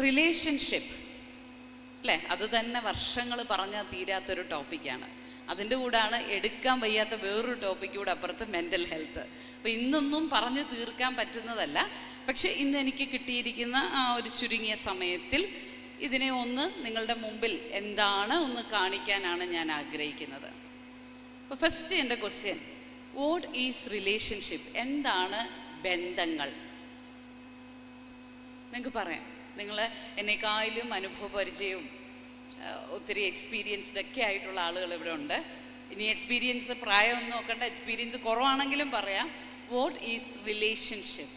Relationship അല്ലേ, അത് തന്നെ വർഷങ്ങൾ പറഞ്ഞാൽ തീരാത്തൊരു ടോപ്പിക്കാണ്. അതിൻ്റെ കൂടാണ് എടുക്കാൻ വയ്യാത്ത വേറൊരു ടോപ്പിക്ക് കൂടെ അപ്പുറത്ത്, മെൻ്റൽ ഹെൽത്ത്. അപ്പോൾ ഇന്നൊന്നും പറഞ്ഞു തീർക്കാൻ പറ്റുന്നതല്ല, പക്ഷേ ഇന്ന് എനിക്ക് കിട്ടിയിരിക്കുന്ന ആ ഒരു ചുരുങ്ങിയ സമയത്തിൽ ഇതിനെ ഒന്ന് നിങ്ങളുടെ മുമ്പിൽ എന്താണ് ഒന്ന് കാണിക്കാനാണ് ഞാൻ ആഗ്രഹിക്കുന്നത്. അപ്പോൾ ഫസ്റ്റ് എൻ്റെ ക്വസ്റ്റ്യൻ, വാട്ട് ഈസ് റിലേഷൻഷിപ്പ്? എന്താണ് ബന്ധങ്ങൾ? നിങ്ങൾക്ക് പറയാം, നിങ്ങൾ എന്നെക്കാളും അനുഭവ പരിചയവും ഒത്തിരി എക്സ്പീരിയൻസ്ഡ് ഒക്കെ ആയിട്ടുള്ള ആളുകൾ ഇവിടെ ഉണ്ട്. ഇനി എക്സ്പീരിയൻസ് പ്രായമൊന്നും നോക്കണ്ട, എക്സ്പീരിയൻസ് കുറവാണെങ്കിലും പറയാം. What is relationship?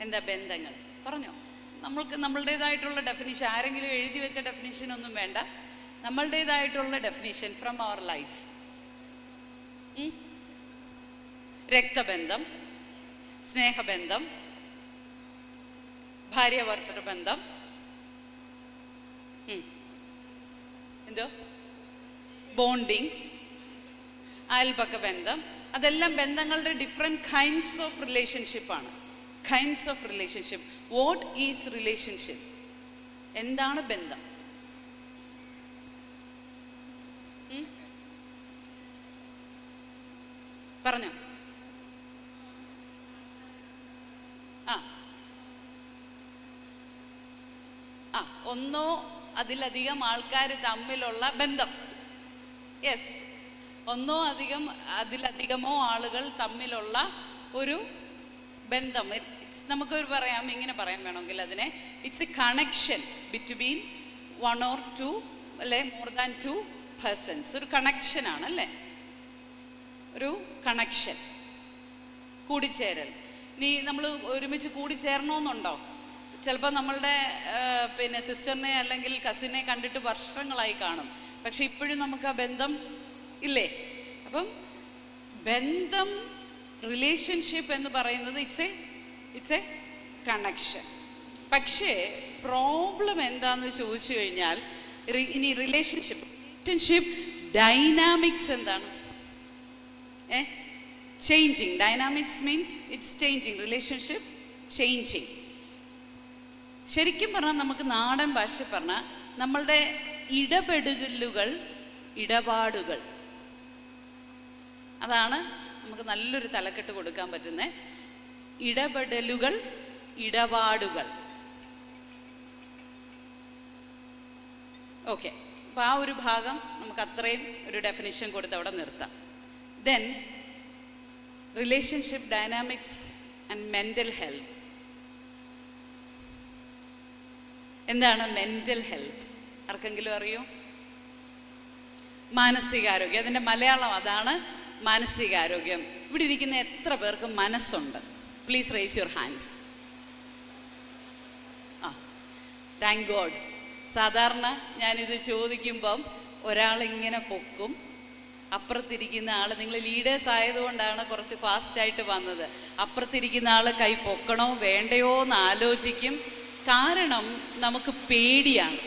എന്താ ബന്ധങ്ങൾ? പറഞ്ഞോ. നമ്മളുടേതായിട്ടുള്ള ഡെഫിനിഷൻ, ആരെങ്കിലും എഴുതി വെച്ച ഡെഫിനിഷനൊന്നും വേണ്ട, നമ്മളുടേതായിട്ടുള്ള ഡെഫിനിഷൻ ഫ്രം അവർ ലൈഫ്. രക്തബന്ധം, സ്നേഹബന്ധം, ഭാര്യാഭർത്തൃബന്ധം, എന്തോ ബോണ്ടിങ്, അയൽപക്ക ബന്ധം, അതെല്ലാം ബന്ധങ്ങളുടെ ഡിഫറെൻറ്റ് കൈൻഡ്സ് ഓഫ് റിലേഷൻഷിപ്പാണ്. Kinds of relationship. What is relationship? എന്താണ് ബന്ധം? പറഞ്ഞോ. ഒന്നോ അതിലധികം ആൾക്കാർ തമ്മിലുള്ള ബന്ധം. യെസ്, ഒന്നോ അതിലധികമോ ആളുകൾ തമ്മിലുള്ള ഒരു ബന്ധം. നമുക്കൊരു പറയാം, ഇങ്ങനെ പറയാൻ വേണമെങ്കിൽ അതിനെ, it's a connection between one or two, അല്ലെ മോർ ദാൻ ടു പേഴ്സൺസ്. ഒരു കണക്ഷനാണ് അല്ലേ, ഒരു കണക്ഷൻ, കൂടിച്ചേരൽ. ഇനി നമ്മൾ ഒരുമിച്ച് കൂടിച്ചേരണമെന്നുണ്ടോ? ചിലപ്പോൾ നമ്മളുടെ സിസ്റ്ററിനെ അല്ലെങ്കിൽ കസിനെ കണ്ടിട്ട് വർഷങ്ങളായി കാണും, പക്ഷെ ഇപ്പോഴും നമുക്ക് ആ ബന്ധം ഇല്ലേ? അപ്പം ബന്ധം, റിലേഷൻഷിപ്പ് എന്ന് പറയുന്നത് ഇറ്റ്സ് എ കണക്ഷൻ. പക്ഷേ പ്രോബ്ലം എന്താന്ന് ചോദിച്ചു കഴിഞ്ഞാൽ, ഇനി റിലേഷൻഷിപ്പ് ഡൈനാമിക്സ് എന്താണ്? Changing. Dynamics means it's changing. Relationship changing. ശരിക്കും പറഞ്ഞാൽ, നമുക്ക് നാടൻ ഭാഷ പറഞ്ഞാൽ, നമ്മളുടെ ഇടപാടുകൾ, അതാണ് നമുക്ക് നല്ലൊരു തലക്കെട്ട് കൊടുക്കാൻ പറ്റുന്നത്. ഇടപാടുകൾ. ഓക്കെ, അപ്പോൾ ആ ഒരു ഭാഗം നമുക്ക് അത്രയും ഒരു ഡെഫിനിഷൻ കൊടുത്ത് അവിടെ നിർത്താം. Then relationship dynamics and mental health. എന്താണ് മെൻ്റൽ ഹെൽത്ത്? ആർക്കെങ്കിലും അറിയോ? മാനസികാരോഗ്യം. അതിൻ്റെ മലയാളം അതാണ്, മാനസികാരോഗ്യം. ഇവിടെ ഇരിക്കുന്ന എത്ര പേർക്ക് മനസ്സുണ്ട്? Please raise your hands. Thank God. സാധാരണ ഞാനിത് ചോദിക്കുമ്പം ഒരാളിങ്ങനെ പൊക്കും, അപ്പുറത്തിരിക്കുന്ന ആൾ, നിങ്ങൾ ലീഡേഴ്സ് ആയതുകൊണ്ടാണ് കുറച്ച് ഫാസ്റ്റായിട്ട് വന്നത്, അപ്പുറത്തിരിക്കുന്ന ആൾ കൈ പൊക്കണോ വേണ്ടയോ എന്ന് ആലോചിക്കും. കാരണം നമുക്ക് പേടിയാണ്,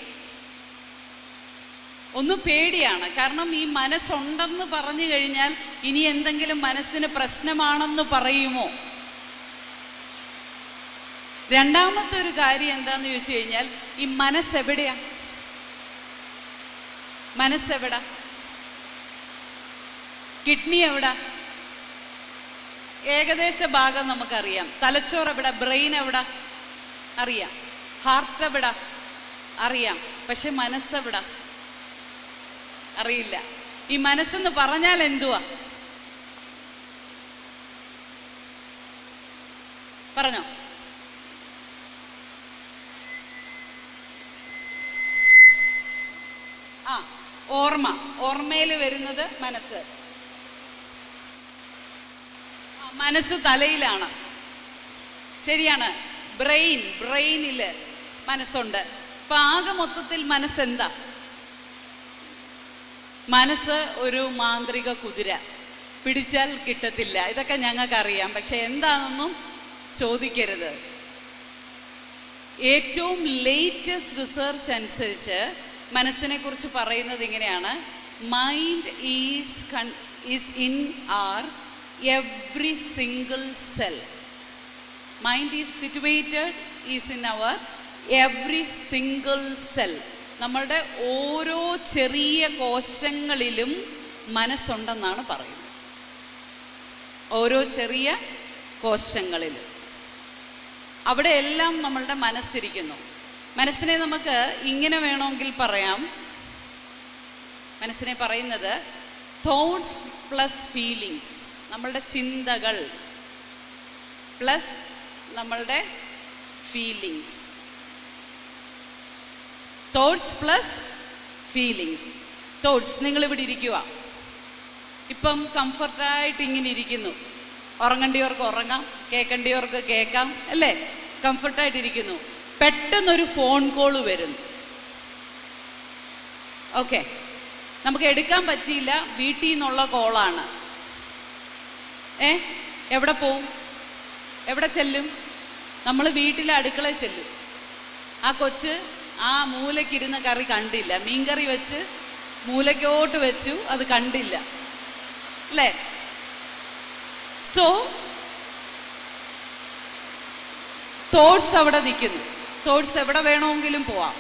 പേടിയാണ്. കാരണം ഈ മനസ്സുണ്ടെന്ന് പറഞ്ഞു കഴിഞ്ഞാൽ ഇനി എന്തെങ്കിലും മനസ്സിന് പ്രശ്നമാണെന്ന് പറയുമോ? രണ്ടാമത്തെ ഒരു കാര്യം എന്താന്ന് ചോദിച്ചു കഴിഞ്ഞാൽ, ഈ മനസ്സെവിടെയാ? മനസ്സെവിടാ? കിഡ്നി എവിടാ? ഏകദേശ ഭാഗം നമുക്കറിയാം. തലച്ചോറ് എവിടാ? ബ്രെയിൻ എവിടാ? അറിയാം. ഹാർട്ട് എവിടാ? അറിയാം. പക്ഷെ മനസ്സെവിടാ? അറിയില്ല. ഈ മനസ്സെന്ന് പറഞ്ഞാൽ എന്തുവാ? പറഞ്ഞോ. ഓർമ്മയിൽ വരുന്നത് മനസ്സ്. മനസ്സ് തലയിലാണ്, ശരിയാണ്. ബ്രെയിനിൽ മനസ്സുണ്ട്. അപ്പൊ ആകെ മൊത്തത്തിൽ മനസ്സെന്താ? മനസ്സ് ഒരു മാന്ത്രിക കുതിര, പിടിച്ചാൽ കിട്ടത്തില്ല. ഇതൊക്കെ ഞങ്ങൾക്കറിയാം, പക്ഷെ എന്താണെന്നൊന്നും ചോദിക്കരുത്. ഏറ്റവും ലേറ്റസ്റ്റ് റിസർച്ച് അനുസരിച്ച് മനസ്സിനെ കുറിച്ച് പറയുന്നത് ഇങ്ങനെയാണ്: mind is in our every single cell. Mind is situated is in our every single cell. നമ്മളുടെ ഓരോ ചെറിയ കോശങ്ങളിലും മനസ്സുണ്ടെന്നാണ് പറയുന്നത്. ഓരോ ചെറിയ കോശങ്ങളിലും അവിടെ എല്ലാം നമ്മളുടെ മനസ്സിരിക്കുന്നു. മനസ്സിനെ നമുക്ക് ഇങ്ങനെ വേണമെങ്കിൽ പറയാം. മനസ്സിനെ പറയുന്നത് തോട്ട്സ് പ്ലസ് ഫീലിങ്സ്, നമ്മളുടെ ചിന്തകൾ പ്ലസ് നമ്മളുടെ feelings. Thoughts plus feelings. Thoughts, നിങ്ങളിവിടെ ഇരിക്കുക, ഇപ്പം കംഫർട്ടായിട്ട് ഇങ്ങനെ ഇരിക്കുന്നു. ഉറങ്ങേണ്ടിയവർക്ക് ഉറങ്ങാം, കേൾക്കേണ്ടിയവർക്ക് കേൾക്കാം, അല്ലേ? കംഫർട്ടായിട്ടിരിക്കുന്നു. പെട്ടെന്നൊരു ഫോൺ കോൾ വരുന്നു. ഓക്കെ, നമുക്ക് എടുക്കാൻ പറ്റിയില്ല, വീട്ടിൽ നിന്നുള്ള കോളാണ്. എവിടെ പോവും? എവിടെ ചെല്ലും? നമ്മൾ വീട്ടിലെ അടുക്കളയിൽ ചെല്ലും. ആ കൊച്ച് ആ മൂലയ്ക്കിരുന്ന കറി കണ്ടില്ല, മീൻകറി വെച്ച് മൂലയ്ക്കോട്ട് വെച്ചു, അത് കണ്ടില്ല, അല്ലേ? സോ തോട്ട്സ് അവിടെ നിൽക്കുന്നു. തോട്ട്സ് എവിടെ വേണമെങ്കിലും പോവാം.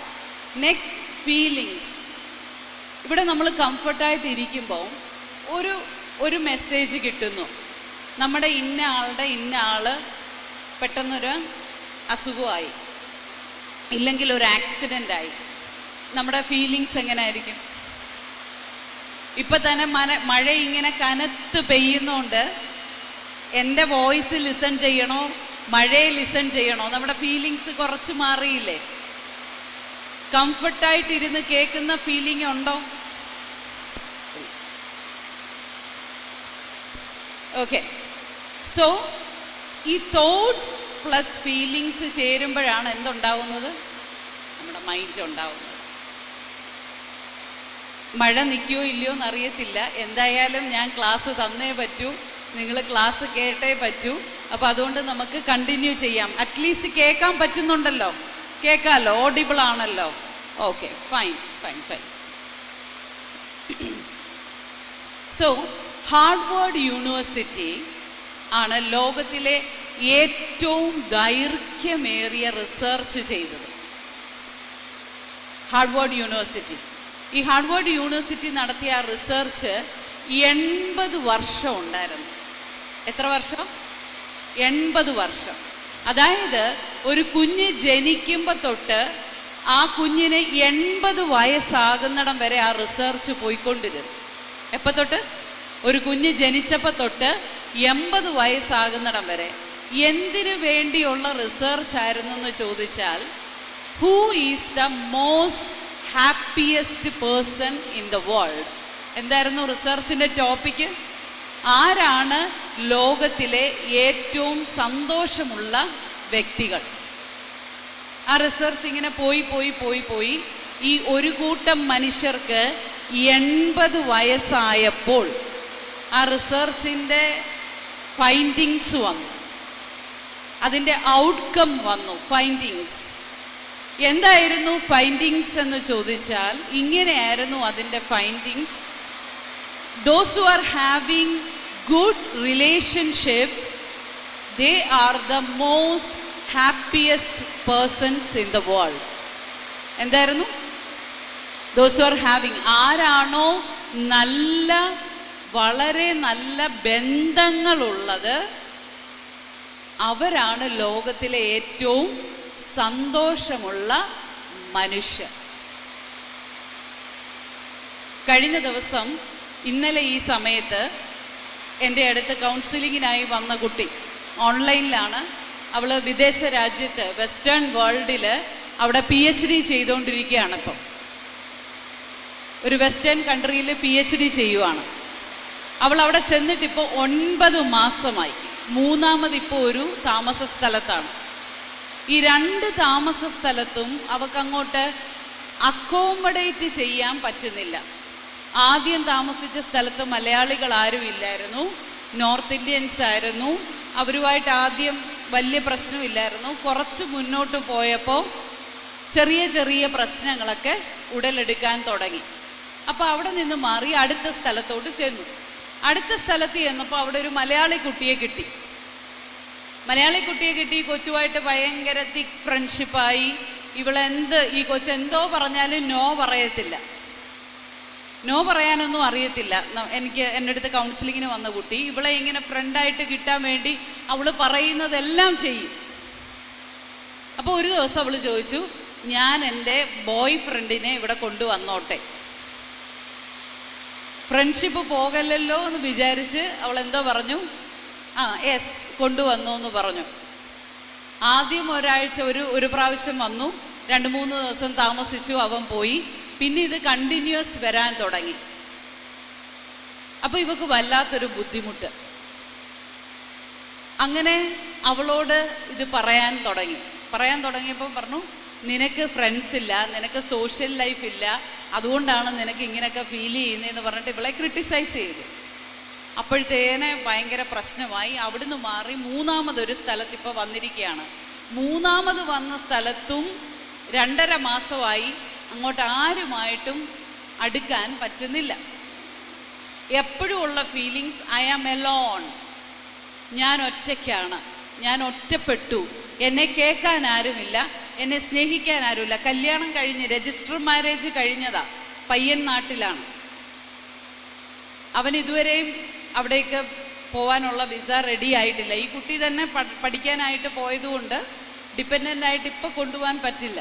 Next feelings. ഇവിടെ നമ്മൾ കംഫർട്ടായിട്ട് ഇരിക്കുമ്പോൾ ഒരു മെസ്സേജ് കിട്ടുന്നു. നമ്മുടെ ഇന്ന ആള് പെട്ടെന്നൊരു അസുഖമായി, ഇല്ലെങ്കിൽ ഒരു ആക്സിഡൻ്റ് ആയി. നമ്മുടെ ഫീലിങ്സ് എങ്ങനെ ആയിരിക്കും? ഇപ്പം തന്നെ മഴ ഇങ്ങനെ കനത്ത് പെയ്യുന്നോണ്ട് എൻ്റെ വോയിസ് ലിസൺ ചെയ്യണോ, മഴയെ ലിസൺ ചെയ്യണോ? നമ്മുടെ ഫീലിങ്സ് കുറച്ച് മാറിയില്ലേ? കംഫർട്ടായിട്ടിരുന്ന് കേൾക്കുന്ന ഫീലിംഗ് ഉണ്ടോ? ഓക്കെ, സോ ഈ തോട്ട്സ് പ്ലസ് ഫീലിങ്സ് ചേരുമ്പോഴാണ് എന്തുണ്ടാവുന്നത്? നമ്മുടെ മൈൻഡ് ഉണ്ടാവുന്നത്. മഴ നിൽക്കുമോ ഇല്ലയോ എന്നറിയത്തില്ല. എന്തായാലും ഞാൻ ക്ലാസ് തന്നേ പറ്റൂ, നിങ്ങൾ ക്ലാസ് കേട്ടേ പറ്റൂ. അപ്പോൾ അതുകൊണ്ട് നമുക്ക് കണ്ടിന്യൂ ചെയ്യാം. അറ്റ്ലീസ്റ്റ് കേൾക്കാൻ പറ്റുന്നുണ്ടല്ലോ, കേൾക്കാമല്ലോ, ഓഡിബിൾ ആണല്ലോ. Okay, fine. So Harvard university ആണ് ലോകത്തിലെ ഏറ്റവും ദൈർഘ്യമേറിയ റിസർച്ച് ചെയ്തത്. Harvard university. ഈ ഹാർവാർഡ് യൂണിവേഴ്സിറ്റി നടത്തിയ ആ റിസർച്ച് 80 വർഷം ഉണ്ടായിരുന്നു. എത്ര വർഷം? 80 വർഷം. അതായത് ഒരു കുഞ്ഞ് ജനിക്കുമ്പോൾ തൊട്ട് ആ കുഞ്ഞിന് 80 വയസ്സാകുന്നിടം വരെ ആ റിസർച്ച് പോയിക്കൊണ്ടിരുന്നു. എപ്പോൾ തൊട്ട്? ഒരു കുഞ്ഞ് ജനിച്ചപ്പോൾ തൊട്ട് 80 വയസ്സാകുന്നിടം വരെ. എന്തിനു വേണ്ടിയുള്ള റിസർച്ച് ആയിരുന്നു എന്ന് ചോദിച്ചാൽ, who is the most happiest person in the world? എന്തായിരുന്നു റിസർച്ചിൻ്റെ ടോപ്പിക്ക്? ആരാണ് ലോകത്തിലെ ഏറ്റവും സന്തോഷമുള്ള വ്യക്തികൾ? ആ റിസർച്ച് ഇങ്ങനെ പോയി ഈ ഒരു കൂട്ടം മനുഷ്യർക്ക് 80 വയസ്സായപ്പോൾ ആ റിസർച്ചിൻ്റെ ഫൈൻഡിങ്സ് വന്നു, അതിൻ്റെ ഔട്ട്കം വന്നു. ഫൈൻഡിങ്സ് എന്തായിരുന്നു? ഫൈൻഡിങ്സ് എന്ന് ചോദിച്ചാൽ ഇങ്ങനെയായിരുന്നു അതിൻ്റെ findings. Those who are having good relationships, they are the most happiest persons in the world. എന്തായിരുന്നു? Those who are having, ആരാണോ വളരെ നല്ല ബന്ധങ്ങളുള്ളത് അവരാണ് ലോകത്തിലെ ഏറ്റവും സന്തോഷമുള്ള മനുഷ്യർ. കഴിഞ്ഞ ദിവസം, ഇന്നലെ ഈ സമയത്ത് എൻ്റെ അടുത്ത് കൗൺസിലിങ്ങിനായി വന്ന കുട്ടി ഓൺലൈനിലാണ്. അവൾ വിദേശ രാജ്യത്ത് വെസ്റ്റേൺ വേൾഡിൽ അവിടെ PhD ചെയ്തുകൊണ്ടിരിക്കുകയാണ്. ഇപ്പം ഒരു വെസ്റ്റേൺ കൺട്രിയിൽ PhD ചെയ്യുവാണ്. അവൾ അവിടെ ചെന്നിട്ടിപ്പോൾ 9 മാസമായി. 3ാമതിപ്പോൾ ഒരു താമസ സ്ഥലത്താണ്. ഈ 2 താമസ സ്ഥലത്തും അവൾക്കങ്ങോട്ട് അക്കോമഡേറ്റ് ചെയ്യാൻ പറ്റുന്നില്ല. ആദ്യം താമസിച്ച സ്ഥലത്ത് മലയാളികൾ ആരും ഇല്ലായിരുന്നു, നോർത്ത് ഇന്ത്യൻസ് ആയിരുന്നു. അവരുമായിട്ട് ആദ്യം വലിയ പ്രശ്നമില്ലായിരുന്നു. കുറച്ച് മുന്നോട്ട് പോയപ്പോൾ ചെറിയ പ്രശ്നങ്ങളൊക്കെ ഉടലെടുക്കാൻ തുടങ്ങി. അപ്പോൾ അവിടെ നിന്ന് മാറി അടുത്ത സ്ഥലത്തോട്ട് ചെന്നു. അടുത്ത സ്ഥലത്ത് ചെന്നപ്പോൾ അവിടെ ഒരു മലയാളി കുട്ടിയെ കിട്ടി. മലയാളി കുട്ടിയെ കിട്ടി. കൊച്ചുമായിട്ട് ഭയങ്കര തിക്ക് ഫ്രണ്ട്ഷിപ്പായി. ഈ കൊച്ചെന്തോ പറഞ്ഞാലും നോ പറയത്തില്ല, നോ പറയാനൊന്നും അറിയത്തില്ല. എൻ്റെ അടുത്ത് കൗൺസിലിങ്ങിന് വന്ന കുട്ടി ഇവളെ ഇങ്ങനെ ഫ്രണ്ടായിട്ട് കിട്ടാൻ വേണ്ടി അവൾ പറയുന്നതെല്ലാം ചെയ്യും. അപ്പോൾ ഒരു ദിവസം അവൾ ചോദിച്ചു, ഞാൻ എൻ്റെ ബോയ് ഫ്രണ്ടിനെ ഇവിടെ കൊണ്ടുവന്നോട്ടെ. ഫ്രണ്ട്ഷിപ്പ് പോകല്ലല്ലോ എന്ന് വിചാരിച്ച് അവൾ എന്തോ പറഞ്ഞു, യെസ് കൊണ്ടുവന്നു എന്ന് പറഞ്ഞു. ആദ്യം ഒരാഴ്ച ഒരു പ്രാവശ്യം വന്നു, 2-3 ദിവസം താമസിച്ചു, അവൻ പോയി. പിന്നെ ഇത് കണ്ടിന്യൂസ് വരാൻ തുടങ്ങി. അപ്പോൾ ഇവക്ക് വല്ലാത്തൊരു ബുദ്ധിമുട്ട്. അങ്ങനെ അവളോട് ഇത് പറയാൻ തുടങ്ങിയപ്പോൾ പറഞ്ഞു, നിനക്ക് ഫ്രണ്ട്സ് ഇല്ല, നിനക്ക് സോഷ്യൽ ലൈഫ് ഇല്ല, അതുകൊണ്ടാണ് നിനക്ക് ഇങ്ങനെയൊക്കെ ഫീൽ ചെയ്യുന്നതെന്ന് പറഞ്ഞിട്ട് ഇവളെ ക്രിട്ടിസൈസ് ചെയ്തു. അപ്പോഴത്തേനെ ഭയങ്കര പ്രശ്നമായി. അവിടുന്ന് മാറി 3ാമതൊരു സ്ഥലത്ത് ഇപ്പോൾ വന്നിരിക്കുകയാണ്. 3ാമത് വന്ന സ്ഥലത്തും 2.5 മാസമായി അങ്ങോട്ട് ആരുമായിട്ടും അടുക്കാൻ പറ്റുന്നില്ല. എപ്പോഴും ഉള്ള ഫീലിങ്സ്, ഐ ആം എലോൺ, ഞാൻ ഒറ്റയ്ക്കാണ്, ഞാൻ ഒറ്റപ്പെട്ടു, എന്നെ കേൾക്കാൻ ആരുമില്ല, എന്നെ സ്നേഹിക്കാൻ ആരുമില്ല. കല്യാണം കഴിഞ്ഞ് രജിസ്റ്റർ മാരേജ് കഴിഞ്ഞതാ, പയ്യൻ നാട്ടിലാണ്. അവൻ ഇതുവരെയും അവിടേക്ക് പോകാനുള്ള വിസ റെഡി ആയിട്ടില്ല. ഈ കുട്ടി തന്നെ പഠിക്കാനായിട്ട് പോയതുകൊണ്ട് ഡിപ്പെൻഡൻ്റ് ആയിട്ട് ഇപ്പം കൊണ്ടുപോകാൻ പറ്റില്ല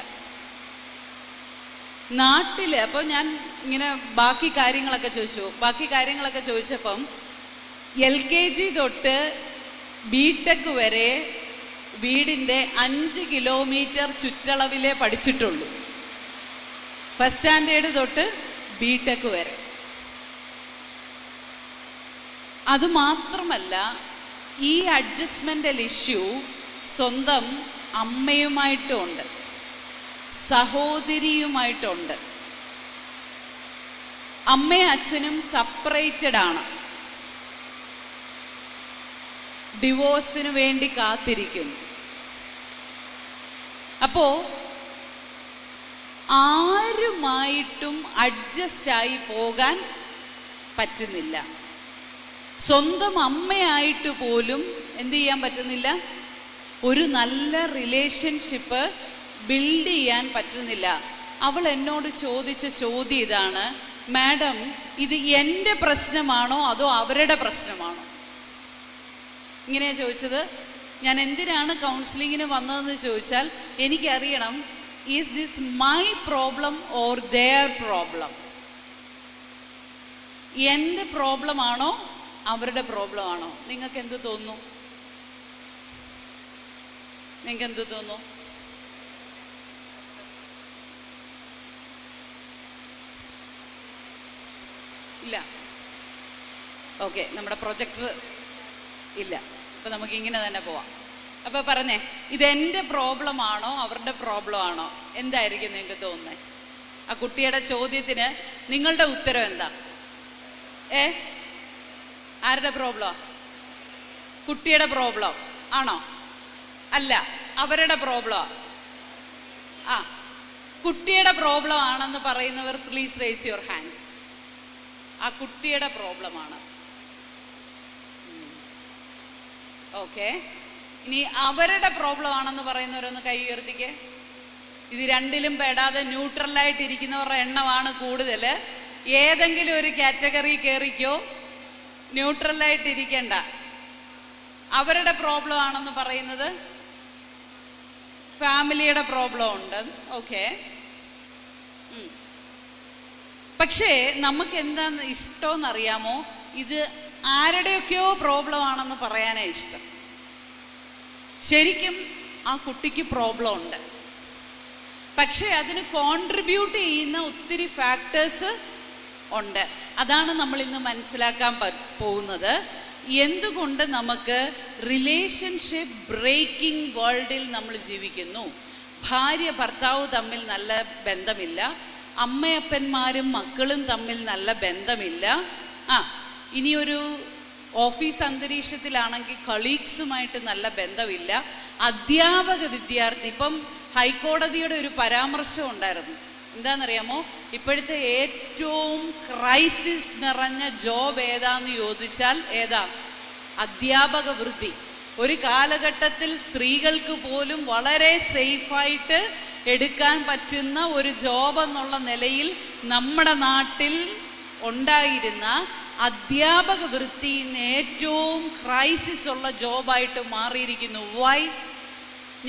നാട്ടിൽ. അപ്പോൾ ഞാൻ ഇങ്ങനെ ബാക്കി കാര്യങ്ങളൊക്കെ ചോദിച്ചപ്പം LKG തൊട്ട് BTech വരെ വീടിൻ്റെ 5 കിലോമീറ്റർ ചുറ്റളവിലേ പഠിച്ചിട്ടുള്ളൂ. ഫസ്റ്റ് സ്റ്റാൻഡേർഡ് തൊട്ട് BTech വരെ. അതുമാത്രമല്ല, ഈ അഡ്ജസ്റ്റ്മെൻ്റൽ ഇഷ്യൂ സ്വന്തം അമ്മയുമായിട്ടുണ്ട്, സഹോദരിയുമായിട്ടുണ്ട്. അമ്മയും അച്ഛനും സെപ്പറേറ്റഡ് ആണ്, ഡിവോഴ്സിന് വേണ്ടി കാത്തിരിക്കുന്നു. അപ്പോൾ ആരുമായിട്ടും അഡ്ജസ്റ്റായി പോകാൻ പറ്റുന്നില്ല. സ്വന്തം അമ്മയായിട്ട് പോലും എന്ത് ചെയ്യാൻ പറ്റുന്നില്ല, ഒരു നല്ല റിലേഷൻഷിപ്പ് ബിൽഡ് ചെയ്യാൻ പറ്റുന്നില്ല. അവൾ എന്നോട് ചോദിച്ച ചോദ്യം ഇതാണ്, മാഡം ഇത് എൻ്റെ പ്രശ്നമാണോ അതോ അവരുടെ പ്രശ്നമാണോ? ഇങ്ങനെയാണ് ചോദിച്ചത്. ഞാൻ എന്തിനാണ് കൗൺസിലിങ്ങിന് വന്നതെന്ന് ചോദിച്ചാൽ എനിക്കറിയണം, is this my problem or there problem? എൻ്റെ പ്രോബ്ലം ആണോ അവരുടെ പ്രോബ്ലം ആണോ? നിങ്ങൾക്ക് എന്ത് തോന്നുന്നു? ഇല്ല. ഓക്കെ, നമ്മുടെ പ്രൊജക്ടർ ഇല്ല, അപ്പം നമുക്ക് ഇങ്ങനെ തന്നെ പോവാം. അപ്പോൾ പറഞ്ഞേ, ഇതെൻ്റെ പ്രോബ്ലം ആണോ അവരുടെ പ്രോബ്ലം ആണോ? എന്തായിരിക്കും നിങ്ങൾക്ക് തോന്നുന്നത്? ആ കുട്ടിയുടെ ചോദ്യത്തിന് നിങ്ങളുടെ ഉത്തരം എന്താ? ആരുടെ പ്രോബ്ലം? കുട്ടിയുടെ പ്രോബ്ലം ആണോ? അല്ല, അവരുടെ പ്രോബ്ലം. കുട്ടിയുടെ പ്രോബ്ലം ആണെന്ന് പറയുന്നവർ പ്ലീസ് റേസ് യുവർ ഹാൻഡ്സ്. ആ കുട്ടിയുടെ പ്രോബ്ലമാണ്. ഓക്കെ, ഇനി അവരുടെ പ്രോബ്ലം ആണെന്ന് പറയുന്നവരൊന്ന് കൈ ഉയർത്തിക്കേ. ഇത് രണ്ടിലും പെടാതെ ന്യൂട്രലായിട്ടിരിക്കുന്നവരുടെ എണ്ണമാണ് കൂടുതൽ. ഏതെങ്കിലും ഒരു കാറ്റഗറി കയറിക്കോ, ന്യൂട്രലായിട്ടിരിക്കേണ്ട. അവരുടെ പ്രോബ്ലം ആണെന്ന് പറയുന്നത് ഫാമിലിയുടെ പ്രോബ്ലം ഉണ്ട്. ഓക്കെ, പക്ഷേ നമുക്ക് എന്താന്ന് ഇഷ്ടമെന്നറിയാമോ? ഇത് ആരുടെയൊക്കെയോ പ്രോബ്ലം ആണെന്ന് പറയാനേ ഇഷ്ടം. ശരിക്കും ആ കുട്ടിക്ക് പ്രോബ്ലം ഉണ്ട്, പക്ഷേ അതിന് കോൺട്രിബ്യൂട്ട് ചെയ്യുന്ന ഒത്തിരി ഫാക്ടേഴ്സ് ഉണ്ട്. അതാണ് നമ്മൾ ഇന്ന് മനസ്സിലാക്കാൻ പോകുന്നത്. എന്തുകൊണ്ട് നമുക്ക് റിലേഷൻഷിപ്പ് ബ്രേക്കിംഗ് വേൾഡിൽ നമ്മൾ ജീവിക്കുന്നു? ഭാര്യ ഭർത്താവ് തമ്മിൽ നല്ല ബന്ധമില്ല, അമ്മയപ്പന്മാരും മക്കളും തമ്മിൽ നല്ല ബന്ധമില്ല. ഇനിയൊരു ഓഫീസ് അന്തരീക്ഷത്തിലാണെങ്കിൽ കളീഗ്സുമായിട്ട് നല്ല ബന്ധമില്ല. അധ്യാപക വിദ്യാർത്ഥി, ഇപ്പം ഹൈക്കോടതിയുടെ ഒരു പരാമർശം ഉണ്ടായിരുന്നു. എന്താണെന്നറിയാമോ? ഇപ്പോഴത്തെ ഏറ്റവും ക്രൈസിസ് നിറഞ്ഞ ജോബ് ഏതാന്ന് ചോദിച്ചാൽ ഏതാ? അധ്യാപക വൃത്തി. ഒരു കാലഘട്ടത്തിൽ സ്ത്രീകൾക്ക് പോലും വളരെ സേഫായിട്ട് എടുക്കാൻ പറ്റുന്ന ഒരു ജോബ് എന്നുള്ള നിലയിൽ നമ്മുടെ നാട്ടിൽ ഉണ്ടായിരുന്ന അധ്യാപക വൃത്തി ഇന്ന് ഏറ്റവും ക്രൈസിസ് ഉള്ള ജോബായിട്ട് മാറിയിരിക്കുന്നു. വൈ?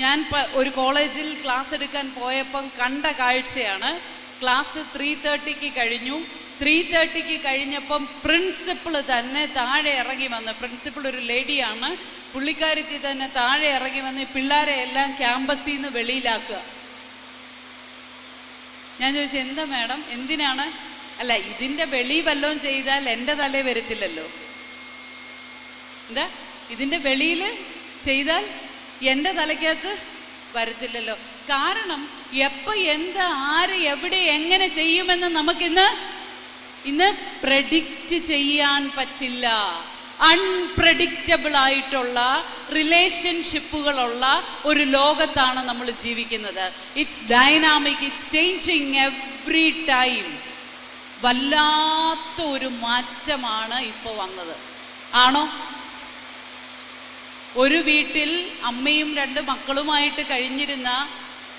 ഞാൻ ഒരു കോളേജിൽ ക്ലാസ് എടുക്കാൻ പോയപ്പം കണ്ട കാഴ്ചയാണ്. ക്ലാസ് 3:30 കഴിഞ്ഞു. 3:30 കഴിഞ്ഞപ്പം പ്രിൻസിപ്പൾ തന്നെ താഴെ ഇറങ്ങി വന്ന്, പ്രിൻസിപ്പൾ ഒരു ലേഡിയാണ്, പുള്ളിക്കാരത്തി തന്നെ താഴെ ഇറങ്ങി വന്ന് പിള്ളേരെ എല്ലാം ക്യാമ്പസിൽ നിന്ന് വെളിയിലാക്കുക. ഞാൻ ചോദിച്ചു, എന്താ മാഡം, എന്തിനാണ്? അല്ല, ഇതിൻ്റെ വെളി വല്ലതും ചെയ്താൽ എൻ്റെ തലേ വരത്തില്ലല്ലോ. എന്താ ഇതിൻ്റെ വെളിയിൽ ചെയ്താൽ എൻ്റെ തലയ്ക്കകത്ത് വരത്തില്ലല്ലോ. കാരണം എപ്പോൾ എന്താ ആര് എവിടെ എങ്ങനെ ചെയ്യുമെന്ന് നമുക്കിന്ന് പ്രെഡിക്റ്റ് ചെയ്യാൻ പറ്റില്ല. അൺപ്രെഡിക്റ്റബിൾ ആയിട്ടുള്ള റിലേഷൻഷിപ്പുകളുള്ള ഒരു ലോകത്താണ് നമ്മൾ ജീവിക്കുന്നത്. It's dynamic, it's changing every time. വല്ലാത്ത ഒരു മാറ്റമാണ് ഇപ്പോൾ വന്നത്. ആണോ? ഒരു വീട്ടിൽ അമ്മയും 2 മക്കളുമായിട്ട് കഴിഞ്ഞിരുന്ന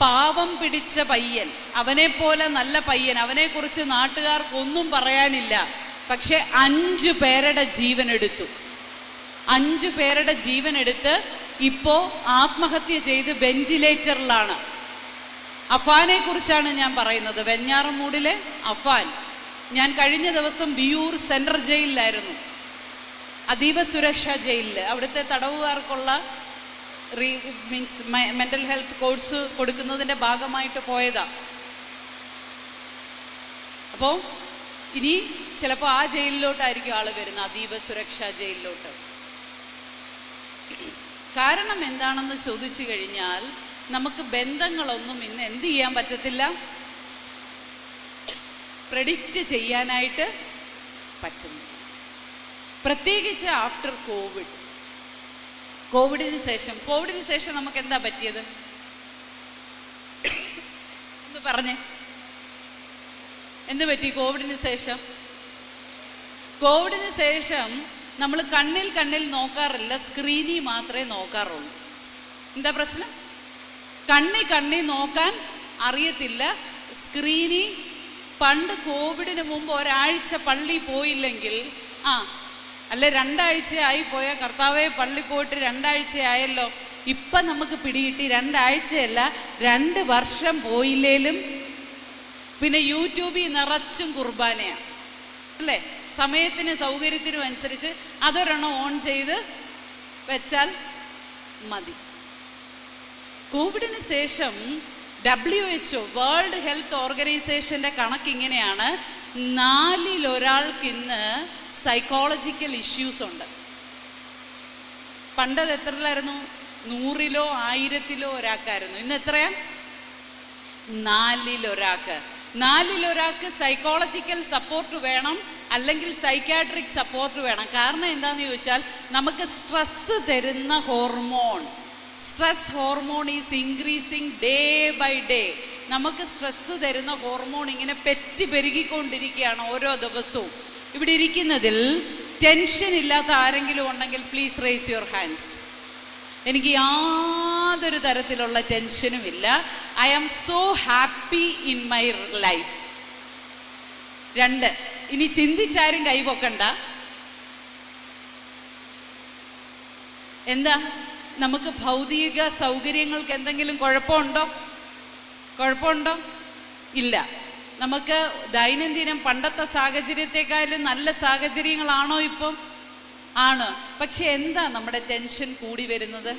പാവം പിടിച്ച പയ്യൻ, അവനെപ്പോലെ നല്ല പയ്യൻ, അവനെക്കുറിച്ച് നാട്ടുകാർക്കൊന്നും പറയാനില്ല. പക്ഷെ 5 പേരുടെ ജീവനെടുത്തു. 5 പേരുടെ ജീവനെടുത്ത് ഇപ്പോൾ ആത്മഹത്യ ചെയ്ത് വെന്റിലേറ്ററിലാണ്. അഫാനെ കുറിച്ചാണ് ഞാൻ പറയുന്നത്, വെഞ്ഞാറമൂടിലെ അഫാൻ. ഞാൻ കഴിഞ്ഞ ദിവസം വിയൂർ സെൻട്രൽ ജയിലിലായിരുന്നു, അതീവ സുരക്ഷാ ജയിലിൽ. അവിടുത്തെ തടവുകാർക്കുള്ള മെൻ്റൽ ഹെൽത്ത് കോഴ്സ് കൊടുക്കുന്നതിൻ്റെ ഭാഗമായിട്ട് പോയതാ. അപ്പോൾ ഇനി ചിലപ്പോൾ ആ ജയിലിലോട്ടായിരിക്കും ആൾ വരുന്നത്, അതീവ സുരക്ഷാ ജയിലിലോട്ട്. കാരണം എന്താണെന്ന് ചോദിച്ചു കഴിഞ്ഞാൽ നമുക്ക് ബന്ധങ്ങളൊന്നും ഇന്ന് എന്ത് ചെയ്യാൻ പറ്റത്തില്ല, പ്രെഡിക്റ്റ് ചെയ്യാനായിട്ട് പറ്റുന്നു. പ്രത്യേകിച്ച് ആഫ്റ്റർ കോവിഡിന് ശേഷം നമുക്ക് എന്താ പറ്റിയത് എന്ന് പറഞ്ഞേ. എന്ത് പറ്റി കോവിഡിന് ശേഷം? കോവിഡിന് ശേഷം നമ്മൾ കണ്ണിൽ നോക്കാറില്ല, സ്ക്രീനിൽ മാത്രമേ നോക്കാറുള്ളൂ. എന്താ പ്രശ്നം? കണ്ണി നോക്കാൻ അറിയത്തില്ല, സ്ക്രീനിൽ. പണ്ട് കോവിഡിന് മുമ്പ് ഒരാഴ്ച പള്ളി പോയില്ലെങ്കിൽ അല്ലെ 2 ആഴ്ചയായി പോയ കർത്താവെ പള്ളി പോയിട്ട് 2 ആഴ്ചയായല്ലോ. ഇപ്പം നമുക്ക് പിടികിട്ടി 2 ആഴ്ചയല്ല 2 വർഷം പോയില്ലേലും. പിന്നെ യൂട്യൂബിൽ നിറച്ചും കുർബാനയാണ് അല്ലേ? സമയത്തിന് സൗകര്യത്തിനും അനുസരിച്ച് അതൊരെണ്ണം ഓൺ ചെയ്ത് വെച്ചാൽ മതി. കോവിഡിന് ശേഷം WHO വേൾഡ് ഹെൽത്ത് ഓർഗനൈസേഷൻ്റെ കണക്കിങ്ങനെയാണ്, 4-ൽ ഒരാൾക്ക് ഇന്ന് സൈക്കോളജിക്കൽ ഇഷ്യൂസ് ഉണ്ട്. പണ്ടത് എത്രയിലായിരുന്നു? 100-ലോ 1000-ലോ ഒരാൾക്കായിരുന്നു. ഇന്ന് എത്രയാ? 4-ൽ ഒരാൾക്ക് സൈക്കോളജിക്കൽ സപ്പോർട്ട് വേണം, അല്ലെങ്കിൽ സൈക്കാട്രിക് സപ്പോർട്ട് വേണം. കാരണം എന്താണെന്ന് ചോദിച്ചാൽ നമുക്ക് സ്ട്രെസ് തരുന്ന stress hormone is increasing day by day. നമുക്ക് സ്ട്രെസ് തരുന്ന ഹോർമോൺ ഇങ്ങനെ പെരുകിക്കൊണ്ടിരിക്കുകയാണ് ഓരോ ദിവസവും. ഇവിടെ ഇരിക്കുന്നതിൽ ടെൻഷൻ ഇല്ലാത്ത ആരെങ്കിലും ഉണ്ടെങ്കിൽ പ്ലീസ് റേസ് യുവർ ഹാൻഡ്സ്. എനിക്ക് യാതൊരു തരത്തിലുള്ള ടെൻഷനും ഇല്ല. I am so happy in my life. 2, ഇനി ചിന്തിച്ചാരും കൈപൊക്കണ്ട. എന്താ, നമുക്ക് ഭൗതിക സൗകര്യങ്ങൾക്ക് എന്തെങ്കിലും കുഴപ്പമുണ്ടോ? ഇല്ല. നമുക്ക് ദൈനംദിനം പണ്ടത്തെ സാഹചര്യത്തെക്കാളും നല്ല സാഹചര്യങ്ങളാണോ ഇപ്പം? ആണ്. പക്ഷെ എന്താ നമ്മുടെ ടെൻഷൻ കൂടി വരുന്നത്?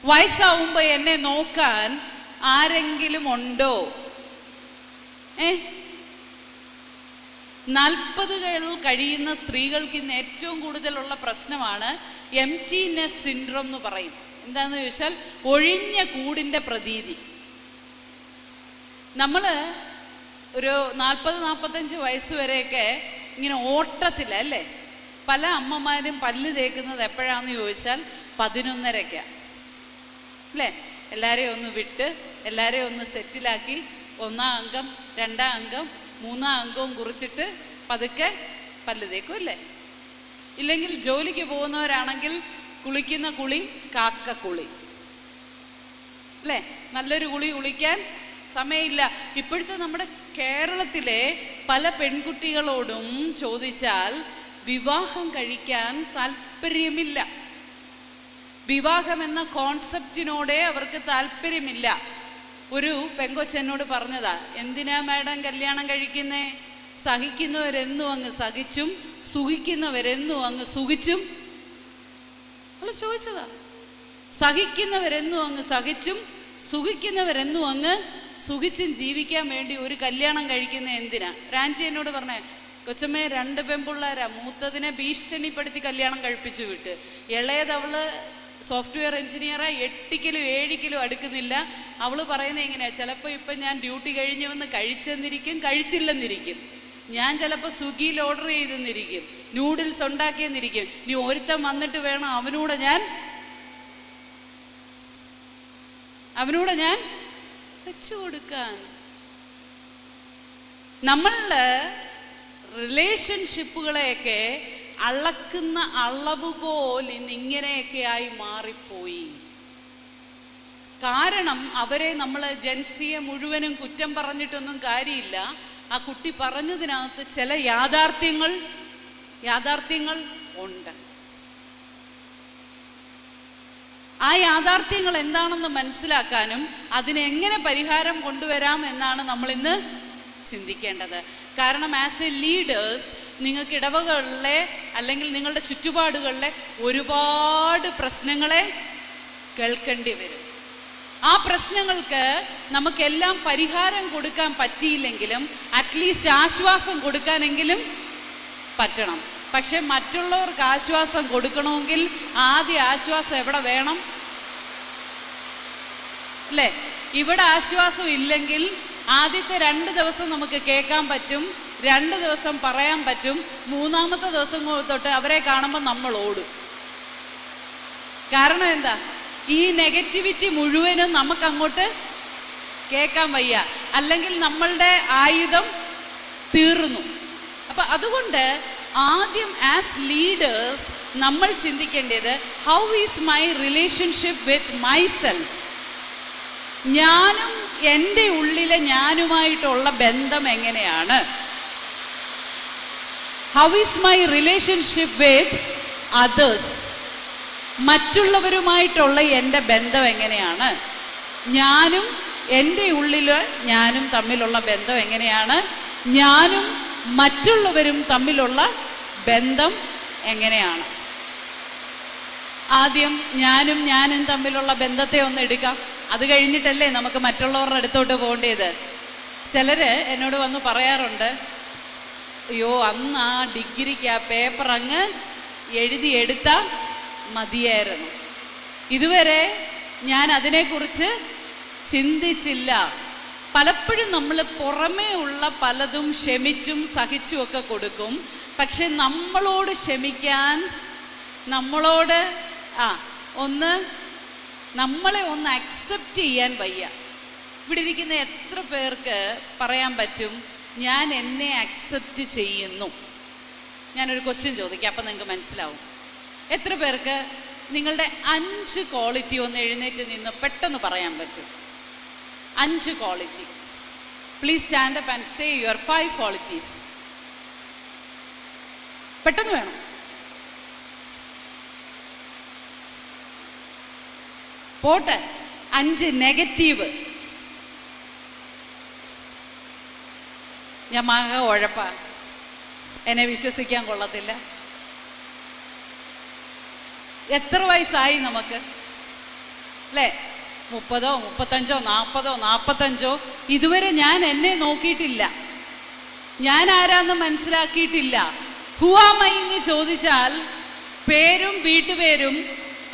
വയസ്സാവുമ്പോൾ എന്നെ നോക്കാൻ ആരെങ്കിലും ഉണ്ടോ? 40കൾ കഴിയുന്ന സ്ത്രീകൾക്ക് ഇന്ന് ഏറ്റവും കൂടുതലുള്ള പ്രശ്നമാണ് എംപ്റ്റിനെസ് സിൻഡ്രോം എന്ന് പറയും. എന്താണെന്ന് ചോദിച്ചാൽ ഒഴിഞ്ഞ കൂടിൻ്റെ പ്രതീതി. നമ്മൾ ഒരു 40-45 വയസ്സ് വരെയൊക്കെ ഇങ്ങനെ ഓട്ടത്തിലല്ലേ? പല അമ്മമാരും പല്ല് തേക്കുന്നത് എപ്പോഴാണെന്ന് ചോദിച്ചാൽ 11:30 അല്ലേ? എല്ലാവരെയും ഒന്ന് വിട്ട് എല്ലാവരെയും ഒന്ന് സെറ്റിലാക്കി 1-ാം അംഗം 2-ാം അംഗം 3-ാം അംഗവും കുറിച്ചിട്ട് പതുക്കെ പല്ല് തേക്കും അല്ലേ? ഇല്ലെങ്കിൽ ജോലിക്ക് പോകുന്നവരാണെങ്കിൽ കുളിക്കുന്ന കുളി കാക്കക്കുളി, അല്ലേ? നല്ലൊരു കുളി കുളിക്കാൻ സമയമില്ല. ഇപ്പോഴത്തെ നമ്മുടെ കേരളത്തിലെ പല പെൺകുട്ടികളോടും ചോദിച്ചാൽ വിവാഹം കഴിക്കാൻ താല്പര്യമില്ല. വിവാഹം എന്ന കോൺസെപ്റ്റിനോടെ അവർക്ക് താല്പര്യമില്ല. ഒരു പെങ്കൊച്ചെന്നോട് പറഞ്ഞതാ, എന്തിനാ മാഡം കല്യാണം കഴിക്കുന്നേ? സഹിക്കുന്നവരെന്നും അങ്ങ് സഹിച്ചും സുഖിക്കുന്നവരെന്നും അങ്ങ് സുഖിച്ചും. അവള് ചോദിച്ചതാ, സഹിക്കുന്നവരെന്നും അങ്ങ് സഹിച്ചും സുഖിക്കുന്നവരെന്നും അങ്ങ് സുഖിച്ചും ജീവിക്കാൻ വേണ്ടി ഒരു കല്യാണം കഴിക്കുന്ന എന്തിനാ? ആൻറ്റി എന്നോട് പറഞ്ഞേ, കൊച്ചമ്മേ 2 പെൺപിള്ളേരാ, മൂത്തതിനെ ഭീഷണിപ്പെടുത്തി കല്യാണം കഴിപ്പിച്ചു വിട്ട്, ഇളയതവള് സോഫ്റ്റ്വെയർ എഞ്ചിനീയറാ, 8 കിലോ 7 കിലോ അടുക്കുന്നില്ല. അവള് പറയുന്നത് എങ്ങനെയാ, ചിലപ്പോൾ ഇപ്പം ഞാൻ ഡ്യൂട്ടി കഴിഞ്ഞ് വന്ന് കഴിച്ചെന്നിരിക്കും, കഴിച്ചില്ലെന്നിരിക്കും. ഞാൻ ചിലപ്പോൾ സ്വിഗ്ഗിയിൽ ഓർഡർ ചെയ്തെന്നിരിക്കും, നൂഡിൽസ് ഉണ്ടാക്കിയെന്നിരിക്കും. നീ ഒരുത്തൻ വന്നിട്ട് വേണം അവനൂടെ ഞാൻ വെച്ചു കൊടുക്കാൻ. നമ്മളുടെ റിലേഷൻഷിപ്പുകളെയൊക്കെ അളക്കുന്ന അളവുകോൽ ഇന്നിങ്ങനെയൊക്കെ ആയി മാറിപ്പോയി. കാരണം അവരെ നമ്മൾ ജൻസിയെ മുഴുവനും കുറ്റം പറഞ്ഞിട്ടൊന്നും കാര്യമില്ല. ആ കുട്ടി പറഞ്ഞതിനകത്ത് ചില യാഥാർത്ഥ്യങ്ങൾ ഉണ്ട്. ആ യാഥാർത്ഥ്യങ്ങൾ എന്താണെന്ന് മനസ്സിലാക്കാനും അതിനെങ്ങനെ പരിഹാരം കൊണ്ടുവരാം എന്നാണ് നമ്മൾ ഇന്ന് ചിന്തിക്കേണ്ടത്. കാരണം ആസ് എ ലീഡേഴ്സ് നിങ്ങൾക്ക് ഇടവകളിലെ അല്ലെങ്കിൽ നിങ്ങളുടെ ചുറ്റുപാടുകളിലെ ഒരുപാട് പ്രശ്നങ്ങളെ കേൾക്കേണ്ടി വരും. ആ പ്രശ്നങ്ങൾക്ക് നമുക്കെല്ലാം പരിഹാരം കൊടുക്കാൻ പറ്റിയില്ലെങ്കിലും അറ്റ്ലീസ്റ്റ് ആശ്വാസം കൊടുക്കാനെങ്കിലും പറ്റണം. പക്ഷെ മറ്റുള്ളവർക്ക് ആശ്വാസം കൊടുക്കണമെങ്കിൽ ആദ്യ ആശ്വാസം എവിടെ വേണം? അല്ലേ? ഇവിടെ ആശ്വാസം ഇല്ലെങ്കിൽ ആദ്യത്തെ 2 ദിവസം നമുക്ക് കേൾക്കാൻ പറ്റും, 2 ദിവസം പറയാൻ പറ്റും, 3-ാമത്തെ ദിവസം തൊട്ട് അവരെ കാണുമ്പോൾ നമ്മൾ ഓടും. കാരണം എന്താ? ഈ നെഗറ്റിവിറ്റി മുഴുവനും നമുക്ക് അങ്ങോട്ട് കേൾക്കാൻ വയ്യ, അല്ലെങ്കിൽ നമ്മളുടെ ആയുധം തീർന്നു. അപ്പം അതുകൊണ്ട് ആദ്യം ആസ് ലീഡേഴ്സ് നമ്മൾ ചിന്തിക്കേണ്ടത്, how is my relationship with myself? ഞാനും എൻ്റെ ഉള്ളിലെ ഞാനുമായിട്ടുള്ള ബന്ധം എങ്ങനെയാണ്? How is my relationship with others? മറ്റുള്ളവരുമായിട്ടുള്ള എൻ്റെ ബന്ധം എങ്ങനെയാണ്? ഞാനും എൻ്റെ ഉള്ളിൽ ഞാനും തമ്മിലുള്ള ബന്ധം എങ്ങനെയാണ്? ഞാനും മറ്റുള്ളവരും തമ്മിലുള്ള ബന്ധം എങ്ങനെയാണ്? ആദ്യം ഞാനും തമ്മിലുള്ള ബന്ധത്തെ ഒന്ന് എടുക്കാം. അത് കഴിഞ്ഞിട്ടല്ലേ നമുക്ക് മറ്റുള്ളവരുടെ അടുത്തോട്ട് പോകേണ്ടത്. ചിലർ എന്നോട് വന്ന് പറയാറുണ്ട്, അയ്യോ അന്ന് ആ ഡിഗ്രിക്ക് ആ പേപ്പർ അങ്ങ് എഴുതിയെടുത്താൽ മതിയായിരുന്നു, ഇതുവരെ ഞാൻ അതിനെക്കുറിച്ച് ചിന്തിച്ചില്ല. പലപ്പോഴും നമ്മൾ പുറമേ ഉള്ള പലതും ക്ഷമിച്ചും സഹിച്ചുമൊക്കെ കൊടുക്കും. പക്ഷെ നമ്മളോട് ക്ഷമിക്കാൻ, നമ്മളെ ഒന്ന് അക്സെപ്റ്റ് ചെയ്യാൻ വയ്യ. ഇവിടെ ഇരിക്കുന്ന എത്ര പേർക്ക് പറയാൻ പറ്റും, ഞാൻ എന്നെ അക്സെപ്റ്റ് ചെയ്യുന്നു? ഞാനൊരു ക്വസ്റ്റ്യൻ ചോദിക്കാം, അപ്പം നിങ്ങൾക്ക് മനസ്സിലാവും. എത്ര പേർക്ക് നിങ്ങളുടെ 5 ക്വാളിറ്റി ഒന്ന് എഴുന്നേറ്റ് നിന്ന് പെട്ടെന്ന് പറയാൻ പറ്റും? 5 quality. Please stand up and say your 5 qualities. പെട്ടെന്ന് വേണം. പോട്ടെ, 5 നെഗറ്റീവ്. ഞാൻ മക ഉഴപ്പാ, എന്നെ വിശ്വസിക്കാൻ കൊള്ളത്തില്ല. എത്ര വയസ്സായി നമുക്ക്? അല്ലേ? 30, 35, 40, 45. ഇതുവരെ ഞാൻ എന്നെ നോക്കിയിട്ടില്ല, ഞാൻ ആരാന്ന് മനസ്സിലാക്കിയിട്ടില്ല. ഹു ആം ഐ എന്ന് ചോദിച്ചാൽ പേരും വീട്ടുപേരും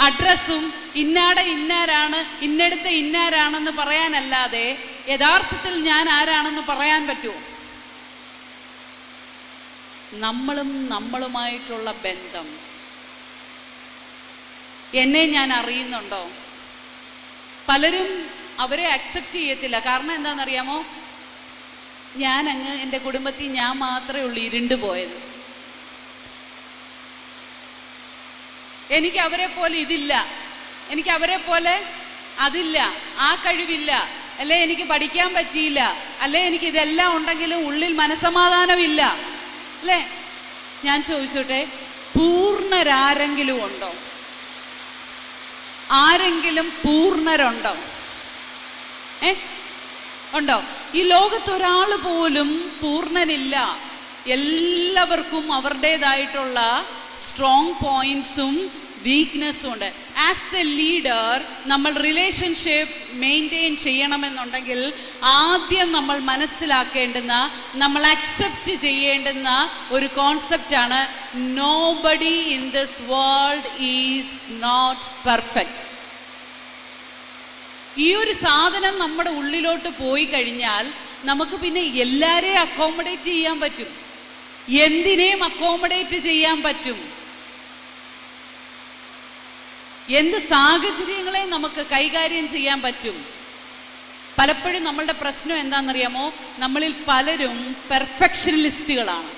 അഡ്രസ്സും ഇന്നാരാണ് ഇന്നടുത്ത് ഇന്നാരാണെന്ന് പറയാനല്ലാതെ യഥാർത്ഥത്തിൽ ഞാൻ ആരാണെന്ന് പറയാൻ പറ്റുമോ? നമ്മളുമായിട്ടുള്ള ബന്ധം എന്നെ ഞാൻ അറിയുന്നുണ്ടോ? പലരും അവരെ അക്സെപ്റ്റ് ചെയ്യത്തില്ല. കാരണം എന്താണെന്നറിയാമോ? ഞാനങ്ങ് എൻ്റെ കുടുംബത്തിൽ ഞാൻ മാത്രമേ ഉള്ളൂ ഇരുണ്ട് പോയത്. എനിക്ക് അവരെ പോലെ ഇതില്ല, എനിക്ക് അവരെ പോലെ അതില്ല, ആ കഴിവില്ല, അല്ലെ എനിക്ക് പഠിക്കാൻ പറ്റിയില്ല, അല്ലെ എനിക്ക് ഇതെല്ലാം ഉണ്ടെങ്കിലും ഉള്ളിൽ മനസ്സമാധാനമില്ല, അല്ലേ? ഞാൻ ചോദിച്ചോട്ടെ, പൂർണ്ണരാരെങ്കിലും ഉണ്ടോ? ആരെങ്കിലും പൂർണ്ണരുണ്ടോ? ഉണ്ടോ? ഈ ലോകത്ത് ഒരാൾ പോലും പൂർണ്ണനില്ല. എല്ലാവർക്കും അവരുടേതായിട്ടുള്ള സ്ട്രോങ് പോയിന്റ്സും വീക്ക്നെസ്സും ഉണ്ട്. ആസ് എ ലീഡർ നമ്മൾ റിലേഷൻഷിപ്പ് മെയിൻറ്റെയിൻ ചെയ്യണമെന്നുണ്ടെങ്കിൽ ആദ്യം നമ്മൾ മനസ്സിലാക്കേണ്ടുന്ന, നമ്മൾ അക്സെപ്റ്റ് ചെയ്യേണ്ടുന്ന ഒരു കോൺസെപ്റ്റാണ് nobody in this world is not perfect. ഈ ഒരു സാധനം നമ്മുടെ ഉള്ളിലോട്ട് പോയി കഴിഞ്ഞാൽ നമുക്ക് പിന്നെ എല്ലാരെയും അക്കോമഡേറ്റ് ചെയ്യാൻ പറ്റും, എന്തിനേയും അക്കോമഡേറ്റ് ചെയ്യാൻ പറ്റും, എന്ത് സാഹചര്യങ്ങളെ നമുക്ക് കൈകാര്യം ചെയ്യാൻ പറ്റും. പലപ്പോഴും നമ്മളുടെ പ്രശ്നം എന്താണെന്നറിയാമോ? നമ്മളിൽ പലരും പെർഫെക്ഷനിസ്റ്റുകളാണ്.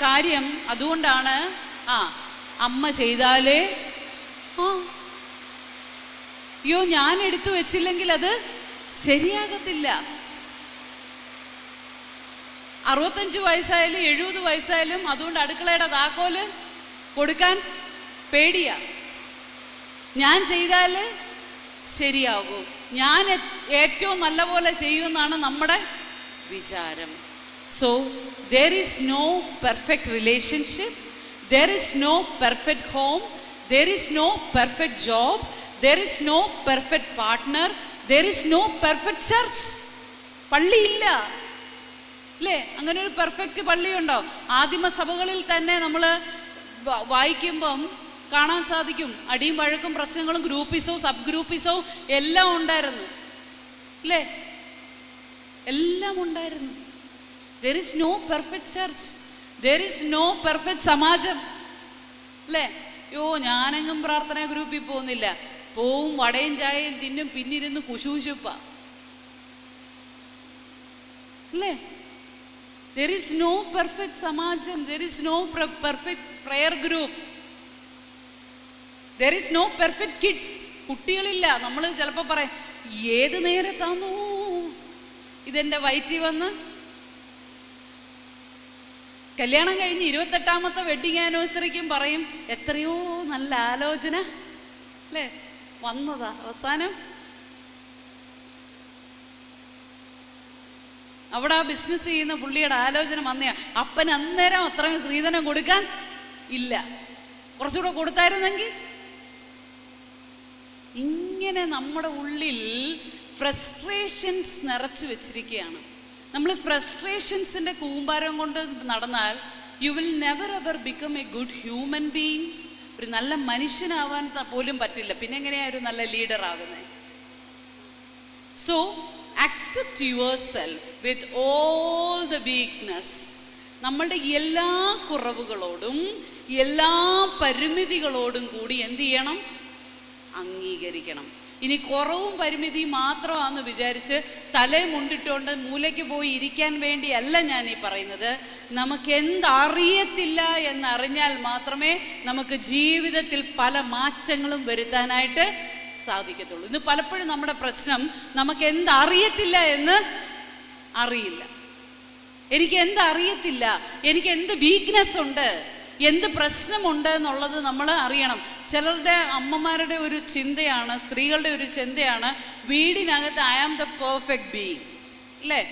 കാര്യം അതുകൊണ്ടാണ്, അമ്മ ചെയ്താലേ അയ്യോ ഞാൻ എടുത്തു വെച്ചില്ലെങ്കിൽ അത് ശരിയാകത്തില്ല. 65 വയസ്സായാലും 70 വയസ്സായാലും അതുകൊണ്ട് അടുക്കളയുടെ താക്കോല് കൊടുക്കാൻ പേടിയാ. ഞാൻ ചെയ്താൽ ശരിയാകൂ, ഞാൻ ഏറ്റവും നല്ല പോലെ ചെയ്യുമെന്നാണ് നമ്മുടെ വിചാരം. So there is no perfect relationship, there is no perfect home, there is no perfect job, there is no perfect partner, there is no perfect church. പള്ളിയില്ല, അല്ലേ? അങ്ങനെ ഒരു പെർഫെക്റ്റ് പള്ളിയുണ്ടോ? ആദിമസഭകളിൽ തന്നെ നമ്മൾ വായിക്കുമ്പം കാണാൻ സാധിക്കും, അടിയും വഴക്കും പ്രശ്നങ്ങളും ഗ്രൂപ്പിസവും സബ് ഗ്രൂപ്പിസവും എല്ലാം ഉണ്ടായിരുന്നു, അല്ലേ? എല്ലാം ഉണ്ടായിരുന്നു. there is no perfect church, there is no perfect സമാജം, അല്ലേ? ഞാനെങ്ങും പ്രാർത്ഥനാ ഗ്രൂപ്പിൽ പോകുന്നില്ല, പോവും വടയും ചായയും തിന്നും, പിന്നിരുന്ന് കുശൂശുപ്പ, അല്ലേ? there is no perfect Samajam, there is no perfect prayer group, there is no perfect kids. കുട്ടികളില്ല. നമ്മൾ ചിലപ്പോൾ പറയും, ഏത് നേരത്താണോ ഇതെൻ്റെ വയറ്റിൽ വന്ന് കല്യാണം കഴിഞ്ഞ് 28ാമത്തെ വെഡിങ് ആനിവേഴ്സറിക്കും പറയും, എത്രയോ നല്ല ആലോചന, അല്ലേ? വന്നതാ അവസാനം അവിടെ ആ ബിസിനസ് ചെയ്യുന്ന പുള്ളിയുടെ ആലോചന വന്നയാ. അപ്പൻ അന്നേരം അത്രയും സ്ത്രീധനം കൊടുക്കാൻ ഇല്ല, കുറച്ചുകൂടെ കൊടുത്തായിരുന്നെങ്കിൽ. ഇങ്ങനെ നമ്മുടെ ഉള്ളിൽ ഫ്രസ്ട്രേഷൻസ് നിറച്ചു വെച്ചിരിക്കുകയാണ്. നമ്മൾ ഫ്രസ്ട്രേഷൻസിൻ്റെ കൂമ്പാരം കൊണ്ട് നടന്നാൽ you will never ever become A good human being. ഒരു നല്ല മനുഷ്യനാവാൻ പോലും പറ്റില്ല, പിന്നെ എങ്ങനെയാ ഒരു നല്ല ലീഡർ ആകുന്നത്? So accept yourself with all the weakness. നമ്മളുടെ എല്ലാ കുറവുകളോടും എല്ലാ പരിമിതികളോടും കൂടി എന്ത് ചെയ്യണം? അംഗീകരിക്കണം. ഇനി കുറവും പരിമിതിയും മാത്രമാണെന്ന് വിചാരിച്ച് തലയെ മുണ്ടിട്ടുകൊണ്ട് മൂലയ്ക്ക് പോയി ഇരിക്കാൻ വേണ്ടിയല്ല ഞാൻ ഈ പറയുന്നത്. നമുക്ക് എന്തറിയത്തില്ല എന്നറിഞ്ഞാൽ മാത്രമേ നമുക്ക് ജീവിതത്തിൽ പല മാറ്റങ്ങളും വരുത്താനായിട്ട് സാധിക്കത്തുള്ളൂ. ഇന്ന് പലപ്പോഴും നമ്മുടെ പ്രശ്നം നമുക്ക് എന്തറിയത്തില്ല എന്ന് അറിയില്ല. എനിക്ക് എന്തറിയത്തില്ല, എനിക്ക് എന്ത് വീക്ക്നെസ് ഉണ്ട്, എന്ത് പ്രശ്നമുണ്ട് എന്നുള്ളത് നമ്മൾ അറിയണം. ചിലരുടെ അമ്മമാരുടെ ഒരു ചിന്തയാണ്, സ്ത്രീകളുടെ ഒരു ചിന്തയാണ്, വീടിനകത്ത് I am the perfect being, അല്ലേ?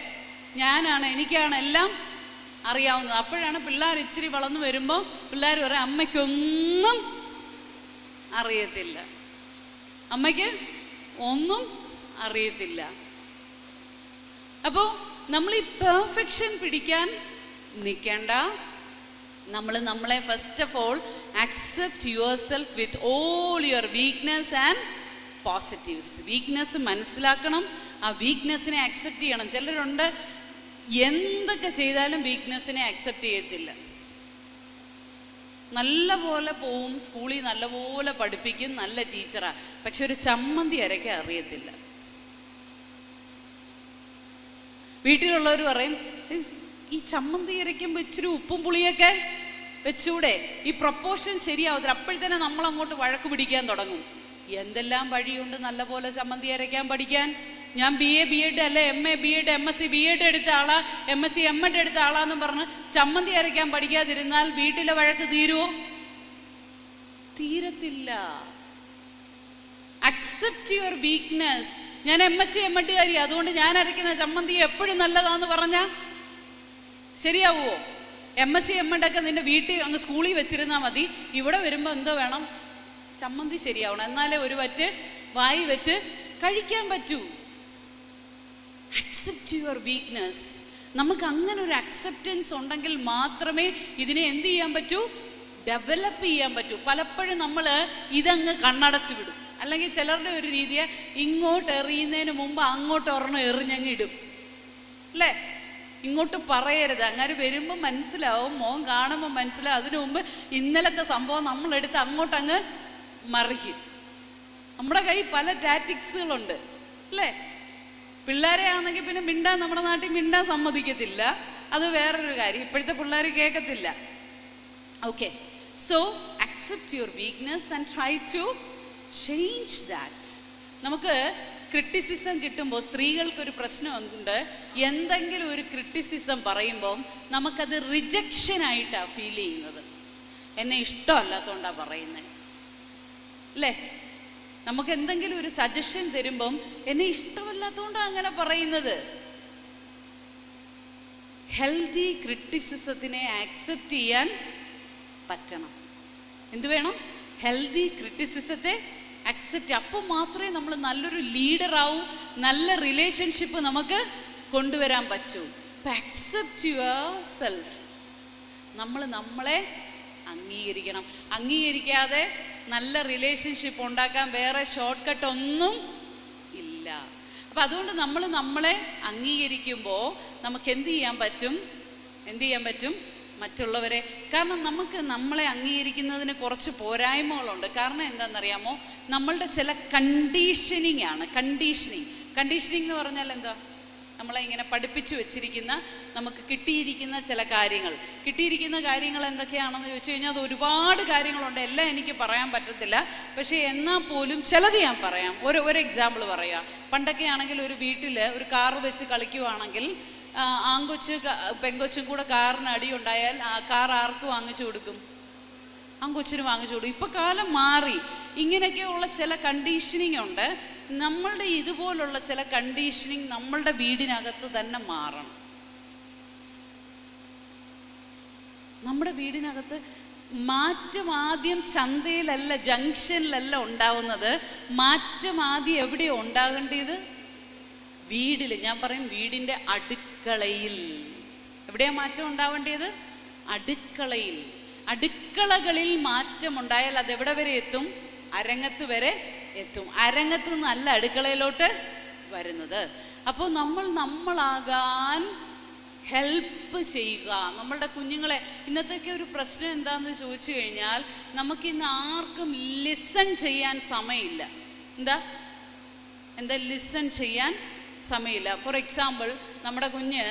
ഞാനാണ്, എനിക്കാണ് എല്ലാം അറിയാവുന്നത്. അപ്പോഴാണ് പിള്ളേർ ഇച്ചിരി വളർന്നു വരുമ്പോൾ പിള്ളേർ പറയും, അമ്മയ്ക്കൊന്നും അറിയത്തില്ല, അമ്മയ്ക്ക് ഒന്നും അറിയത്തില്ല. അപ്പോൾ നമ്മൾ ഈ പെർഫെക്ഷൻ പിടിക്കാൻ നിൽക്കേണ്ട. നമ്മളെ first of all accept your self with all your weakness and positives. Weakness മനസ്സിലാക്കണം, ആ വീക്ക്നെസ്സിനെ അക്സെപ്റ്റ് ചെയ്യണം. ചിലരുണ്ട് എന്തൊക്കെ ചെയ്താലും വീക്ക്നെസ്സിനെ അക്സെപ്റ്റ് ചെയ്യത്തില്ല. നല്ല പോലെ പോവും, സ്കൂളിൽ നല്ലപോലെ പഠിപ്പിക്കും, നല്ല ടീച്ചറാണ്, പക്ഷെ ഒരു ചമ്മന്തി അരയ്ക്കാൻ അറിയത്തില്ല. വീട്ടിലുള്ളവർ പറയും, ഈ ചമ്മന്തി അരയ്ക്കുമ്പോൾ ഇച്ചിരി ഉപ്പും പുളിയൊക്കെ വെച്ചൂടെ? ഈ പ്രൊപ്പോർഷൻ ശരിയാവത്തില്ല. അപ്പോഴത്തേനെ നമ്മൾ അങ്ങോട്ട് വഴക്ക് പിടിക്കാൻ തുടങ്ങും. എന്തെല്ലാം വഴിയുണ്ട് നല്ലപോലെ ചമ്മന്തി അരയ്ക്കാൻ പഠിക്കാൻ. ഞാൻ BA BEd അല്ലെ MA BEd MSc BEd എടുത്ത ആളാ, MSc MEd എടുത്ത ആളാന്നും പറഞ്ഞ് ചമ്മന്തി അരയ്ക്കാൻ പഠിക്കാതിരുന്നാൽ വീട്ടിലെ വഴക്ക് തീരുവോ? തീരത്തില്ല. Accept your weakness. ഞാൻ MSc MEd കാരി, അതുകൊണ്ട് ഞാൻ അരയ്ക്കുന്ന ചമ്മന്തി എപ്പോഴും നല്ലതാന്ന് പറഞ്ഞാൽ ശരിയാവുമോ? MSc MEd ഒക്കെ നിന്റെ വീട്ടിൽ അങ്ങ് സ്കൂളിൽ വെച്ചിരുന്നാൽ മതി. ഇവിടെ വരുമ്പോൾ എന്തോ വേണം? ചമ്മന്തി ശരിയാവണം, എന്നാലേ ഒരു പറ്റ് വായി വെച്ച് കഴിക്കാൻ പറ്റൂ. Accept your weakness. നമുക്ക് അങ്ങനെ ഒരു അക്സെപ്റ്റൻസ് ഉണ്ടെങ്കിൽ മാത്രമേ ഇതിനെ എന്ത് ചെയ്യാൻ പറ്റൂ? ഡെവലപ്പ് ചെയ്യാൻ പറ്റൂ. പലപ്പോഴും നമ്മൾ ഇതങ്ങ് കണ്ണടച്ച് വിടും. അല്ലെങ്കിൽ ചിലരുടെ ഒരു രീതിയെ ഇങ്ങോട്ട് എറിയുന്നതിന് മുമ്പ് അങ്ങോട്ട് ഒരെണ്ണം എറിഞ്ഞങ്ങ് ഇടും, അല്ലേ? ഇങ്ങോട്ട് പറയരുത്. അങ്ങനെ വരുമ്പോൾ മനസ്സിലാവും, മോൻ കാണുമ്പോൾ മനസ്സിലാവും. അതിനു മുമ്പ് ഇന്നലത്തെ സംഭവം നമ്മളെടുത്ത് അങ്ങോട്ടങ്ങ് മറിക്കും. നമ്മുടെ കയ്യിൽ പല ടാറ്റിക്സുകളുണ്ട്, അല്ലേ? പിള്ളേരെ ആണെങ്കിൽ പിന്നെ മിണ്ടാൻ, നമ്മുടെ നാട്ടിൽ മിണ്ടാൻ സമ്മതിക്കത്തില്ല. അത് വേറൊരു കാര്യം. ഇപ്പോഴത്തെ പിള്ളേർ കേൾക്കത്തില്ല. Okay, so accept your weakness and try to change that. നമുക്ക് ക്രിറ്റിസിസം കിട്ടുമ്പോൾ സ്ത്രീകൾക്കൊരു പ്രശ്നമുണ്ട്. എന്തെങ്കിലും ഒരു ക്രിറ്റിസിസം പറയുമ്പം നമുക്കത് റിജക്ഷനായിട്ടാണ് ഫീൽ ചെയ്യുന്നത്. എന്നെ ഇഷ്ടമല്ലാത്തതുകൊണ്ടാണ് പറയുന്നത്, അല്ലേ? നമുക്ക് എന്തെങ്കിലും ഒരു സജഷൻ തരുമ്പം എന്നെ ഇഷ്ടമല്ലാത്തതുകൊണ്ടാണ് അങ്ങനെ പറയുന്നത്. ഹെൽത്തി ക്രിറ്റിസിസത്തിനെ ആക്സെപ്റ്റ് ചെയ്യാൻ പറ്റണം. എന്ത് വേണം? ഹെൽത്തി ക്രിറ്റിസിസത്തെ അക്സെപ്റ്റ്. അപ്പോൾ മാത്രമേ നമ്മൾ നല്ലൊരു ലീഡറാവും, നല്ല റിലേഷൻഷിപ്പ് നമുക്ക് കൊണ്ടുവരാൻ പറ്റൂ. അപ്പം അക്സെപ്റ്റ് യുവർ സെൽഫ്. നമ്മൾ നമ്മളെ അംഗീകരിക്കണം. അംഗീകരിക്കാതെ നല്ല റിലേഷൻഷിപ്പ് ഉണ്ടാക്കാൻ വേറെ ഷോർട്ട് കട്ട് ഒന്നും ഇല്ല. അപ്പം അതുകൊണ്ട് നമ്മൾ നമ്മളെ അംഗീകരിക്കുമ്പോൾ നമുക്ക് എന്ത് ചെയ്യാൻ പറ്റും? മറ്റുള്ളവരെ. കാരണം നമുക്ക് നമ്മളെ അംഗീകരിക്കുന്നതിന് കുറച്ച് പോരായ്മകളുണ്ട്. കാരണം എന്താണെന്നറിയാമോ? നമ്മളുടെ ചില കണ്ടീഷനിങ് ആണ്. കണ്ടീഷനിങ് എന്ന് പറഞ്ഞാൽ എന്താ? നമ്മളെ ഇങ്ങനെ പഠിപ്പിച്ചു വെച്ചിരിക്കുന്ന, നമുക്ക് കിട്ടിയിരിക്കുന്ന ചില കാര്യങ്ങൾ എന്തൊക്കെയാണെന്ന് ചോദിച്ചു കഴിഞ്ഞാൽ അത് ഒരുപാട് കാര്യങ്ങളുണ്ട്. എല്ലാം എനിക്ക് പറയാൻ പറ്റത്തില്ല. പക്ഷേ എന്നാൽ പോലും ചിലത് ഞാൻ പറയാം. ഒരു എക്സാമ്പിൾ പറയാം. പണ്ടൊക്കെ ആണെങ്കിൽ ഒരു വീട്ടിൽ ഒരു കാർ വെച്ച് കളിക്കുവാണെങ്കിൽ പെങ്കൊച്ചും കൂടെ കാറിന് അടിയുണ്ടായാൽ ആ കാർ ആർക്ക് വാങ്ങിച്ചു കൊടുക്കും? ആങ്കൊച്ചിന് വാങ്ങിച്ചു കൊടുക്കും. ഇപ്പം കാലം മാറി. ഇങ്ങനെയൊക്കെയുള്ള ചില കണ്ടീഷനിങ് ഉണ്ട്. നമ്മളുടെ ഇതുപോലുള്ള ചില കണ്ടീഷനിങ് നമ്മളുടെ വീടിനകത്ത് തന്നെ മാറണം. നമ്മുടെ വീടിനകത്ത് മാറ്റം ആദ്യം ചന്തയിലല്ല, ജംഗ്ഷനിലല്ല ഉണ്ടാവുന്നത്. മാറ്റം ആദ്യം എവിടെയാണ് ഉണ്ടാകേണ്ടത്? വീടിൽ. ഞാൻ പറയും വീടിൻ്റെ അടുക്കളയിൽ. എവിടെയാണ് മാറ്റം ഉണ്ടാവേണ്ടത്? അടുക്കളയിൽ. അടുക്കളകളിൽ മാറ്റമുണ്ടായാൽ അതെവിടെ വരെ എത്തും? അരങ്ങത്ത് വരെ എത്തും. അരങ്ങത്ത് നിന്നല്ല അടുക്കളയിലോട്ട് വരുന്നത്. അപ്പോൾ നമ്മളാകാൻ ഹെൽപ്പ് ചെയ്യുക. നമ്മളുടെ കുഞ്ഞുങ്ങളെ. ഇന്നത്തേക്ക് ഒരു പ്രശ്നം എന്താണെന്ന് ചോദിച്ചു കഴിഞ്ഞാൽ നമുക്കിന്ന് ആർക്കും ലിസൺ ചെയ്യാൻ സമയമില്ല. എന്താ ലിസൺ ചെയ്യാൻ സമയമില്ല. ഫോർ എക്സാമ്പിൾ, നമ്മുടെ കുഞ്ഞ്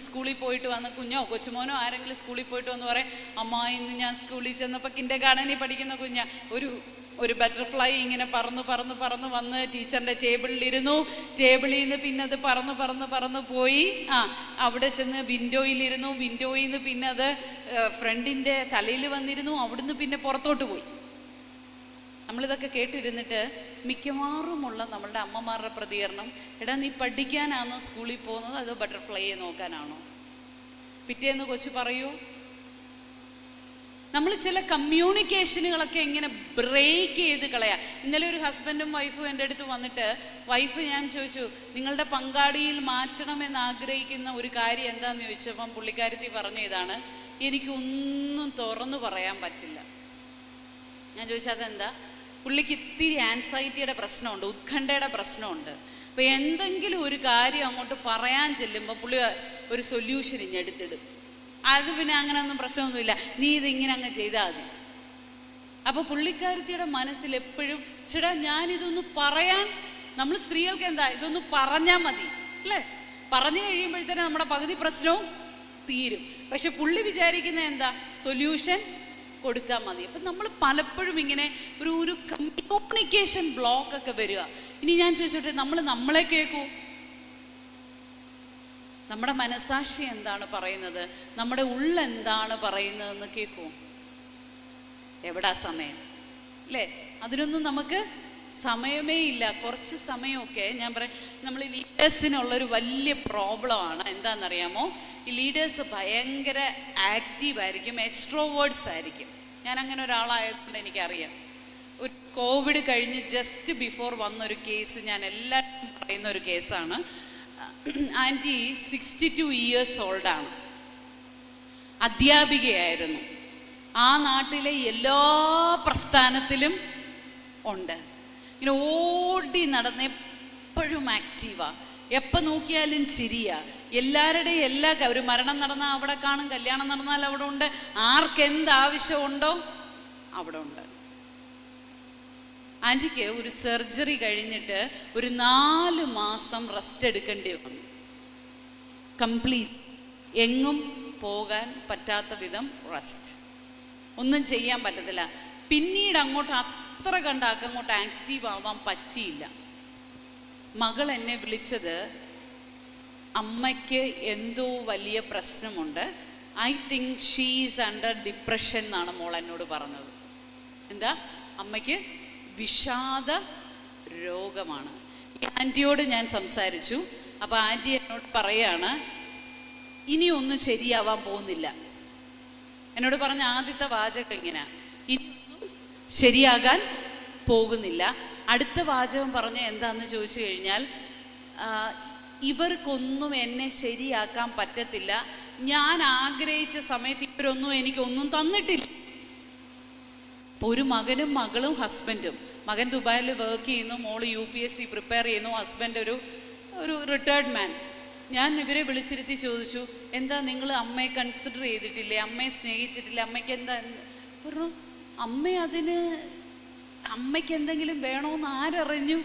സ്കൂളിൽ പോയിട്ട് വന്ന കൊച്ചുമോനോ ആരെങ്കിലും സ്കൂളിൽ പോയിട്ട് വന്ന് പറയും, അമ്മ ഇന്ന് ഞാൻ സ്കൂളിൽ ചെന്നപ്പോൾ കിൻഡർഗാർട്ടനിൽ പഠിക്കുന്ന കുഞ്ഞ് ഒരു ബട്ടർഫ്ലൈ ഇങ്ങനെ പറന്ന് വന്ന് ടീച്ചറിൻ്റെ ടേബിളിലിരുന്നു. ടേബിളിൽ നിന്ന് പിന്നെ അത് പറന്ന് പോയി അവിടെ ചെന്ന് വിൻഡോയിലിരുന്നു. വിൻഡോയിൽ നിന്ന് പിന്നെ അത് ഫ്രണ്ടിൻ്റെ തലയിൽ വന്നിരുന്നു. അവിടുന്ന് പിന്നെ പുറത്തോട്ട് പോയി. നമ്മളിതൊക്കെ കേട്ടിരുന്നിട്ട് മിക്കവാറുമുള്ള നമ്മളുടെ അമ്മമാരുടെ പ്രതികരണം, എടാ നീ പഠിക്കാനാണോ സ്കൂളിൽ പോകുന്നത് അതോ ബട്ടർഫ്ലൈയെ നോക്കാനാണോ? പിറ്റേന്ന് കൊച്ചു പറയൂ. നമ്മൾ ചില കമ്മ്യൂണിക്കേഷനുകളൊക്കെ ഇങ്ങനെ ബ്രേക്ക് ചെയ്ത് കളയാം. ഇന്നലെ ഒരു ഹസ്ബൻഡും വൈഫും എൻ്റെ അടുത്ത് വന്നിട്ട്, ഞാൻ ചോദിച്ചു നിങ്ങളുടെ പങ്കാളിയിൽ മാറ്റണമെന്ന് ആഗ്രഹിക്കുന്ന ഒരു കാര്യം എന്താണെന്ന് ചോദിച്ചപ്പം പുള്ളിക്കാരത്തി പറഞ്ഞ ഇതാണ്, എനിക്കൊന്നും തുറന്നു പറയാൻ പറ്റില്ല. ഞാൻ ചോദിച്ചാൽ അതെന്താ? പുള്ളിക്ക് ഇത്തിരി ആൻസൈറ്റിയുടെ പ്രശ്നമുണ്ട്, ഉത്കണ്ഠയുടെ പ്രശ്നമുണ്ട്. അപ്പോൾ എന്തെങ്കിലും ഒരു കാര്യം അങ്ങോട്ട് പറയാൻ ചെല്ലുമ്പോൾ പുള്ളി ഒരു സൊല്യൂഷൻ ഇഞ്ഞെടുത്തിടും. അത് പിന്നെ അങ്ങനെയൊന്നും പ്രശ്നമൊന്നുമില്ല, നീ ഇതിങ്ങനെ അങ്ങ് ചെയ്താൽ മതി. അപ്പോൾ പുള്ളിക്കാരത്തിയുടെ മനസ്സിൽ എപ്പോഴും ചേട്ടാ ഞാനിതൊന്ന് പറയാൻ, നമ്മൾ സ്ത്രീകൾക്ക് എന്താ ഇതൊന്ന് പറഞ്ഞാൽ മതി അല്ലേ? പറഞ്ഞു കഴിയുമ്പോഴത്തേനെ നമ്മുടെ പകുതി പ്രശ്നവും തീരും. പക്ഷെ പുള്ളി വിചാരിക്കുന്ന എന്താ, സൊല്യൂഷൻ കൊടുത്താൽ മതി. അപ്പം നമ്മൾ പലപ്പോഴും ഇങ്ങനെ ഒരു കമ്മ്യൂണിക്കേഷൻ ബ്ലോക്ക് ഒക്കെ വരിക. ഇനി ഞാൻ ചോദിച്ചോട്ടെ, നമ്മളെ കേൾക്കൂ? നമ്മുടെ മനസാക്ഷി എന്താണ് പറയുന്നത്, നമ്മുടെ ഉള്ളെന്താണ് പറയുന്നതെന്ന് കേൾക്കൂ? എവിടാ സമയം, അല്ലേ? അതിനൊന്നും നമുക്ക് സമയമേ ഇല്ല. കുറച്ച് സമയമൊക്കെ ഞാൻ പറയാം, നമ്മൾ ലീഡേഴ്സിനുള്ളൊരു വലിയ പ്രോബ്ലമാണ് എന്താണെന്നറിയാമോ? ഈ ലീഡേഴ്സ് ഭയങ്കര ആക്റ്റീവായിരിക്കും, എക്സ്ട്രോവേർഡ്സ് ആയിരിക്കും. ഞാൻ അങ്ങനെ ഒരാളായതുകൊണ്ട് എനിക്കറിയാം. ഒരു കോവിഡ് കഴിഞ്ഞ് ജസ്റ്റ് ബിഫോർ വന്നൊരു കേസ് ഞാൻ എല്ലാവരും പറയുന്ന ഒരു കേസാണ്. ആൻറ്റി 62 ഇയേഴ്സ് ഓൾഡാണ്, അധ്യാപികയായിരുന്നു, ആ നാട്ടിലെ എല്ലാ പ്രസ്ഥാനത്തിലും ഉണ്ട്, ഇങ്ങനെ ഓടി നടന്ന് എപ്പോഴും ആക്റ്റീവാ, എപ്പോൾ നോക്കിയാലും ചിരിയാ, എല്ലാവരുടെയും ഒരു മരണം നടന്നാൽ അവിടെ കാണും, കല്യാണം നടന്നാൽ അവിടെ ഉണ്ട്, ആർക്കെന്ത് ആവശ്യമുണ്ടോ അവിടെ ഉണ്ട്. ആൻറ്റിക്ക് ഒരു സർജറി കഴിഞ്ഞിട്ട് ഒരു 4 മാസം റെസ്റ്റ് എടുക്കേണ്ടി വന്നു. കംപ്ലീറ്റ്, എങ്ങും പോകാൻ പറ്റാത്ത വിധം റെസ്റ്റ്, ഒന്നും ചെയ്യാൻ പറ്റത്തില്ല. പിന്നീട് അങ്ങോട്ട് അത്ര അങ്ങോട്ട് ആക്റ്റീവ് ആവാൻ പറ്റിയില്ല. മകൾ എന്നെ വിളിച്ചത്, അമ്മയ്ക്ക് എന്തോ വലിയ പ്രശ്നമുണ്ട്, I think she is under depression എന്നാണ് മോൾ എന്നോട് പറഞ്ഞത്. എന്താ? അമ്മയ്ക്ക് വിഷാദ രോഗമാണ്. ഈ ആൻറ്റിയോട് ഞാൻ സംസാരിച്ചു. അപ്പോൾ ആൻറ്റി എന്നോട് പറയാണ്, ഇനിയൊന്നും ശരിയാവാൻ പോകുന്നില്ല. എന്നോട് പറഞ്ഞ ആദ്യത്തെ വാചകം ഇങ്ങനെ, ഇനിയൊന്നും ശരിയാകാൻ പോകുന്നില്ല. അടുത്ത വാചകം പറഞ്ഞ എന്താണെന്ന് ചോദിച്ചു കഴിഞ്ഞാൽ, ഇവർക്കൊന്നും എന്നെ ശരിയാക്കാൻ പറ്റത്തില്ല, ഞാൻ ആഗ്രഹിച്ച സമയത്ത് ഇവരൊന്നും എനിക്കൊന്നും തന്നിട്ടില്ല. അപ്പോൾ ഒരു മകനും മകളും ഹസ്ബൻഡും, മകൻ ദുബായിൽ വർക്ക് ചെയ്യുന്നു, മോള് UPSC പ്രിപ്പയർ ചെയ്യുന്നു, ഹസ്ബൻഡ് ഒരു റിട്ടയർഡ് മാൻ. ഞാൻ ഇവരെ വിളിച്ചിരുത്തി ചോദിച്ചു, എന്താ നിങ്ങൾ അമ്മയെ കൺസിഡർ ചെയ്തിട്ടില്ലേ, അമ്മയെ സ്നേഹിച്ചിട്ടില്ലേ, അമ്മയ്ക്ക് എന്താ പറഞ്ഞു? അമ്മയ്ക്ക് എന്തെങ്കിലും വേണമെന്ന് ആരറിഞ്ഞു?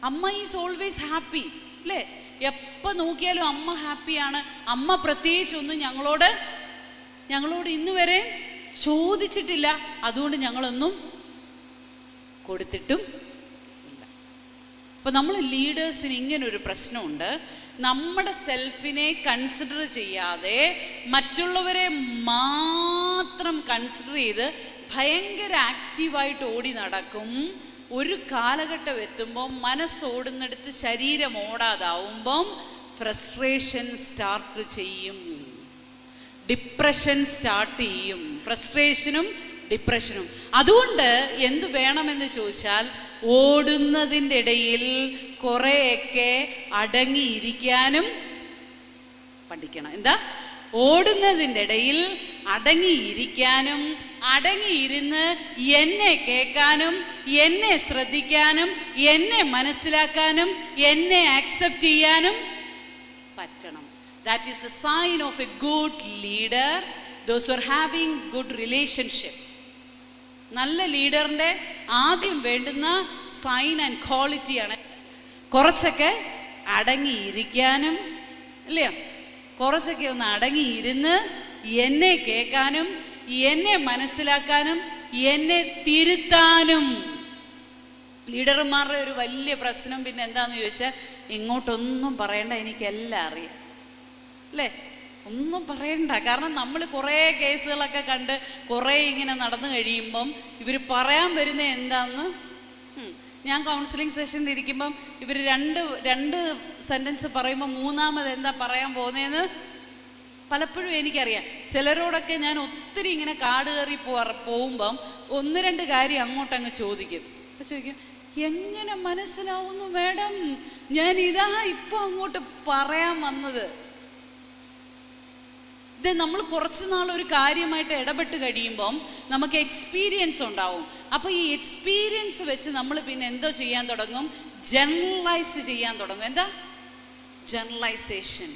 അമ്മ ഈസ് ഓൾവേസ് ഹാപ്പി, അല്ലേ? എപ്പോൾ നോക്കിയാലും അമ്മ ഹാപ്പിയാണ്. അമ്മ പ്രത്യേകിച്ചൊന്നും ഞങ്ങളോട് ഇന്ന് വരെ ചോദിച്ചിട്ടില്ല, അതുകൊണ്ട് ഞങ്ങളൊന്നും കൊടുത്തിട്ടും ഇല്ല. അപ്പം നമ്മൾ ലീഡേഴ്സിന് ഇങ്ങനൊരു പ്രശ്നമുണ്ട്, നമ്മുടെ സെൽഫിനെ കൺസിഡർ ചെയ്യാതെ മറ്റുള്ളവരെ മാത്രം കൺസിഡർ ചെയ്ത് ഭയങ്കര ആക്റ്റീവായിട്ട് ഓടി നടക്കും. ഒരു കാലഘട്ടം എത്തുമ്പം മനസ്സോടുന്നിടത്ത് ശരീരം ഓടാതാവുമ്പം ഫ്രസ്ട്രേഷൻ സ്റ്റാർട്ട് ചെയ്യും, ഡിപ്രഷൻ സ്റ്റാർട്ട് ചെയ്യും, ഫ്രസ്ട്രേഷനും ഡിപ്രഷനും. അതുകൊണ്ട് എന്ത് വേണമെന്ന് ചോദിച്ചാൽ, ഓടുന്നതിൻ്റെ ഇടയിൽ കുറേയൊക്കെ അടങ്ങിയിരിക്കാനും പഠിക്കണം. എന്താ? ഓടുന്നതിൻ്റെ ഇടയിൽ അടങ്ങിയിരിക്കാനും, അടങ്ങിയിരുന്ന് എന്നെ കേൾക്കാനും, എന്നെ ശ്രദ്ധിക്കാനും, എന്നെ മനസ്സിലാക്കാനും, എന്നെ ആക്സെപ്റ്റ് ചെയ്യാനും പറ്റണം. That is the sign of a good leader, those who are having good relationship. നല്ല ലീഡറിൻ്റെ ആദ്യം വേണ്ടുന്ന സൈൻ ആൻഡ് ക്വാളിറ്റിയാണ് കുറച്ചൊക്കെ അടങ്ങിയിരിക്കാനും, അല്ലയോ? കുറച്ചൊക്കെ ഒന്ന് അടങ്ങിയിരുന്ന് എന്നെ കേൾക്കാനും, എന്നെ മനസ്സിലാക്കാനും, എന്നെ തിരുത്താനും. ലീഡർമാരുടെ ഒരു വലിയ പ്രശ്നം പിന്നെ എന്താണെന്ന് ചോദിച്ചാൽ, ഇങ്ങോട്ടൊന്നും പറയണ്ട, എനിക്കെല്ലാം അറിയാം, അല്ലേ? ഒന്നും പറയണ്ട. കാരണം നമ്മൾ കുറേ കേസുകളൊക്കെ കണ്ട് കുറേ ഇങ്ങനെ നടന്നു കഴിയുമ്പം ഇവർ പറയാൻ വരുന്നത് എന്താന്ന്, ഞാൻ കൗൺസിലിംഗ് സെഷനിൽ ഇരിക്കുമ്പം ഇവർ രണ്ട് സെൻറ്റൻസ് പറയുമ്പോൾ മൂന്നാമത് എന്താ പറയാൻ പോകുന്നതെന്ന് പലപ്പോഴും എനിക്കറിയാം. ചിലരോടൊക്കെ ഞാൻ ഒത്തിരി ഇങ്ങനെ കാട് കയറി പോകുമ്പം 1-2 കാര്യം അങ്ങോട്ടങ്ങ് ചോദിക്കും. അപ്പം ചോദിക്കും, എങ്ങനെ മനസ്സിലാവുന്നു മാഡം, ഞാൻ ഇതാ ഇപ്പോൾ അങ്ങോട്ട് പറയാൻ വന്നത്. ഇത് നമ്മൾ കുറച്ച് നാൾ ഒരു കാര്യമായിട്ട് ഇടപെട്ട് കഴിയുമ്പം നമുക്ക് എക്സ്പീരിയൻസ് ഉണ്ടാവും. അപ്പോൾ ഈ എക്സ്പീരിയൻസ് വെച്ച് നമ്മൾ പിന്നെ എന്തോ ചെയ്യാൻ തുടങ്ങും? ജനറലൈസ് ചെയ്യാൻ തുടങ്ങും. എന്താ? ജനറലൈസേഷൻ.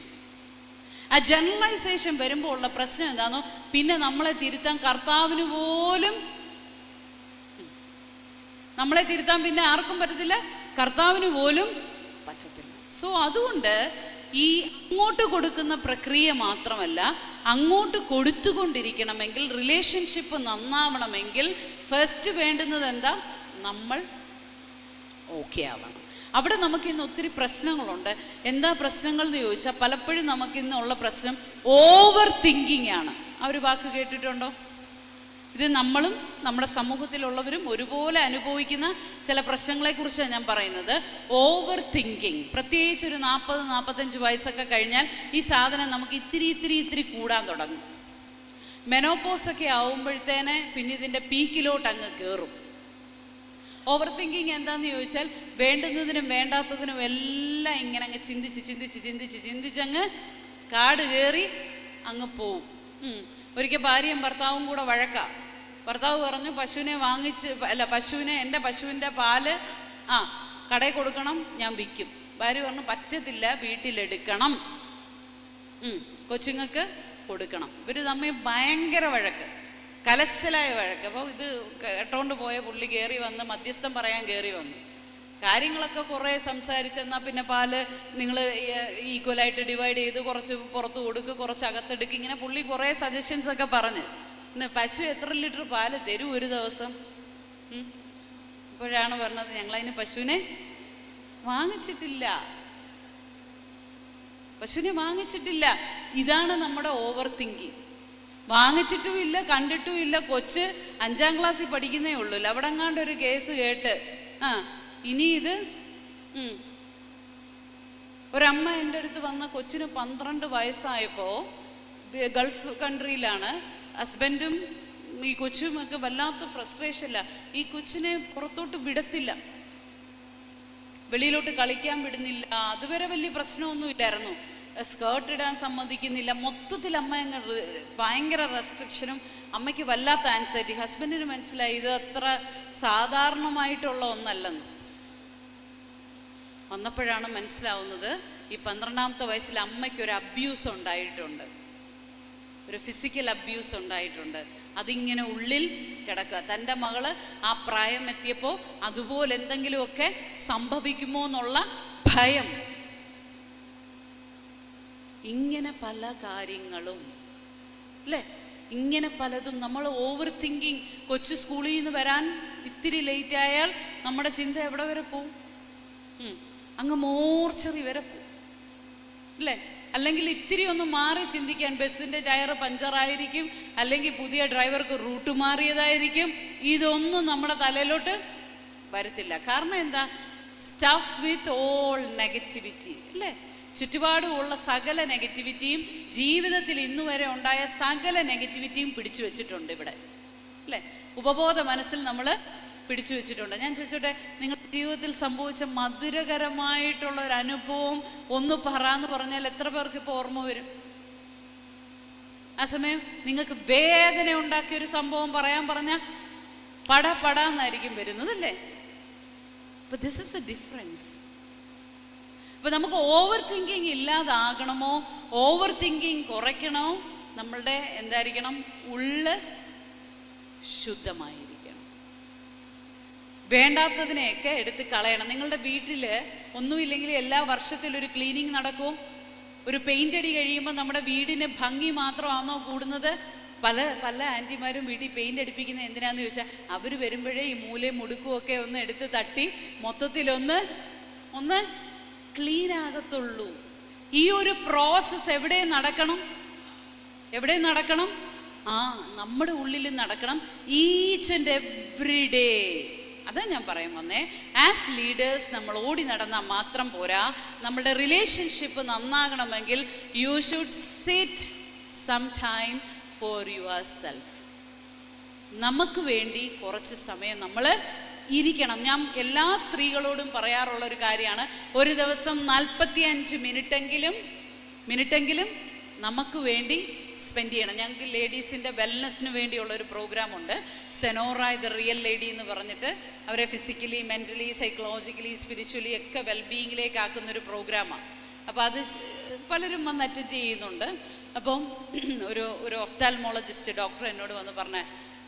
ആ ജനറലൈസേഷൻ വരുമ്പോൾ ഉള്ള പ്രശ്നം എന്താണെന്നോ, പിന്നെ നമ്മളെ തിരുത്താൻ കർത്താവിന് പോലും, നമ്മളെ തിരുത്താൻ പിന്നെ ആർക്കും പറ്റത്തില്ല, കർത്താവിന് പോലും പറ്റത്തില്ല. സോ അതുകൊണ്ട് ഈ അങ്ങോട്ട് കൊടുക്കുന്ന പ്രക്രിയ മാത്രമല്ല, അങ്ങോട്ട് കൊടുത്തുകൊണ്ടിരിക്കണമെങ്കിൽ, റിലേഷൻഷിപ്പ് നന്നാവണമെങ്കിൽ ഫസ്റ്റ് വേണ്ടുന്നത് എന്താ? നമ്മൾ ഓക്കെ ആവണം. അവിടെ നമുക്കിന്ന് ഒത്തിരി പ്രശ്നങ്ങളുണ്ട്. എന്താ പ്രശ്നങ്ങൾ എന്ന് ചോദിച്ചാൽ, പലപ്പോഴും നമുക്കിന്നുള്ള പ്രശ്നം ഓവർ തിങ്കിങ് ആണ്. ആ ഒരു വാക്ക് കേട്ടിട്ടുണ്ടോ? ഇത് നമ്മളും നമ്മുടെ സമൂഹത്തിലുള്ളവരും ഒരുപോലെ അനുഭവിക്കുന്ന ചില പ്രശ്നങ്ങളെക്കുറിച്ചാണ് ഞാൻ പറയുന്നത്. ഓവർ തിങ്കിങ്, പ്രത്യേകിച്ച് ഒരു 40-45 വയസ്സൊക്കെ കഴിഞ്ഞാൽ ഈ സാധനം നമുക്ക് ഇത്തിരി കൂടാൻ തുടങ്ങും. മെനോപോസൊക്കെ ആവുമ്പോഴത്തേനെ പിന്നെ ഇതിൻ്റെ പീക്കിലോട്ട് അങ്ങ് കയറും. ഓവർ തിങ്കിങ് എന്താണെന്ന് ചോദിച്ചാൽ, വേണ്ടുന്നതിനും വേണ്ടാത്തതിനും എല്ലാം ഇങ്ങനെ അങ്ങ് ചിന്തിച്ചങ്ങ് കാട് കയറി അങ്ങ് പോവും. ഒരിക്കൽ ഭാര്യയും ഭർത്താവും കൂടെ വഴക്കാം. ഭർത്താവ് പറഞ്ഞു, എൻ്റെ പശുവിൻ്റെ പാല് കടയിൽ കൊടുക്കണം, ഞാൻ വിൽക്കും. ഭാര്യ പറഞ്ഞു, പറ്റത്തില്ല, വീട്ടിലെടുക്കണം, കൊച്ചുങ്ങൾക്ക് കൊടുക്കണം. ഇവർ തമ്മിൽ ഭയങ്കര വഴക്ക്, കലശലായ വഴക്ക്. അപ്പോൾ ഇത് കേട്ടോണ്ട് പോയ പുള്ളി കയറി വന്ന് മധ്യസ്ഥം പറയാൻ കയറി വന്നു. കാര്യങ്ങളൊക്കെ കുറേ സംസാരിച്ചെന്നാൽ പിന്നെ പാല് നിങ്ങൾ ഈക്വലായിട്ട് ഡിവൈഡ് ചെയ്ത് കുറച്ച് പുറത്ത് കൊടുക്കുക, കുറച്ച് അകത്തെടുക്കുക, ഇങ്ങനെ പുള്ളി കുറേ സജഷൻസ് ഒക്കെ പറഞ്ഞ്. പിന്നെ പശു എത്ര ലിറ്റർ പാല് തരും ഒരു ദിവസം? അപ്പോഴാണ് പറഞ്ഞത്, ഞങ്ങളതിന് പശുവിനെ വാങ്ങിച്ചിട്ടില്ല. ഇതാണ് നമ്മുടെ ഓവർ തിങ്കിങ്. വാങ്ങിച്ചിട്ടുമില്ല, കണ്ടിട്ടുമില്ല. കൊച്ച് 5ാം ക്ലാസ്സിൽ പഠിക്കുന്നേ ഉള്ളൂ. അവിടെ എങ്ങാണ്ട് ഒരു കേസ് കേട്ട് ഇനി ഇത് ഒരമ്മ എൻ്റെ അടുത്ത് വന്ന കൊച്ചിന് 12 വയസ്സായപ്പോൾ, ഗൾഫ് കൺട്രിയിലാണ്, ഹസ്ബൻഡും ഈ കൊച്ചുമൊക്കെ വല്ലാത്ത ഫ്രസ്ട്രേഷനില്ല. ഈ കൊച്ചിനെ പുറത്തോട്ട് വിടത്തില്ല, വെളിയിലോട്ട് കളിക്കാൻ വിടുന്നില്ല. അതുവരെ വലിയ പ്രശ്നമൊന്നും ഇല്ലായിരുന്നു. സ്കേർട്ട് ഇടാൻ സമ്മതിക്കുന്നില്ല. മൊത്തത്തിൽ അമ്മ ഭയങ്കര റെസ്ട്രിക്ഷനും, അമ്മയ്ക്ക് വല്ലാത്ത ആൻസൈറ്റി. ഹസ്ബൻഡിന് മനസ്സിലായി ഇത് അത്ര സാധാരണമായിട്ടുള്ള ഒന്നല്ലെന്ന്. വന്നപ്പോഴാണ് മനസ്സിലാവുന്നത്, ഈ 12ാമത്തെ വയസ്സിൽ അമ്മയ്ക്കൊരു അബ്യൂസ് ഉണ്ടായിട്ടുണ്ട്, ഒരു ഫിസിക്കൽ അബ്യൂസ് ഉണ്ടായിട്ടുണ്ട്. അതിങ്ങനെ ഉള്ളിൽ കിടക്കുക. തൻ്റെ മകള് ആ പ്രായം എത്തിയപ്പോൾ അതുപോലെ എന്തെങ്കിലുമൊക്കെ സംഭവിക്കുമോ എന്നുള്ള ഭയം. ഇങ്ങനെ പല കാര്യങ്ങളും അല്ലേ, ഇങ്ങനെ പലതും നമ്മൾ ഓവർ തിങ്കിങ്. കൊച്ചു സ്കൂളിൽ നിന്ന് വരാൻ ഇത്തിരി ലേറ്റ് ആയാൽ നമ്മുടെ ചിന്ത എവിടെ വരെ പോവും? അങ്ങ് മോർച്ചറി വരെ പോവും അല്ലേ? അല്ലെങ്കിൽ ഇത്തിരി ഒന്ന് മാറി ചിന്തിക്കാൻ, ബസ്സിൻ്റെ ടയർ പഞ്ചറായിരിക്കും, അല്ലെങ്കിൽ പുതിയ ഡ്രൈവർക്ക് റൂട്ട് മാറിയതായിരിക്കും. ഇതൊന്നും നമ്മുടെ തലയിലോട്ട് വരത്തില്ല. കാരണം എന്താ? സ്റ്റഫ് വിത്ത് ഓൾ നെഗറ്റിവിറ്റി അല്ലേ? ചുറ്റുപാടുമുള്ള സകല നെഗറ്റിവിറ്റിയും, ജീവിതത്തിൽ ഇന്നുവരെ ഉണ്ടായ സകല നെഗറ്റിവിറ്റിയും പിടിച്ചു വെച്ചിട്ടുണ്ട് ഇവിടെ അല്ലേ? ഉപബോധ മനസ്സിൽ നമ്മൾ പിടിച്ചു വെച്ചിട്ടുണ്ട്. ഞാൻ ചോദിച്ചോട്ടെ, നിങ്ങളുടെ ജീവിതത്തിൽ സംഭവിച്ച മധുരകരമായിട്ടുള്ള ഒരു അനുഭവം ഒന്ന് പറയാന്ന് പറഞ്ഞാൽ എത്ര പേർക്ക് ഇപ്പോൾ ഓർമ്മ വരും? ആ സമയം നിങ്ങൾക്ക് വേദന ഉണ്ടാക്കിയൊരു സംഭവം പറയാൻ പറഞ്ഞാൽ പടാന്നായിരിക്കും വരുന്നതല്ലേ? അപ്പൊ ദിസ് ഇസ് എ ഡിഫറൻസ്. അപ്പൊ നമുക്ക് ഓവർ തിങ്കിങ് ഇല്ലാതാകണമോ, ഓവർ തിങ്കിങ് കുറയ്ക്കണോ? നമ്മളുടെ എന്തായിരിക്കണം? ഉള്ള് ശുദ്ധമായിരിക്കണം. വേണ്ടാത്തതിനെയൊക്കെ എടുത്ത് കളയണം. നിങ്ങളുടെ വീട്ടിൽ ഒന്നുമില്ലെങ്കിൽ എല്ലാ വർഷത്തിലൊരു ക്ലീനിങ് നടക്കുമോ? ഒരു പെയിന്റ് അടി കഴിയുമ്പോൾ നമ്മുടെ വീടിന് ഭംഗി മാത്രമാണോ കൂടുന്നത്? പല ആൻറ്റിമാരും വീട്ടിൽ പെയിന്റ് അടിപ്പിക്കുന്നത് എന്തിനാന്ന് ചോദിച്ചാൽ, അവർ വരുമ്പോഴേ ഈ മൂലയും മുടുക്കുമൊക്കെ ഒന്ന് എടുത്ത് തട്ടി മൊത്തത്തിലൊന്ന് ക്ലീൻ ആകത്തുള്ളൂ. ഈ ഒരു പ്രോസസ്സ് എവിടെ നടക്കണം? നമ്മുടെ ഉള്ളിൽ നടക്കണം. Each and every day. അതാ ഞാൻ പറയാൻ വന്നേ. ആസ് ലീഡേഴ്സ് നമ്മൾ ഓടി നടന്നാൽ മാത്രം പോരാ. നമ്മളുടെ റിലേഷൻഷിപ്പ് നന്നാകണമെങ്കിൽ you should sit some time for yourself. നമുക്ക് വേണ്ടി കുറച്ച് സമയം നമ്മൾ ഇരിക്കണം. ഞാൻ എല്ലാ സ്ത്രീകളോടും പറയാറുള്ള ഒരു കാര്യമാണ്, ഒരു ദിവസം 45 മിനിറ്റെങ്കിലും നമുക്ക് വേണ്ടി സ്പെൻഡ് ചെയ്യണം. ഞങ്ങൾക്ക് ലേഡീസിൻ്റെ വെൽനെസ്സിന് വേണ്ടിയുള്ള ഒരു പ്രോഗ്രാമുണ്ട്, സെനോറ ദ റിയൽ ലേഡി എന്ന് പറഞ്ഞിട്ട്. അവരെ ഫിസിക്കലി, മെൻ്റലി, സൈക്കോളജിക്കലി, സ്പിരിച്വലി ഒക്കെ വെൽബീയിങ്ങിലേക്ക് ആക്കുന്നൊരു പ്രോഗ്രാമാണ്. അപ്പോൾ അത് പലരും വന്ന് അറ്റൻഡ് ചെയ്യുന്നുണ്ട്. അപ്പം ഒരു ഒഫ്താൽമോളജിസ്റ്റ് ഡോക്ടർ എന്നോട് വന്ന് പറഞ്ഞ,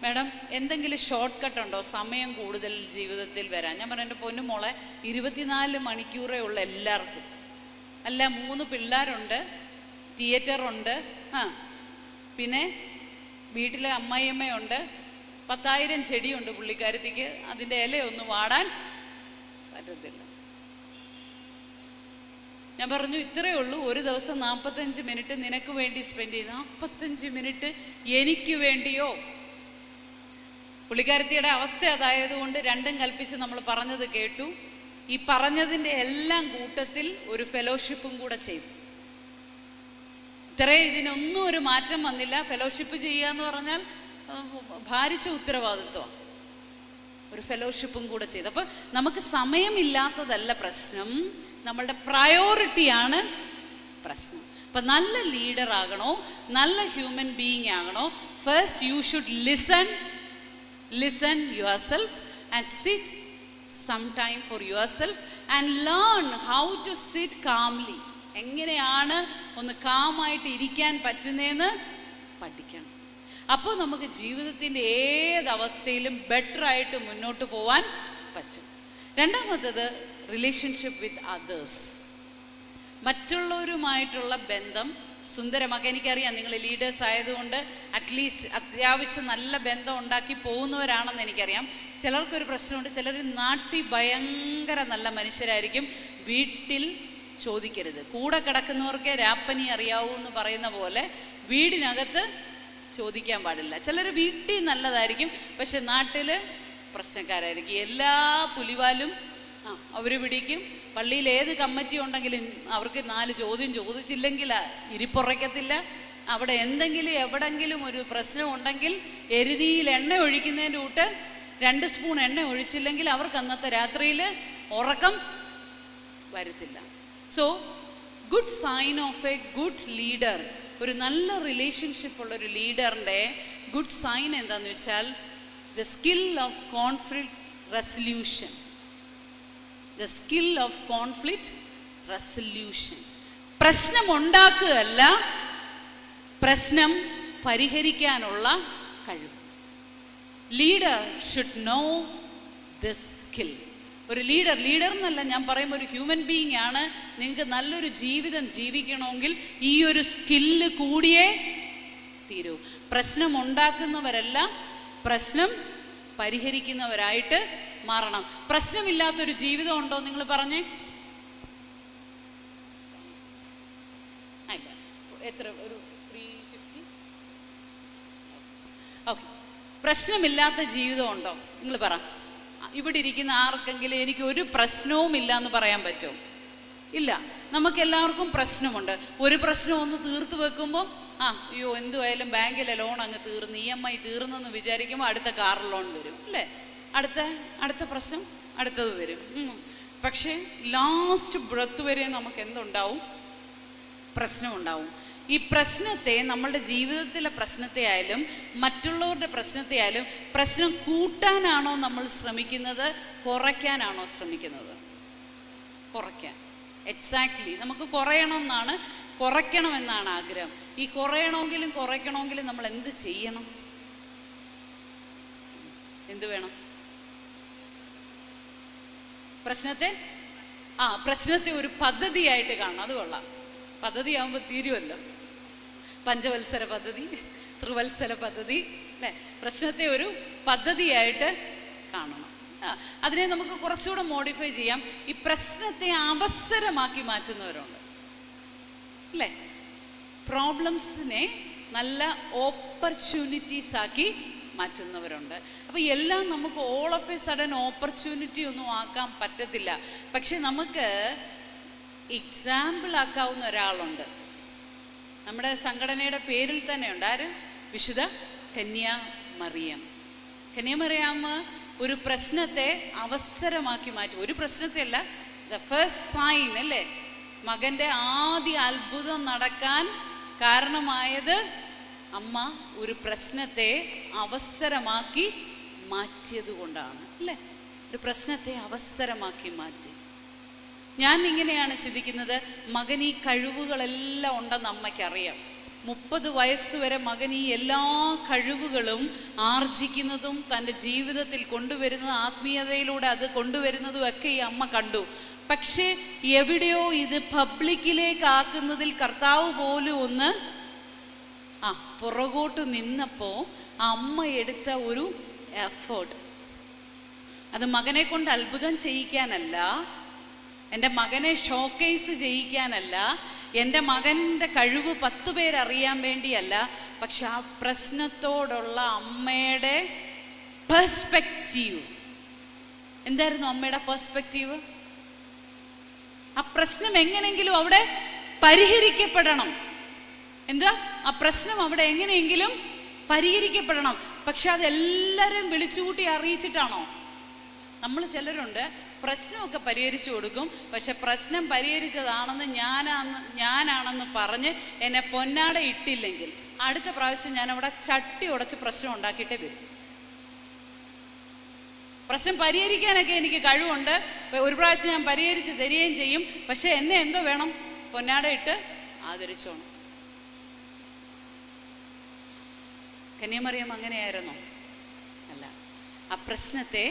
മാഡം എന്തെങ്കിലും ഷോർട്ട് കട്ട് ഉണ്ടോ സമയം കൂടുതൽ ജീവിതത്തിൽ വരാൻ? ഞാൻ പറഞ്ഞു, എൻ്റെ പൊന്നു മോളെ, 24 മണിക്കൂറേ ഉള്ള എല്ലാവർക്കും അല്ല 3 പിള്ളേരുണ്ട്, തിയേറ്ററുണ്ട്, പിന്നെ വീട്ടിലെ അമ്മായിയമ്മയുണ്ട്, 10,000 ചെടിയുണ്ട് പുള്ളിക്കാരത്തിക്ക്, അതിൻ്റെ ഇലയൊന്നും വാടാൻ പറ്റത്തില്ല. ഞാൻ പറഞ്ഞു ഇത്രയേ ഉള്ളൂ, ഒരു ദിവസം 45 മിനിറ്റ് നിനക്ക് വേണ്ടി സ്പെൻഡ് ചെയ്ത് 45 മിനിറ്റ് എനിക്ക് വേണ്ടിയോ? പുള്ളിക്കാരത്തിയുടെ അവസ്ഥ അതായതുകൊണ്ട് രണ്ടും കൽപ്പിച്ച് നമ്മൾ പറഞ്ഞത് കേട്ടു. ഈ പറഞ്ഞതിൻ്റെ എല്ലാം കൂട്ടത്തിൽ ഒരു ഫെലോഷിപ്പും കൂടെ ചെയ്തു. ഇത്രയും ഇതിനൊന്നും ഒരു മാറ്റം വന്നില്ല. ഫെലോഷിപ്പ് ചെയ്യുക എന്ന് പറഞ്ഞാൽ ഭാരിച്ച ഉത്തരവാദിത്വം. ഒരു ഫെലോഷിപ്പും കൂടെ ചെയ്തു. അപ്പോൾ നമുക്ക് സമയമില്ലാത്തതല്ല പ്രശ്നം, നമ്മളുടെ പ്രയോറിറ്റിയാണ് പ്രശ്നം. അപ്പം നല്ല ലീഡർ ആകണോ, നല്ല ഹ്യൂമൻ ബീയിങ് ആകണോ, first you should listen yourself and sit some time for yourself and learn how to sit calmly. എങ്ങനെയാണ് ഒന്ന് കാമായിട്ട് ഇരിക്കാൻ പറ്റുന്നതെന്ന് പഠിക്കണം. അപ്പോൾ നമുക്ക് ജീവിതത്തിൻ്റെ ഏതവസ്ഥയിലും ബെറ്ററായിട്ട് മുന്നോട്ട് പോവാൻ പറ്റും. രണ്ടാമത്തത് റിലേഷൻഷിപ്പ് വിത്ത് അതേഴ്സ്. മറ്റുള്ളവരുമായിട്ടുള്ള ബന്ധം സുന്ദരമാക്കി. എനിക്കറിയാം നിങ്ങൾ ലീഡേഴ്സ് ആയതുകൊണ്ട് അറ്റ്ലീസ്റ്റ് അത്യാവശ്യം നല്ല ബന്ധം ഉണ്ടാക്കി പോകുന്നവരാണെന്ന് എനിക്കറിയാം. ചിലർക്കൊരു പ്രശ്നമുണ്ട്, ചിലർ നാട്ടിൽ ഭയങ്കര നല്ല മനുഷ്യരായിരിക്കും, വീട്ടിൽ ചോദിക്കരുത്. കൂടെ കിടക്കുന്നവർക്ക് രാപ്പനി അറിയാവൂ എന്ന് പറയുന്ന പോലെ വീടിനകത്ത് ചോദിക്കാൻ പാടില്ല. ചിലർ വീട്ടിൽ നല്ലതായിരിക്കും, പക്ഷെ നാട്ടിൽ പ്രശ്നക്കാരായിരിക്കും. എല്ലാ പുലിവാലും അവർ പിടിക്കും. പള്ളിയിൽ ഏത് കമ്മിറ്റി ഉണ്ടെങ്കിലും അവർക്ക് 4 ചോദ്യം ചോദിച്ചില്ലെങ്കിൽ ഇരിപ്പുറയ്ക്കത്തില്ല. അവിടെ എന്തെങ്കിലും എവിടെങ്കിലും ഒരു പ്രശ്നം ഉണ്ടെങ്കിൽ എരുതിയിൽ എണ്ണ ഒഴിക്കുന്നതിൻ്റെ കൂട്ട് 2 സ്പൂൺ എണ്ണ ഒഴിച്ചില്ലെങ്കിൽ അവർക്ക് അന്നത്തെ രാത്രിയിൽ ഉറക്കം വരത്തില്ല. So good sign of a good leader, ഒരു നല്ല റിലേഷൻഷിപ്പ് ഉള്ള ഒരു ലീഡറിൻ്റെ ഗുഡ് സൈൻ എന്താണെന്ന് വെച്ചാൽ the skill of conflict resolution. The skill of conflict resolution. പ്രശ്നം ഉണ്ടാക്കുകയല്ല, പ്രശ്നം പരിഹരിക്കാനുള്ള കഴിവ്. Leader should know this skill. ഒരു ലീഡർ എന്നല്ല ഞാൻ പറയുമ്പോൾ ഒരു ഹ്യൂമൻ ബീയിങ് ആണ്. നിങ്ങൾക്ക് നല്ലൊരു ജീവിതം ജീവിക്കണമെങ്കിൽ ഈ ഒരു സ്കില്ല് കൂടിയേ തീരൂ. പ്രശ്നം ഉണ്ടാക്കുന്നവരല്ല, പ്രശ്നം പരിഹരിക്കുന്നവരായിട്ട് മാറണം. പ്രശ്നമില്ലാത്തൊരു ജീവിതം ഉണ്ടോ നിങ്ങൾ പറഞ്ഞേ? എത്ര? ഒരു 350. ഓക്കെ. പ്രശ്നമില്ലാത്ത ജീവിതം ഉണ്ടോ നിങ്ങൾ പറ. ഇവിടെ ഇരിക്കുന്ന ആർക്കെങ്കിലും എനിക്ക് ഒരു പ്രശ്നവും ഇല്ല എന്ന് പറയാൻ പറ്റുമോ? ഇല്ല. നമുക്ക് എല്ലാവർക്കും പ്രശ്നമുണ്ട്. ഒരു പ്രശ്നം ഒന്ന് തീർത്ത് വെക്കുമ്പോൾ അയ്യോ എന്തുമായാലും ബാങ്കിലെ ലോൺ അങ്ങ് തീർന്ന്, EMI തീർന്നെന്ന് വിചാരിക്കുമ്പോൾ അടുത്ത കാർ ലോൺ വരും അല്ലേ? അടുത്ത പ്രശ്നം അടുത്തത് വരും. പക്ഷേ ലാസ്റ്റ് ബ്രത്ത് വരെ നമുക്ക് എന്തുണ്ടാവും? പ്രശ്നമുണ്ടാവും. ഈ പ്രശ്നത്തെ, നമ്മളുടെ ജീവിതത്തിലെ പ്രശ്നത്തെ ആയാലും മറ്റുള്ളവരുടെ പ്രശ്നത്തെ ആയാലും, പ്രശ്നം കൂട്ടാനാണോ നമ്മൾ ശ്രമിക്കുന്നത്, കുറയ്ക്കാനാണോ ശ്രമിക്കുന്നത്? കുറയ്ക്കാൻ. എക്സാക്ട്ലി. നമുക്ക് കുറയ്ക്കണമെന്നാണ് ആഗ്രഹം. ഈ കുറയ്ക്കണമെങ്കിലും നമ്മൾ എന്ത് ചെയ്യണം? എന്ത് വേണം? പ്രശ്നത്തെ ഒരു പദ്ധതിയായിട്ട് കാണണം. അത് കൊള്ളാം. പദ്ധതിയാകുമ്പോൾ തീരുമല്ലോ. പഞ്ചവത്സര പദ്ധതി, ത്രിവത്സര പദ്ധതി അല്ലേ? പ്രശ്നത്തെ ഒരു പദ്ധതിയായിട്ട് കാണണം. അതിനെ നമുക്ക് കുറച്ചുകൂടെ മോഡിഫൈ ചെയ്യാം. ഈ പ്രശ്നത്തെ അവസരമാക്കി മാറ്റുന്നവരുണ്ട് അല്ലേ? പ്രോബ്ലംസിനെ നല്ല ഓപ്പർച്യൂണിറ്റീസ് ആക്കി മാറ്റുന്നവരുണ്ട്. അപ്പോൾ എല്ലാം നമുക്ക് all of A sudden opportunity ഒന്നും ആക്കാൻ പറ്റത്തില്ല. പക്ഷെ നമുക്ക് എക്സാമ്പിൾ ആക്കാവുന്ന ഒരാളുണ്ട്. നമ്മുടെ സംഘടനയുടെ പേരിൽ തന്നെയുണ്ട്. ആര്? വിശുദ്ധ കന്യാമറിയാമ്മ ഒരു പ്രശ്നത്തെ അവസരമാക്കി മാറ്റി. ഒരു പ്രശ്നത്തെ അല്ല, ദ ഫസ്റ്റ് സൈൻ അല്ലേ? മകൻ്റെ ആദ്യ അത്ഭുതം നടക്കാൻ കാരണമായത് അമ്മ ഒരു പ്രശ്നത്തെ അവസരമാക്കി മാറ്റിയത് കൊണ്ടാണ് അല്ലേ? ഒരു പ്രശ്നത്തെ അവസരമാക്കി മാറ്റി. ഞാൻ ഇങ്ങനെയാണ് ചിന്തിക്കുന്നത്, മകൻ ഈ കഴിവുകളെല്ലാം ഉണ്ടെന്ന് അമ്മയ്ക്കറിയാം. 30 വയസ്സുവരെ മകൻ ഈ എല്ലാ കഴിവുകളും ആർജിക്കുന്നതും തൻ്റെ ജീവിതത്തിൽ കൊണ്ടുവരുന്നതും ആത്മീയതയിലൂടെ അത് കൊണ്ടുവരുന്നതും ഒക്കെ ഈ അമ്മ കണ്ടു. പക്ഷേ എവിടെയോ ഇത് പബ്ലിക്കിലേക്ക് ആക്കുന്നതിൽ കർത്താവ് പോലും ഒന്ന് പുറകോട്ട് നിന്നപ്പോൾ അമ്മ എടുത്ത ഒരു എഫേർട്ട്, അത് മകനെ കൊണ്ട് അത്ഭുതം ചെയ്യിക്കാനല്ല, എൻ്റെ മകനെ ഷോക്കേസ് ചെയ്യിക്കാനല്ല, എൻ്റെ മകൻ്റെ കഴിവ് 10 പേരറിയാൻ വേണ്ടിയല്ല, പക്ഷെ ആ പ്രശ്നത്തോടുള്ള അമ്മയുടെ പെർസ്പെക്റ്റീവ് എന്തായിരുന്നു? അമ്മയുടെ പെർസ്പെക്റ്റീവ് ആ പ്രശ്നം എങ്ങനെയെങ്കിലും അവിടെ പരിഹരിക്കപ്പെടണം. എന്താ? ആ പ്രശ്നം അവിടെ എങ്ങനെയെങ്കിലും പരിഹരിക്കപ്പെടണം. പക്ഷെ അതെല്ലാവരും വിളിച്ചുകൂട്ടി അറിയിച്ചിട്ടാണോ? നമ്മൾ ചിലരുണ്ട് പ്രശ്നമൊക്കെ പരിഹരിച്ചു കൊടുക്കും, പക്ഷെ പ്രശ്നം പരിഹരിച്ചതാണെന്ന് ഞാനാണെന്ന് പറഞ്ഞ് എന്നെ പൊന്നാട ഇട്ടില്ലെങ്കിൽ അടുത്ത പ്രാവശ്യം ഞാൻ അവിടെ ചട്ടി ഉടച്ച് പ്രശ്നം ഉണ്ടാക്കിയിട്ടേ വരും. പ്രശ്നം പരിഹരിക്കാനൊക്കെ എനിക്ക് കഴിവുണ്ട്, ഒരു പ്രാവശ്യം ഞാൻ പരിഹരിച്ച് തരികയും ചെയ്യും, പക്ഷെ എന്നെ എന്തോ വേണം? പൊന്നാട ഇട്ട് ആദരിച്ചോണം. കന്യാമറിയം അങ്ങനെയായിരുന്നോ? അല്ല. ആ പ്രശ്നത്തെ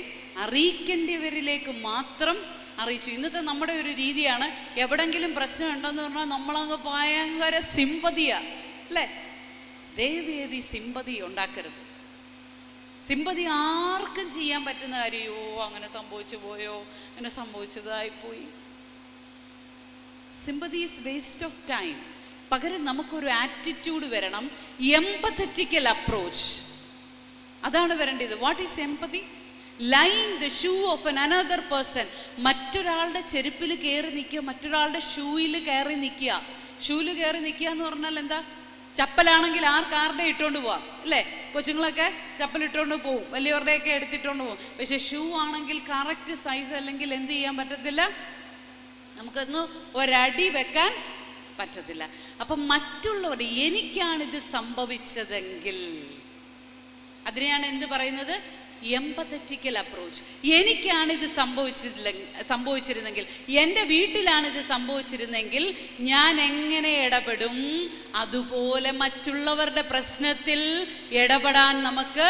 അറിയിക്കേണ്ടവരിലേക്ക് മാത്രം അറിയിച്ചു. ഇന്നത്തെ നമ്മുടെ ഒരു രീതിയാണ്, എവിടെങ്കിലും പ്രശ്നം ഉണ്ടെന്ന് പറഞ്ഞാൽ നമ്മളങ്ങ് ഭയങ്കര സിമ്പതിയാ, അല്ലേ? ദയവേദി സിമ്പതി ഉണ്ടാക്കരുത്. സിമ്പതി ആർക്കും ചെയ്യാൻ പറ്റുന്ന കാര്യമോ, അങ്ങനെ സംഭവിച്ചു പോയോ, അങ്ങനെ സംഭവിച്ചതായിപ്പോയി. Sympathy is waste of time. പകരം നമുക്കൊരു ആറ്റിറ്റ്യൂഡ് വരണം, എംപത്തറ്റിക്കൽ അപ്രോച്ച്. അതാണ് വരേണ്ടത്. What is empathy? Lying the shoe of an another person. മറ്റൊരാളുടെ ചെരുപ്പിൽ കയറി നിൽക്കുക, മറ്റൊരാളുടെ ഷൂയിൽ കയറി നിൽക്കുക. ഷൂയിൽ കയറി നിൽക്കുക എന്ന് പറഞ്ഞാൽ എന്താ? ചപ്പലാണെങ്കിൽ ആർക്കാരുടെ ഇട്ടുകൊണ്ട് പോവാം, അല്ലേ? കൊച്ചുങ്ങളൊക്കെ ചപ്പൽ ഇട്ടുകൊണ്ട് പോവും, വലിയവരുടെയൊക്കെ എടുത്തിട്ടുകൊണ്ട് പോവും. പക്ഷെ ഷൂ ആണെങ്കിൽ കറക്റ്റ് സൈസ് അല്ലെങ്കിൽ എന്ത് ചെയ്യാൻ പറ്റത്തില്ല, നമുക്കൊന്ന് ഒരടി വെക്കാൻ പറ്റത്തില്ല. അപ്പം മറ്റുള്ളവർ, എനിക്കാണിത് സംഭവിച്ചതെങ്കിൽ, അതിനെയാണ് എന്ത് പറയുന്നത്? എംപത്തറ്റിക്കൽ അപ്രോച്ച്. എനിക്കാണിത് സംഭവിച്ചിരുന്നെങ്കിൽ, എൻ്റെ വീട്ടിലാണിത് സംഭവിച്ചിരുന്നെങ്കിൽ ഞാൻ എങ്ങനെ ഇടപെടും? അതുപോലെ മറ്റുള്ളവരുടെ പ്രശ്നത്തിൽ ഇടപെടാൻ നമുക്ക്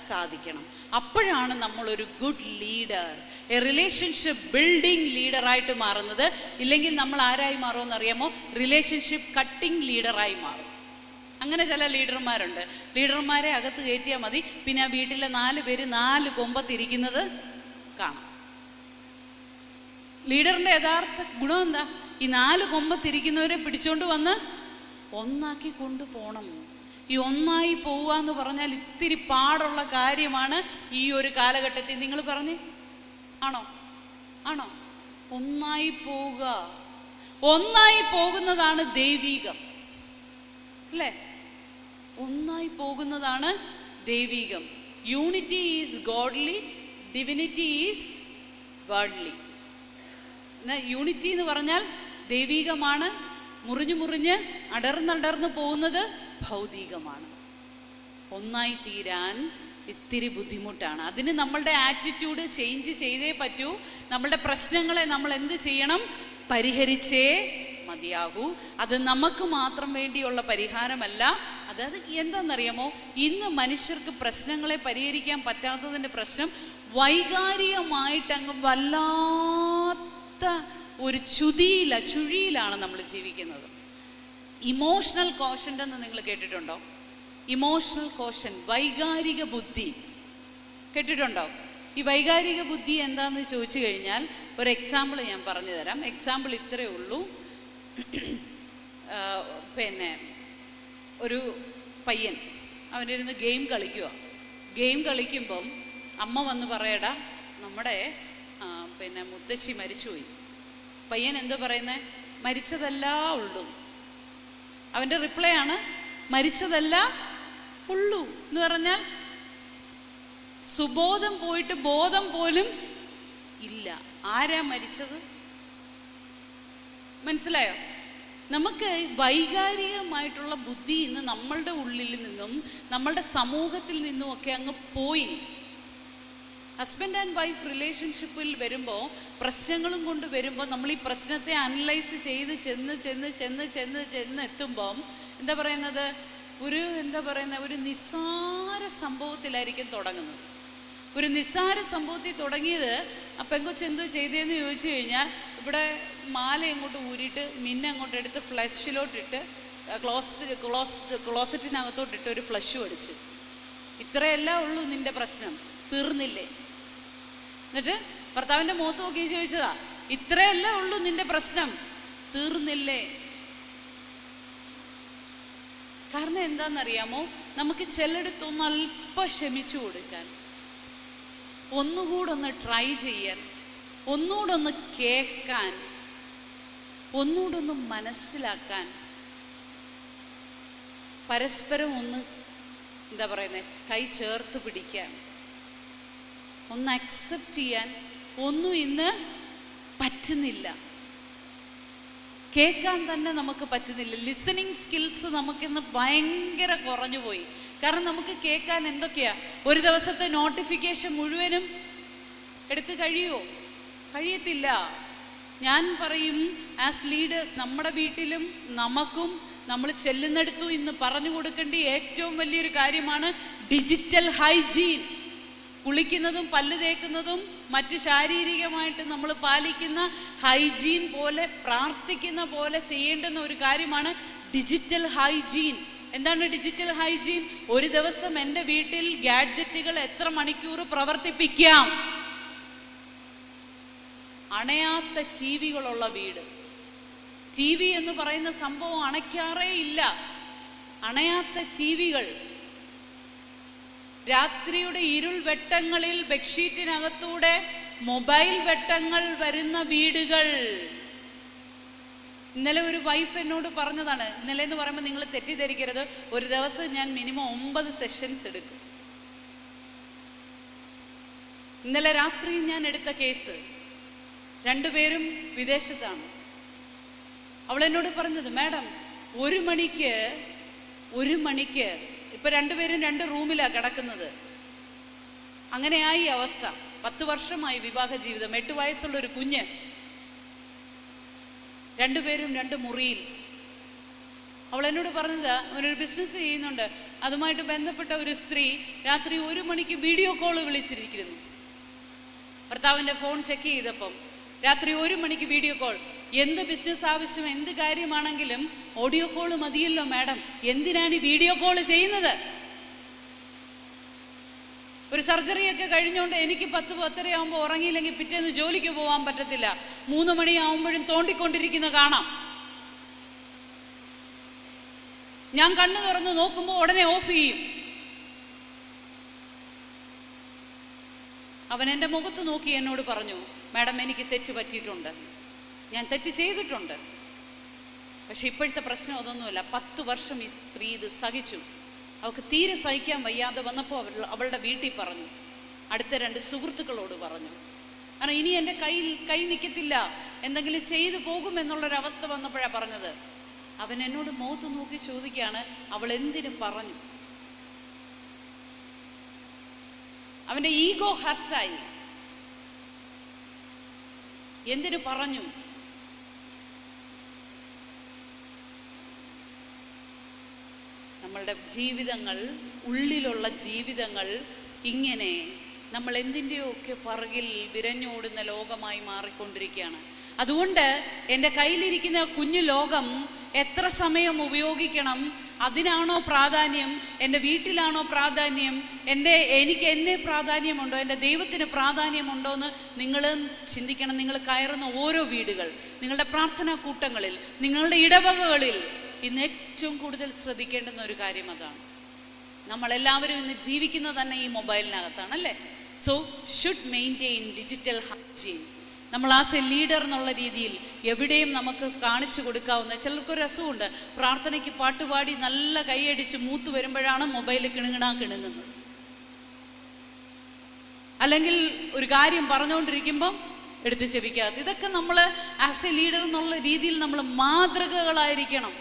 സാധിക്കണം. അപ്പോഴാണ് നമ്മളൊരു good leader, a relationship building ലീഡറായിട്ട് മാറുന്നത്. ഇല്ലെങ്കിൽ നമ്മൾ ആരായി മാറുമെന്ന് അറിയാമോ? റിലേഷൻഷിപ്പ് കട്ടിംഗ് ലീഡറായി മാറും. അങ്ങനെ ചില ലീഡർമാരുണ്ട്. ലീഡർമാരെ അകത്ത് കയറ്റിയാൽ മതി, പിന്നെ ആ വീട്ടിലെ 4 പേര് 4 കൊമ്പത്തിരിക്കുന്നത് കാണാം. ലീഡറിൻ്റെ യഥാർത്ഥ ഗുണം എന്താ? ഈ 4 കൊമ്പത്തിരിക്കുന്നവരെ പിടിച്ചോണ്ട് വന്ന് ഒന്നാക്കി കൊണ്ടുപോകണം. ഈ ഒന്നായി പോവുക എന്ന് പറഞ്ഞാൽ ഇത്തിരി പാടുള്ള കാര്യമാണ് ഈ ഒരു കാലഘട്ടത്തിൽ. നിങ്ങൾ പറഞ്ഞേ, ആണോ? ആണോ? ഒന്നായി പോവുക, ഒന്നായി പോകുന്നതാണ് ദൈവീകം, അല്ലേ? ഒന്നായി പോകുന്നതാണ് ദൈവീകം. Unity is godly, divinity is worldly. Unity എന്ന് പറഞ്ഞാൽ ദൈവീകമാണ്, മുറിഞ്ഞ് അടർന്നടർന്ന് പോകുന്നത് ഭൗതികമാണ്. ഒന്നായി തീരാൻ ഇത്തിരി ബുദ്ധിമുട്ടാണ്. അതിന് നമ്മളുടെ ആറ്റിറ്റ്യൂഡ് ചേഞ്ച് ചെയ്തേ പറ്റൂ. നമ്മളുടെ പ്രശ്നങ്ങളെ നമ്മൾ എന്ത് ചെയ്യണം? പരിഹരിച്ചേ മതിയാകൂ. അത് നമുക്ക് മാത്രം വേണ്ടിയുള്ള പരിഹാരമല്ല. അതായത് എന്താണെന്നറിയാമോ? ഇന്ന് മനുഷ്യർക്ക് പ്രശ്നങ്ങളെ പരിഹരിക്കാൻ പറ്റാത്തതിൻ്റെ പ്രശ്നം വൈകാരികമായിട്ടങ്ങ് വല്ലാത്ത ഒരു ചുഴിയിലാണ് നമ്മൾ ജീവിക്കുന്നത്. ഇമോഷണൽ കോഷൻ്റ് എന്ന് നിങ്ങൾ കേട്ടിട്ടുണ്ടോ? ഇമോഷണൽ കോഷൻ, വൈകാരിക ബുദ്ധി കേട്ടിട്ടുണ്ടോ? ഈ വൈകാരിക ബുദ്ധി എന്താണെന്ന് ചോദിച്ചു കഴിഞ്ഞാൽ ഒരു എക്സാമ്പിൾ ഞാൻ പറഞ്ഞു തരാം. എക്സാമ്പിൾ ഇത്രയേ ഉള്ളൂ. പിന്നെ ഒരു പയ്യൻ അവനിരുന്ന് ഗെയിം കളിക്കുക. ഗെയിം കളിക്കുമ്പം അമ്മ വന്ന് പറയടാ, നമ്മുടെ പിന്നെ മുത്തശ്ശി മരിച്ചുപോയി. പയ്യൻ എന്തോ പറയുന്നത്? മരിച്ചതല്ല ഉള്ളൂ. അവൻ്റെ റിപ്ലൈ ആണ് മരിച്ചതല്ല ഉള്ളൂ എന്ന് പറഞ്ഞാൽ സുബോധം പോയിട്ട് ബോധം പോലും ഇല്ല. ആരാ മരിച്ചത്? മനസ്സിലായോ? നമുക്ക് വൈകാരികമായിട്ടുള്ള ബുദ്ധി ഇന്ന് നമ്മളുടെ ഉള്ളിൽ നിന്നും നമ്മളുടെ സമൂഹത്തിൽ നിന്നും ഒക്കെ അങ്ങ് പോയി. ഹസ്ബൻഡ് ആൻഡ് വൈഫ് റിലേഷൻഷിപ്പിൽ വരുമ്പോൾ, പ്രശ്നങ്ങളും കൊണ്ട് വരുമ്പോൾ നമ്മൾ ഈ പ്രശ്നത്തെ അനലൈസ് ചെയ്ത് ചെന്ന് എത്തുമ്പം എന്താ പറയുന്നത്? ഒരു നിസ്സാര സംഭവത്തിലായിരിക്കും തുടങ്ങുന്നത്. ഒരു നിസ്സാര സംഭവത്തിൽ തുടങ്ങിയത് ആ പെങ്കൊച്ച് എന്തോ ചെയ്തതെന്ന് ചോദിച്ചു കഴിഞ്ഞാൽ, ഇവിടെ മാല അങ്ങോട്ട് ഊരിയിട്ട് മിന്നെ അങ്ങോട്ട് എടുത്ത് ഫ്ലഷിലോട്ടിട്ട് ക്ലോസറ്റിനകത്തോട്ടിട്ട് ഒരു ഫ്ലഷ് അടിച്ചു. ഇത്രയല്ല ഉള്ളൂ നിന്റെ പ്രശ്നം, തീർന്നില്ലേ? എന്നിട്ട് ഭർത്താവിൻ്റെ മുഖത്ത് നോക്കി ചോദിച്ചതാ, ഇത്രയല്ല ഉള്ളൂ നിന്റെ പ്രശ്നം, തീർന്നില്ലേ? കാരണം എന്താണെന്നറിയാമോ, നമുക്ക് ചിലയിടത്തൊന്ന് അല്പം ക്ഷമിച്ചു കൊടുക്കാൻ, ഒന്നുകൂടെ ഒന്ന് ട്രൈ ചെയ്യാൻ, ഒന്നുകൂടെ ഒന്ന് കേൾക്കാൻ, ഒന്നുകൂടെ ഒന്ന് മനസ്സിലാക്കാൻ, പരസ്പരം ഒന്ന് എന്താ പറയുന്നത്, കൈ ചേർത്ത് പിടിക്കാൻ, ഒന്ന് അക്സെപ്റ്റ് ചെയ്യാൻ ഒന്നും ഇന്ന് പറ്റുന്നില്ല. കേൾക്കാൻ തന്നെ നമുക്ക് പറ്റുന്നില്ല. ലിസണിങ് സ്കിൽസ് നമുക്കിന്ന് ഭയങ്കര കുറഞ്ഞു പോയി. കാരണം നമുക്ക് കേൾക്കാൻ എന്തൊക്കെയാ, ഒരു ദിവസത്തെ നോട്ടിഫിക്കേഷൻ മുഴുവനും എടുത്ത് കഴിയുമോ? കഴിയത്തില്ല. ഞാൻ പറയും, ആസ് ലീഡേഴ്സ് നമ്മുടെ വീട്ടിലും നമുക്കും നമ്മൾ ചെല്ലുന്നിടത്തും ഇന്ന് പറഞ്ഞു കൊടുക്കേണ്ട ഏറ്റവും വലിയൊരു കാര്യമാണ് ഡിജിറ്റൽ ഹൈജീൻ. കുളിക്കുന്നതും പല്ല് തേക്കുന്നതും മറ്റ് ശാരീരികമായിട്ട് നമ്മൾ പാലിക്കുന്ന ഹൈജീൻ പോലെ, പ്രാർത്ഥിക്കുന്ന പോലെ ചെയ്യേണ്ടുന്ന ഒരു കാര്യമാണ് ഡിജിറ്റൽ ഹൈജീൻ. എന്താണ് ഡിജിറ്റൽ ഹൈജീൻ? ഒരു ദിവസം എൻ്റെ വീട്ടിൽ ഗാഡ്ജറ്റുകൾ എത്ര മണിക്കൂർ പ്രവർത്തിപ്പിക്കാം? അണയാത്ത ടി വികളുള്ള വീട്. ടി വി എന്ന് പറയുന്ന സംഭവം അണയ്ക്കാറേ ഇല്ല. അണയാത്ത ടി വികൾ, രാത്രിയുടെ ഇരുൾ വെട്ടങ്ങളിൽ ബെഡ്ഷീറ്റിനകത്തൂടെ മൊബൈൽ വെട്ടങ്ങൾ വരുന്ന വീടുകൾ. ഇന്നലെ ഒരു വൈഫ് എന്നോട് പറഞ്ഞതാണ്, ഇന്നലെ എന്ന് പറയുമ്പോൾ നിങ്ങൾ തെറ്റിദ്ധരിക്കരുത്, ഒരു ദിവസം ഞാൻ മിനിമം 9 സെഷൻസ് എടുക്കും. ഇന്നലെ രാത്രി ഞാൻ എടുത്ത കേസ്, രണ്ടുപേരും വിദേശത്താണ്. അവളെന്നോട് പറഞ്ഞത്, മാഡം 1 മണിക്ക് ഇപ്പൊ രണ്ടുപേരും 2 റൂമിലാണ് കിടക്കുന്നത്. അങ്ങനെയായി അവസ്ഥ. 10 വർഷമായി വിവാഹ ജീവിതം, 8 വയസ്സുള്ള ഒരു കുഞ്ഞ്, രണ്ടുപേരും 2 മുറിയിൽ. അവളെന്നോട് പറഞ്ഞത്, അവനൊരു ബിസിനസ് ചെയ്യുന്നുണ്ട്, അതുമായിട്ട് ബന്ധപ്പെട്ട ഒരു സ്ത്രീ രാത്രി 1 മണിക്ക് വീഡിയോ കോള് വിളിച്ചിരിക്കുന്നു. ഭർത്താവിൻ്റെ ഫോൺ ചെക്ക് ചെയ്തപ്പം രാത്രി 1 മണിക്ക് വീഡിയോ കോൾ. എന്ത് ബിസിനസ് ആവശ്യം, എന്ത് കാര്യമാണെങ്കിലും ഓഡിയോ കോള് മതിയല്ലോ മാഡം, എന്തിനാണ് ഈ വീഡിയോ കോള് ചെയ്യുന്നത്? ഒരു സർജറിയൊക്കെ കഴിഞ്ഞുകൊണ്ട് എനിക്ക് 10-10:30 ആകുമ്പോൾ ഉറങ്ങിയില്ലെങ്കിൽ പിറ്റേന്ന് ജോലിക്ക് പോകാൻ പറ്റത്തില്ല. 3 മണിയാവുമ്പോഴും തോണ്ടിക്കൊണ്ടിരിക്കുന്ന കാണാം. ഞാൻ കണ്ണു തുറന്ന് നോക്കുമ്പോൾ ഉടനെ ഓഫ് ചെയ്യും. അവൻ എൻ്റെ മുഖത്ത് നോക്കി എന്നോട് പറഞ്ഞു, മാഡം എനിക്ക് തെറ്റ് പറ്റിയിട്ടുണ്ട്, ഞാൻ തെറ്റ് ചെയ്തിട്ടുണ്ട്. പക്ഷെ ഇപ്പോഴത്തെ പ്രശ്നം അതൊന്നുമില്ല. 10 വർഷം ഈ സ്ത്രീ ഇത് സഹിച്ചു. അവൾക്ക് തീരെ സഹിക്കാൻ വയ്യാതെ വന്നപ്പോൾ അവളുടെ വീട്ടിൽ പറഞ്ഞു, അടുത്ത 2 സുഹൃത്തുക്കളോട് പറഞ്ഞു. കാരണം ഇനി എൻ്റെ കൈ നിൽക്കത്തില്ല, എന്തെങ്കിലും ചെയ്തു പോകുമെന്നുള്ളൊരവസ്ഥ വന്നപ്പോഴാണ് പറഞ്ഞത്. അവൻ എന്നോട് മുഖത്ത് നോക്കി ചോദിക്കുകയാണ്, അവൾ എന്തിനു പറഞ്ഞു? അവൻ്റെ ഈഗോ ഹർട്ടായി. എന്തിനു പറഞ്ഞു? നമ്മളുടെ ജീവിതങ്ങൾ, ഉള്ളിലുള്ള ജീവിതങ്ങൾ ഇങ്ങനെ നമ്മൾ എന്തിൻ്റെയൊക്കെ പുറകിൽ വിരഞ്ഞോടുന്ന ലോകമായി മാറിക്കൊണ്ടിരിക്കുകയാണ്. അതുകൊണ്ട് എൻ്റെ കയ്യിലിരിക്കുന്ന കുഞ്ഞു ലോകം എത്ര സമയം ഉപയോഗിക്കണം, അതിനാണോ പ്രാധാന്യം? എൻ്റെ വീട്ടിലാണോ പ്രാധാന്യം? എനിക്ക് എന്നെ പ്രാധാന്യമുണ്ടോ? എൻ്റെ ദൈവത്തിന് പ്രാധാന്യമുണ്ടോ എന്ന് നിങ്ങൾ ചിന്തിക്കണം. നിങ്ങൾ കയറുന്ന ഓരോ വീടുകൾ, നിങ്ങളുടെ പ്രാർത്ഥനാ കൂട്ടങ്ങളിൽ, നിങ്ങളുടെ ഇടവകകളിൽ ഇന്ന് ഏറ്റവും കൂടുതൽ ശ്രദ്ധിക്കേണ്ടുന്ന ഒരു കാര്യം അതാണ്. നമ്മളെല്ലാവരും ഇന്ന് ജീവിക്കുന്നത് തന്നെ ഈ മൊബൈലിനകത്താണ്, അല്ലേ? So should maintain digital hygiene. നമ്മൾ ആസ് എ ലീഡർ എന്നുള്ള രീതിയിൽ എവിടെയും നമുക്ക് കാണിച്ചു കൊടുക്കാവുന്ന, ചിലർക്കൊരു രസമുണ്ട്, പ്രാർത്ഥനയ്ക്ക് പാട്ടുപാടി നല്ല കൈയടിച്ച് മൂത്ത് വരുമ്പോഴാണ് മൊബൈൽ കിണുങ്ങുന്നത്. അല്ലെങ്കിൽ ഒരു കാര്യം പറഞ്ഞുകൊണ്ടിരിക്കുമ്പം എടുത്ത് ചെവിക്കാത്ത. ഇതൊക്കെ നമ്മൾ ആസ് എ ലീഡർ എന്നുള്ള രീതിയിൽ നമ്മൾ മാതൃകകളായിരിക്കണം.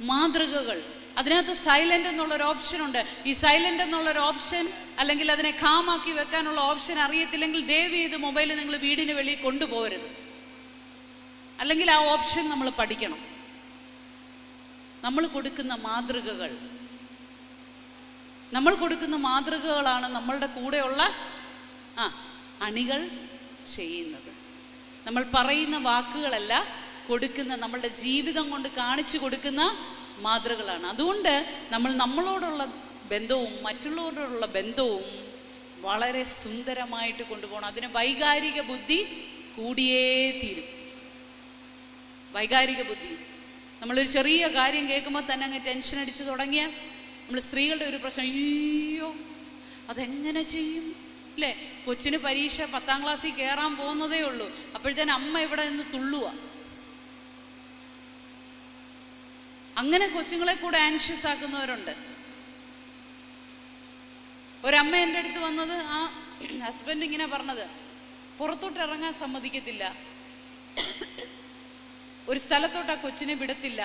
മാതൃകകൾ. അതിനകത്ത് സൈലന്റ് എന്നുള്ളൊരു ഓപ്ഷൻ ഉണ്ട്. ഈ സൈലന്റ് എന്നുള്ളൊരു ഓപ്ഷൻ, അല്ലെങ്കിൽ അതിനെ കാമാക്കി വെക്കാനുള്ള ഓപ്ഷൻ അറിയത്തില്ലെങ്കിൽ ദയവ് ചെയ്ത് മൊബൈൽ നിങ്ങൾ വീടിന് വെളിയിൽ കൊണ്ടുപോകരുത്. അല്ലെങ്കിൽ ആ ഓപ്ഷൻ നമ്മൾ പഠിക്കണം. നമ്മൾ കൊടുക്കുന്ന മാതൃകകൾ നമ്മൾ കൊടുക്കുന്ന മാതൃകകളാണ് നമ്മളുടെ കൂടെയുള്ള അണികൾ ചെയ്യുന്നത്. നമ്മൾ പറയുന്ന വാക്കുകളല്ല, കൊടുക്കുന്ന നമ്മളുടെ ജീവിതം കൊണ്ട് കാണിച്ചു കൊടുക്കുന്ന മാതൃകകളാണ്. അതുകൊണ്ട് നമ്മളോടുള്ള ബന്ധവും മറ്റുള്ളവരോടുള്ള ബന്ധവും വളരെ സുന്ദരമായിട്ട് കൊണ്ടുപോകണം. അതിന് വൈകാരിക ബുദ്ധി കൂടിയേ തീരും. വൈകാരിക ബുദ്ധി. നമ്മളൊരു ചെറിയ കാര്യം കേൾക്കുമ്പോൾ തന്നെ അങ്ങ് ടെൻഷൻ അടിച്ച് തുടങ്ങിയാൽ, നമ്മൾ സ്ത്രീകളുടെ ഒരു പ്രശ്നം, അയ്യോ അതെങ്ങനെ ചെയ്യും അല്ലേ? കൊച്ചിന് പരീക്ഷ 10ാം ക്ലാസ്സിൽ കയറാൻ പോകുന്നതേ ഉള്ളൂ, അപ്പോഴത്തേന് അമ്മ ഇവിടെ നിന്ന് തുള്ളുക. അങ്ങനെ കൊച്ചുങ്ങളെ കൂടെ ആൻഷ്യസ് ആക്കുന്നവരുണ്ട്. ഒരമ്മ എൻ്റെ അടുത്ത് വന്നത്, ആ ഹസ്ബൻഡ് ഇങ്ങനെ പറഞ്ഞത്, പുറത്തോട്ട് ഇറങ്ങാൻ സമ്മതിക്കത്തില്ല, ഒരു സ്ഥലത്തോട്ട് ആ കൊച്ചിനെ വിടത്തില്ല,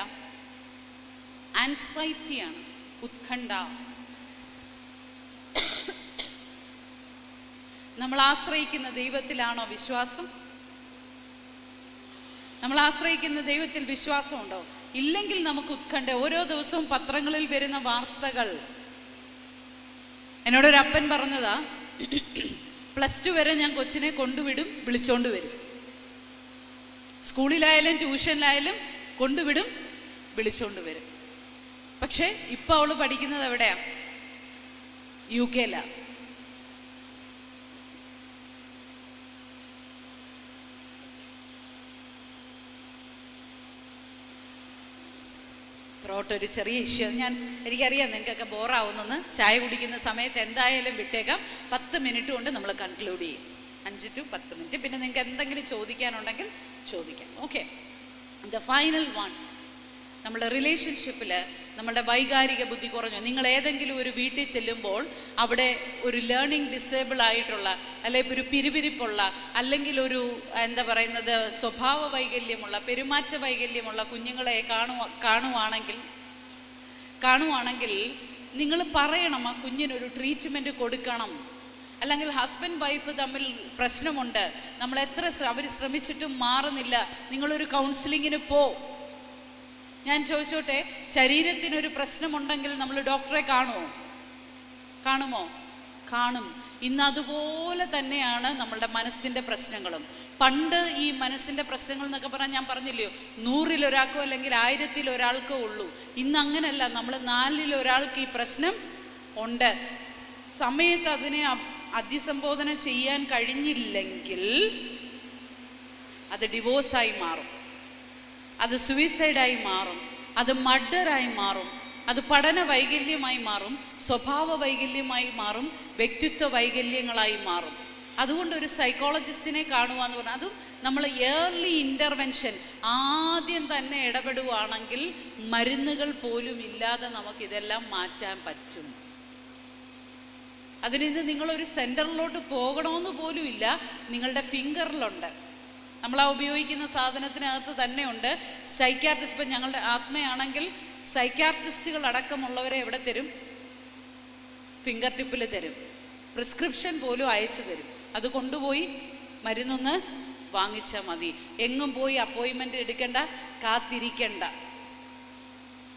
ആൻസൈറ്റിയാണ്, ഉത്കണ്ഠ. നമ്മൾ ആശ്രയിക്കുന്ന ദൈവത്തിലാണോ വിശ്വാസം? നമ്മൾ ആശ്രയിക്കുന്ന ദൈവത്തിൽ വിശ്വാസമുണ്ടോ? ഇല്ലെങ്കിൽ നമുക്ക് ഉത്കണ്ഠ. ഓരോ ദിവസവും പത്രങ്ങളിൽ വരുന്ന വാർത്തകൾ. എന്നോടൊരു അപ്പൻ പറഞ്ഞതാ, +2 വരെ ഞാൻ കൊച്ചിനെ കൊണ്ടുവിടും, വിളിച്ചോണ്ട് വരും. സ്കൂളിലായാലും ട്യൂഷനിലായാലും കൊണ്ടുവിടും, വിളിച്ചോണ്ട് വരും. പക്ഷെ ഇപ്പൊ അവള് പഠിക്കുന്നത് എവിടെയാ? UK. ത്രോട്ടൊരു ചെറിയ ഇഷ്യൂ. എനിക്കറിയാം നിങ്ങൾക്കൊക്കെ ബോറാവുന്നെന്ന്. ചായ കുടിക്കുന്ന സമയത്ത് എന്തായാലും വിട്ടേക്കാം. 10 മിനിറ്റ് കൊണ്ട് നമ്മൾ കൺക്ലൂഡ് ചെയ്യും. 5 to 10 മിനിറ്റ്. പിന്നെ നിങ്ങൾക്ക് എന്തെങ്കിലും ചോദിക്കാനുണ്ടെങ്കിൽ ചോദിക്കാം. ഓക്കെ. ദ ഫൈനൽ വൺ, നമ്മുടെ റിലേഷൻഷിപ്പിൽ നമ്മളുടെ വൈകാരിക ബുദ്ധി കുറഞ്ഞു. നിങ്ങൾ ഏതെങ്കിലും ഒരു വീട്ടിൽ ചെല്ലുമ്പോൾ അവിടെ ഒരു ലേണിംഗ് ഡിസേബിൾ ആയിട്ടുള്ള, അല്ലെങ്കിൽ ഒരു പിരിപിരിപ്പുള്ള, അല്ലെങ്കിൽ ഒരു എന്താ പറയുന്നത് സ്വഭാവ വൈകല്യമുള്ള, പെരുമാറ്റ വൈകല്യമുള്ള കുഞ്ഞുങ്ങളെ കാണുവാണെങ്കിൽ നിങ്ങൾ പറയണം, ആ കുഞ്ഞിനൊരു ട്രീറ്റ്മെൻറ്റ് കൊടുക്കണം. അല്ലെങ്കിൽ ഹസ്ബൻഡ് വൈഫ് തമ്മിൽ പ്രശ്നമുണ്ട്, നമ്മൾ അവർ ശ്രമിച്ചിട്ടും മാറുന്നില്ല, നിങ്ങളൊരു കൗൺസിലിങ്ങിന് പോ. ഞാൻ ചോദിച്ചോട്ടെ, ശരീരത്തിനൊരു പ്രശ്നമുണ്ടെങ്കിൽ നമ്മൾ ഡോക്ടറെ കാണുമോ? കാണും. ഇന്ന് അതുപോലെ തന്നെയാണ് നമ്മളുടെ മനസ്സിൻ്റെ പ്രശ്നങ്ങളും. പണ്ട് ഈ മനസ്സിൻ്റെ പ്രശ്നങ്ങൾ എന്നൊക്കെ പറഞ്ഞാൽ ഞാൻ പറഞ്ഞില്ലയോ, 100-ൽ ഒരാൾക്കോ അല്ലെങ്കിൽ 1000-ൽ ഒരാൾക്കോ ഉള്ളൂ. ഇന്ന് അങ്ങനല്ല, നമ്മൾ 4-ൽ ഒരാൾക്ക് ഈ പ്രശ്നം ഉണ്ട്. സമയത്ത് അതിനെ അഭിസംബോധന ചെയ്യാൻ കഴിഞ്ഞില്ലെങ്കിൽ അത് ഡിവോഴ്സായി മാറും, അത് സൂയിസൈഡായി മാറും, അത് മർഡറായി മാറും, അത് പഠന വൈകല്യമായി മാറും, സ്വഭാവ വൈകല്യമായി മാറും, വ്യക്തിത്വ വൈകല്യങ്ങളായി മാറും. അതുകൊണ്ട് ഒരു സൈക്കോളജിസ്റ്റിനെ കാണുക എന്ന് പറഞ്ഞാൽ, അതും നമ്മൾ ഏർലി ഇൻ്റർവെൻഷൻ ആദ്യം തന്നെ ഇടപെടുവാണെങ്കിൽ മരുന്നുകൾ പോലും ഇല്ലാതെ നമുക്കിതെല്ലാം മാറ്റാൻ പറ്റും. അതിനിന്ന് നിങ്ങളൊരു സെൻറ്ററിലോട്ട് പോകണമെന്ന് പോലും ഇല്ല, നിങ്ങളുടെ ഫിംഗറിലുണ്ട്. നമ്മൾ ആ ഉപയോഗിക്കുന്ന സാധനത്തിനകത്ത് തന്നെ ഉണ്ട്. സൈക്യാട്രിസ്റ്റ്, ഇപ്പം ഞങ്ങളുടെ ആത്മയാണെങ്കിൽ സൈക്യാട്രിസ്റ്റുകൾ അടക്കമുള്ളവരെ എവിടെ തരും? ഫിംഗർ ടിപ്പിൽ തരും. പ്രിസ്ക്രിപ്ഷൻ പോലും അയച്ചു തരും. അത് കൊണ്ടുപോയി മരുന്നൊന്ന് വാങ്ങിച്ചാൽ മതി. എങ്ങും പോയി അപ്പോയിൻമെൻ്റ് എടുക്കണ്ട, കാത്തിരിക്കണ്ട.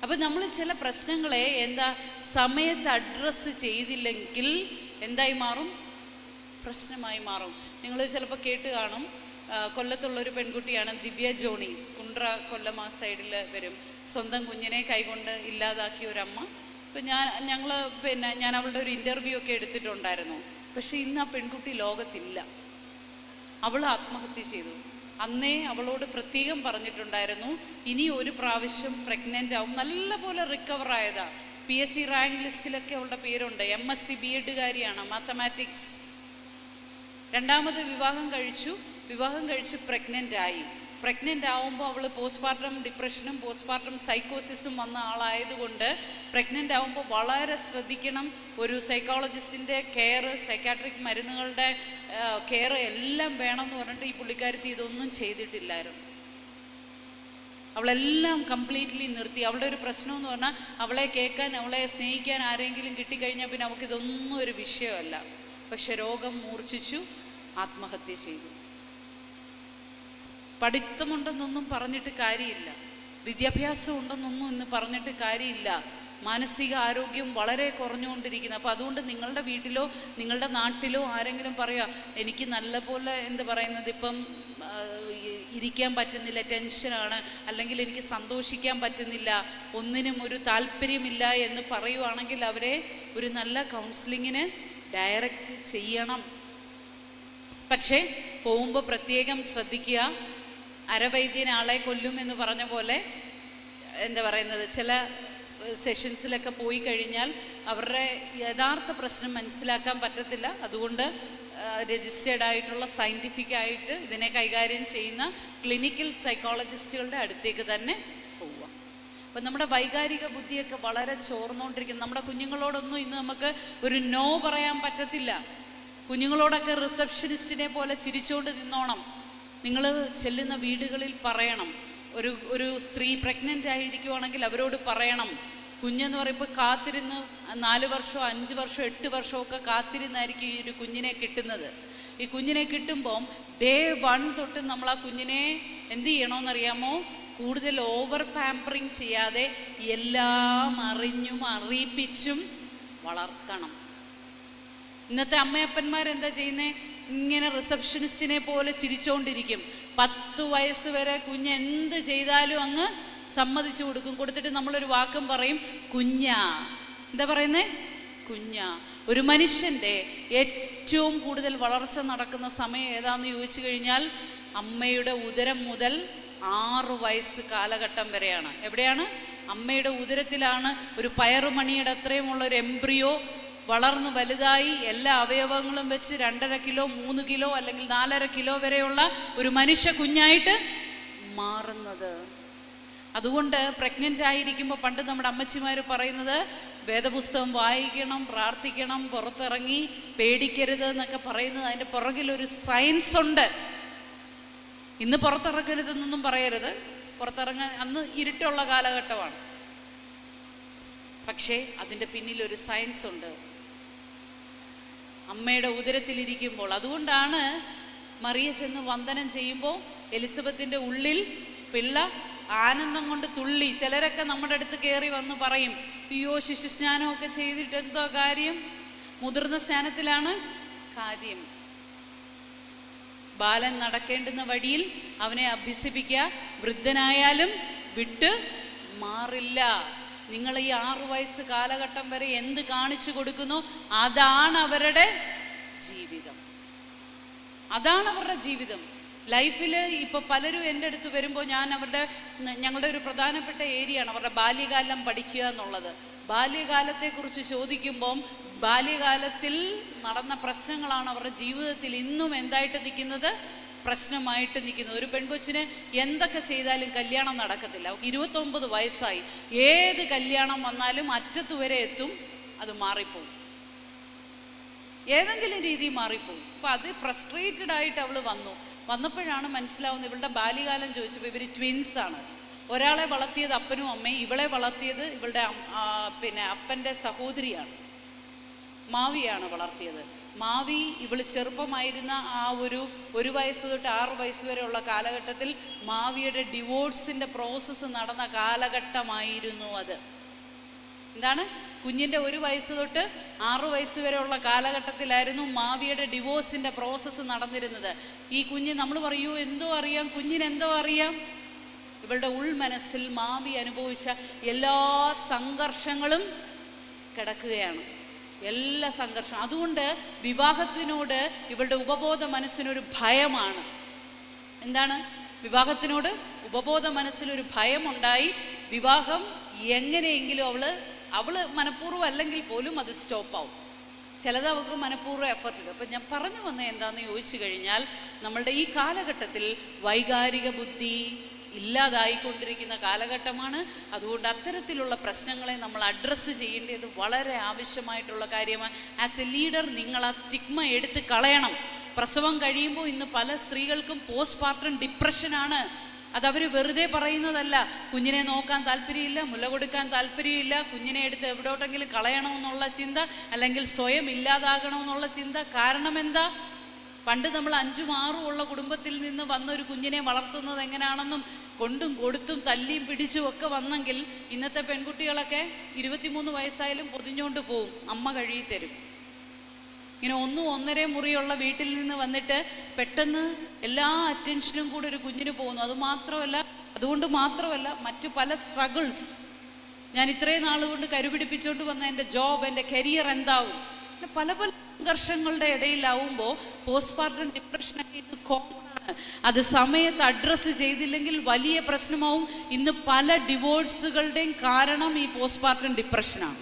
അപ്പം നമ്മൾ ചില പ്രശ്നങ്ങളെ സമയത്ത് അഡ്രസ്സ് ചെയ്തില്ലെങ്കിൽ എന്തായി മാറും? പ്രശ്നമായി മാറും. നിങ്ങൾ ചിലപ്പോൾ കേട്ട് കാണും, കൊല്ലത്തുള്ളൊരു പെൺകുട്ടിയാണ് ദിവ്യ ജോണി, കുണ്ട്ര കൊല്ലം ആ സൈഡിൽ വരും. സ്വന്തം കുഞ്ഞിനെ കൈകൊണ്ട് ഇല്ലാതാക്കിയ ഒരമ്മ. ഇപ്പം ഞാൻ അവളുടെ ഒരു ഇൻ്റർവ്യൂ ഒക്കെ എടുത്തിട്ടുണ്ടായിരുന്നു. പക്ഷെ ഇന്ന് ആ പെൺകുട്ടി ലോകത്തില്ല. അവൾ ആത്മഹത്യ ചെയ്തു. അന്നേ അവളോട് പ്രത്യേകം പറഞ്ഞിട്ടുണ്ടായിരുന്നു, ഇനി ഒരു പ്രാവശ്യം പ്രഗ്നൻ്റ് ആവും. നല്ല പോലെ റിക്കവർ ആയതാ. PSC റാങ്ക് ലിസ്റ്റിലൊക്കെ അവളുടെ പേരുണ്ട്. MSc B.Ed കാരിയാണ്, മാത്തമാറ്റിക്സ്. രണ്ടാമത് വിവാഹം കഴിച്ച് പ്രഗ്നൻ്റ് ആയി. പ്രഗ്നൻ്റ് ആവുമ്പോൾ അവൾ പോസ്റ്റ്മോർട്ടം ഡിപ്രഷനും പോസ്റ്റ്മോർട്ടം സൈക്കോസിസും വന്ന ആളായതുകൊണ്ട് പ്രഗ്നൻ്റ് ആവുമ്പോൾ വളരെ ശ്രദ്ധിക്കണം. ഒരു സൈക്കോളജിസ്റ്റിൻ്റെ കെയർ, സൈക്കാട്രിക് മരുന്നുകളുടെ കെയർ എല്ലാം വേണം എന്ന് പറഞ്ഞിട്ട് ഈ പുള്ളിക്കാരത്തി ഇതൊന്നും ചെയ്തിട്ടില്ലായിരുന്നു. അവളെല്ലാം കംപ്ലീറ്റ്ലി നിർത്തി. അവളുടെ ഒരു പ്രശ്നം എന്ന് പറഞ്ഞാൽ, അവളെ കേൾക്കാൻ, അവളെ സ്നേഹിക്കാൻ ആരെങ്കിലും കിട്ടിക്കഴിഞ്ഞാൽ പിന്നെ അവൾക്കിതൊന്നും ഒരു വിഷയമല്ല. പക്ഷെ രോഗം മൂർച്ഛിച്ചു, ആത്മഹത്യ ചെയ്തു. പഠിത്തമുണ്ടെന്നൊന്നും പറഞ്ഞിട്ട് കാര്യമില്ല, വിദ്യാഭ്യാസം ഉണ്ടെന്നൊന്നും ഇന്ന് പറഞ്ഞിട്ട് കാര്യമില്ല. മാനസിക ആരോഗ്യം വളരെ കുറഞ്ഞുകൊണ്ടിരിക്കുന്നത്. അപ്പോൾ അതുകൊണ്ട് നിങ്ങളുടെ വീട്ടിലോ നിങ്ങളുടെ നാട്ടിലോ ആരെങ്കിലും പറയുക എനിക്ക് നല്ലപോലെ എന്താ പറയുന്നത് ഇപ്പം ഇരിക്കാൻ പറ്റുന്നില്ല, ടെൻഷനാണ്, അല്ലെങ്കിൽ എനിക്ക് സന്തോഷിക്കാൻ പറ്റുന്നില്ല, ഒന്നിനും ഒരു താല്പര്യമില്ല എന്ന് പറയുവാണെങ്കിൽ അവരെ ഒരു നല്ല കൗൺസിലിങ്ങിന് ഡയറക്റ്റ് ചെയ്യണം. പക്ഷേ പോകുമ്പോൾ പ്രത്യേകം ശ്രദ്ധിക്കുക. അരവൈദ്യൻ ആളെ കൊല്ലും എന്ന് പറഞ്ഞ പോലെ എന്താ പറയുന്നത്, ചില സെഷൻസിലൊക്കെ പോയി കഴിഞ്ഞാൽ അവരുടെ യഥാർത്ഥ പ്രശ്നം മനസ്സിലാക്കാൻ പറ്റത്തില്ല. അതുകൊണ്ട് രജിസ്റ്റേർഡ് ആയിട്ടുള്ള സയൻറ്റിഫിക് ആയിട്ട് ഇതിനെ കൈകാര്യം ചെയ്യുന്ന ക്ലിനിക്കൽ സൈക്കോളജിസ്റ്റുകളുടെ അടുത്തേക്ക് തന്നെ പോവുക. അപ്പം നമ്മുടെ വൈകാരിക ബുദ്ധിയൊക്കെ വളരെ ചോർന്നുകൊണ്ടിരിക്കുന്നു. നമ്മുടെ കുഞ്ഞുങ്ങളോടൊന്നും ഇന്ന് നമുക്ക് ഒരു നോ പറയാൻ പറ്റത്തില്ല. കുഞ്ഞുങ്ങളോടൊക്കെ റിസപ്ഷനിസ്റ്റിനെ പോലെ ചിരിച്ചുകൊണ്ട് നിന്നോണം. നിങ്ങൾ ചെല്ലുന്ന വീടുകളിൽ പറയണം. ഒരു സ്ത്രീ പ്രഗ്നൻ്റ് ആയിരിക്കുവാണെങ്കിൽ അവരോട് പറയണം. കുഞ്ഞെന്ന് പറയുമ്പോൾ കാത്തിരുന്ന് 4 വർഷമോ 5 വർഷമോ 8 വർഷമൊക്കെ കാത്തിരുന്നായിരിക്കും ഈ ഒരു കുഞ്ഞിനെ കിട്ടുന്നത്. ഈ കുഞ്ഞിനെ കിട്ടുമ്പം ഡേ 1 തൊട്ട് നമ്മൾ ആ കുഞ്ഞിനെ എന്ത് ചെയ്യണമെന്നറിയാമോ? കൂടുതൽ ഓവർ പാമ്പറിങ് ചെയ്യാതെ എല്ലാം അറിഞ്ഞും അറിയിപ്പിച്ചും വളർത്തണം. ഇന്നത്തെ അമ്മയപ്പന്മാരെന്താ ചെയ്യുന്നത്? ഇങ്ങനെ റിസപ്ഷനിസ്റ്റിനെ പോലെ ചിരിച്ചുകൊണ്ടിരിക്കും. 10 വയസ്സ് വരെ കുഞ്ഞ് എന്ത് ചെയ്താലും അങ്ങ് സമ്മതിച്ചു കൊടുക്കും. കൊടുത്തിട്ട് നമ്മളൊരു വാക്കും പറയും, കുഞ്ഞാ. എന്താ പറയുന്നേ? കുഞ്ഞാ. ഒരു മനുഷ്യൻ്റെ ഏറ്റവും കൂടുതൽ വളർച്ച നടക്കുന്ന സമയം ഏതാണെന്ന് ചോദിച്ചു കഴിഞ്ഞാൽ അമ്മയുടെ ഉദരം മുതൽ 6 വയസ്സ് കാലഘട്ടം വരെയാണ്. എവിടെയാണ്? അമ്മയുടെ ഉദരത്തിലാണ് ഒരു പയറുമണിയുടെ അത്രയുമുള്ള ഒരു എംബ്രിയോ വളർന്ന് വലുതായി എല്ലാ അവയവങ്ങളും വെച്ച് 2.5 കിലോ 3 കിലോ അല്ലെങ്കിൽ 4.5 കിലോ വരെയുള്ള ഒരു മനുഷ്യ കുഞ്ഞായിട്ട് മാറുന്നത്. അതുകൊണ്ട് പ്രഗ്നൻ്റ് ആയിരിക്കുമ്പോൾ പണ്ട് നമ്മുടെ അമ്മച്ചിമാർ പറയുന്നത് വേദപുസ്തകം വായിക്കണം, പ്രാർത്ഥിക്കണം, പുറത്തിറങ്ങി പേടിക്കരുത് എന്നൊക്കെ പറയുന്നത് അതിൻ്റെ പുറകിലൊരു സയൻസ് ഉണ്ട്. ഇന്ന് പുറത്തിറക്കരുതെന്നൊന്നും പറയരുത്. പുറത്തിറങ്ങാൻ അന്ന് ഇരുട്ടുള്ള കാലഘട്ടമാണ്. പക്ഷേ അതിൻ്റെ പിന്നിലൊരു സയൻസ് ഉണ്ട്. അമ്മയുടെ ഉദരത്തിലിരിക്കുമ്പോൾ അതുകൊണ്ടാണ് മറിയ ചെന്ന് വന്ദനം ചെയ്യുമ്പോൾ എലിസബത്തിൻ്റെ ഉള്ളിൽ പിള്ള ആനന്ദം കൊണ്ട് തുള്ളി. ചിലരൊക്കെ നമ്മുടെ അടുത്ത് കയറി വന്ന് പറയും, അയ്യോ ശിശുസ്നാനമൊക്കെ ചെയ്തിട്ട് എന്തോ കാര്യം, മുതിർന്ന സ്നാനത്തിലാണ് കാര്യം. ബാലൻ നടക്കേണ്ടുന്ന വഴിയിൽ അവനെ അഭ്യസിപ്പിക്കുക, വൃദ്ധനായാലും വിട്ട് മാറില്ല. നിങ്ങൾ ഈ 6 വയസ്സ് കാലഘട്ടം വരെ എന്ത് കാണിച്ചു കൊടുക്കുന്നു അതാണ് അവരുടെ ജീവിതം. അതാണ് അവരുടെ ജീവിതം. ലൈഫിൽ ഇപ്പോൾ പലരും എൻ്റെ അടുത്ത് വരുമ്പോൾ ഞാൻ ഞങ്ങളുടെ ഒരു പ്രധാനപ്പെട്ട ഏരിയയാണ് അവരുടെ ബാല്യകാലം പഠിക്കുക എന്നുള്ളത്. ബാല്യകാലത്തെക്കുറിച്ച് ചോദിക്കുമ്പം ബാല്യകാലത്തിൽ നടന്ന പ്രശ്നങ്ങളാണ് അവരുടെ ജീവിതത്തിൽ ഇന്നും എന്തായിട്ട് നിൽക്കുന്നത്? പ്രശ്നമായിട്ട് നിൽക്കുന്നത്. ഒരു പെൺകൊച്ചിന് എന്തൊക്കെ ചെയ്താലും കല്യാണം നടക്കത്തില്ല. 29 വയസ്സായി, ഏത് കല്യാണം വന്നാലും അറ്റത്ത് വരെ എത്തും, അത് മാറിപ്പോവും, ഏതെങ്കിലും രീതി മാറിപ്പോവും. അപ്പം അത് ഫ്രസ്ട്രേറ്റഡ് ആയിട്ട് അവൾ വന്നപ്പോഴാണ് മനസ്സിലാവുന്നത്. ഇവളുടെ ബാല്യകാലം ചോദിച്ചപ്പോൾ ഇവർ ട്വിൻസാണ്. ഒരാളെ വളർത്തിയത് അപ്പനും അമ്മയും, ഇവളെ വളർത്തിയത് ഇവളുടെ അപ്പൻ്റെ സഹോദരിയാണ്, മാവിയാണ് വളർത്തിയത്. മാവി ഇവള് ചെറുപ്പമായിരുന്ന ആ ഒരു വയസ്സ് തൊട്ട് 6 വയസ്സ് വരെയുള്ള കാലഘട്ടത്തിൽ മാവിയുടെ ഡിവോഴ്സിൻ്റെ പ്രോസസ്സ് നടന്ന കാലഘട്ടമായിരുന്നു അത്. എന്താണ്? കുഞ്ഞിൻ്റെ 1 വയസ്സ് തൊട്ട് 6 വയസ്സ് വരെയുള്ള കാലഘട്ടത്തിലായിരുന്നു മാവിയുടെ ഡിവോഴ്സിൻ്റെ പ്രോസസ്സ് നടന്നിരുന്നത്. ഈ കുഞ്ഞ് നമ്മൾ പറയൂ എന്തോ അറിയാം, കുഞ്ഞിനെന്തോ അറിയാം. ഇവളുടെ ഉൾമനസ്സിൽ മാവി അനുഭവിച്ച എല്ലാ സംഘർഷങ്ങളും കിടക്കുകയാണ്, എല്ലാ സംഘർഷം. അതുകൊണ്ട് വിവാഹത്തിനോട് ഇവളുടെ ഉപബോധ മനസ്സിനൊരു ഭയമാണ്. എന്താണ്? വിവാഹത്തിനോട് ഉപബോധ മനസ്സിലൊരു ഭയമുണ്ടായി. വിവാഹം എങ്ങനെയെങ്കിലും അവള് മനഃപൂർവ്വം അല്ലെങ്കിൽ പോലും അത് സ്റ്റോപ്പാവും. ചിലത് അവൾക്ക് മനഃപൂർവ്വം എഫർട്ട് ഇടും. അപ്പം ഞാൻ പറഞ്ഞു വന്നത് എന്താണെന്ന് ചോദിച്ചു കഴിഞ്ഞാൽ നമ്മളുടെ ഈ കാലഘട്ടത്തിൽ വൈകാരിക ബുദ്ധി ഇല്ലാതായിക്കൊണ്ടിരിക്കുന്ന കാലഘട്ടമാണ്. അതുകൊണ്ട് അത്തരത്തിലുള്ള പ്രശ്നങ്ങളെ നമ്മൾ അഡ്രസ്സ് ചെയ്യേണ്ടത് വളരെ ആവശ്യമായിട്ടുള്ള കാര്യമാണ്. ആസ് എ ലീഡർ നിങ്ങൾ ആ സ്റ്റിഗ്മ എടുത്ത് കളയണം. പ്രസവം കഴിയുമ്പോൾ ഇന്ന് പല സ്ത്രീകൾക്കും പോസ്റ്റ്പാർട്ടം ഡിപ്രഷനാണ്. അതവർ വെറുതെ പറയുന്നതല്ല. കുഞ്ഞിനെ നോക്കാൻ താല്പര്യമില്ല, മുല കൊടുക്കാൻ താല്പര്യമില്ല, കുഞ്ഞിനെ എടുത്ത് എവിടോട്ടെങ്കിലും കളയണമെന്നുള്ള ചിന്ത, അല്ലെങ്കിൽ സ്വയം ഇല്ലാതാകണമെന്നുള്ള ചിന്ത. കാരണം എന്താ? പണ്ട് നമ്മൾ 5ഉം 6ഉം ഉള്ള കുടുംബത്തിൽ നിന്ന് വന്ന ഒരു കുഞ്ഞിനെ വളർത്തുന്നത് എങ്ങനെയാണെന്നും കൊണ്ടും കൊടുത്തും തല്ലിയും പിടിച്ചും ഒക്കെ വന്നെങ്കിൽ ഇന്നത്തെ പെൺകുട്ടികളൊക്കെ 23 വയസ്സായാലും പൊതിഞ്ഞുകൊണ്ട് പോവും, അമ്മ കഴുകി തരും. ഇങ്ങനെ 1 1.5 മുറിയുള്ള വീട്ടിൽ നിന്ന് വന്നിട്ട് പെട്ടെന്ന് എല്ലാ അറ്റൻഷനും കൂടെ ഒരു കുഞ്ഞിന് പോകുന്നു. അതുകൊണ്ട് മാത്രമല്ല മറ്റു പല സ്ട്രഗിൾസ്. ഞാൻ ഇത്രയും നാളുകൊണ്ട് കരുപിടിപ്പിച്ചുകൊണ്ട് വന്ന എൻ്റെ ജോബ്, എൻ്റെ കരിയർ എന്താകും, പല പല സംഘർഷങ്ങളുടെ ഇടയിലാവുമ്പോൾ പോസ്റ്റ്മോർട്ടം ഡിപ്രഷനൊക്കെ ഇത് കോമൺ ആണ്. അത് സമയത്ത് അഡ്രസ്സ് ചെയ്തില്ലെങ്കിൽ വലിയ പ്രശ്നമാവും. ഇന്ന് പല ഡിവോഴ്സുകളുടെയും കാരണം ഈ പോസ്റ്റ്മോർട്ടം ഡിപ്രഷനാണ്.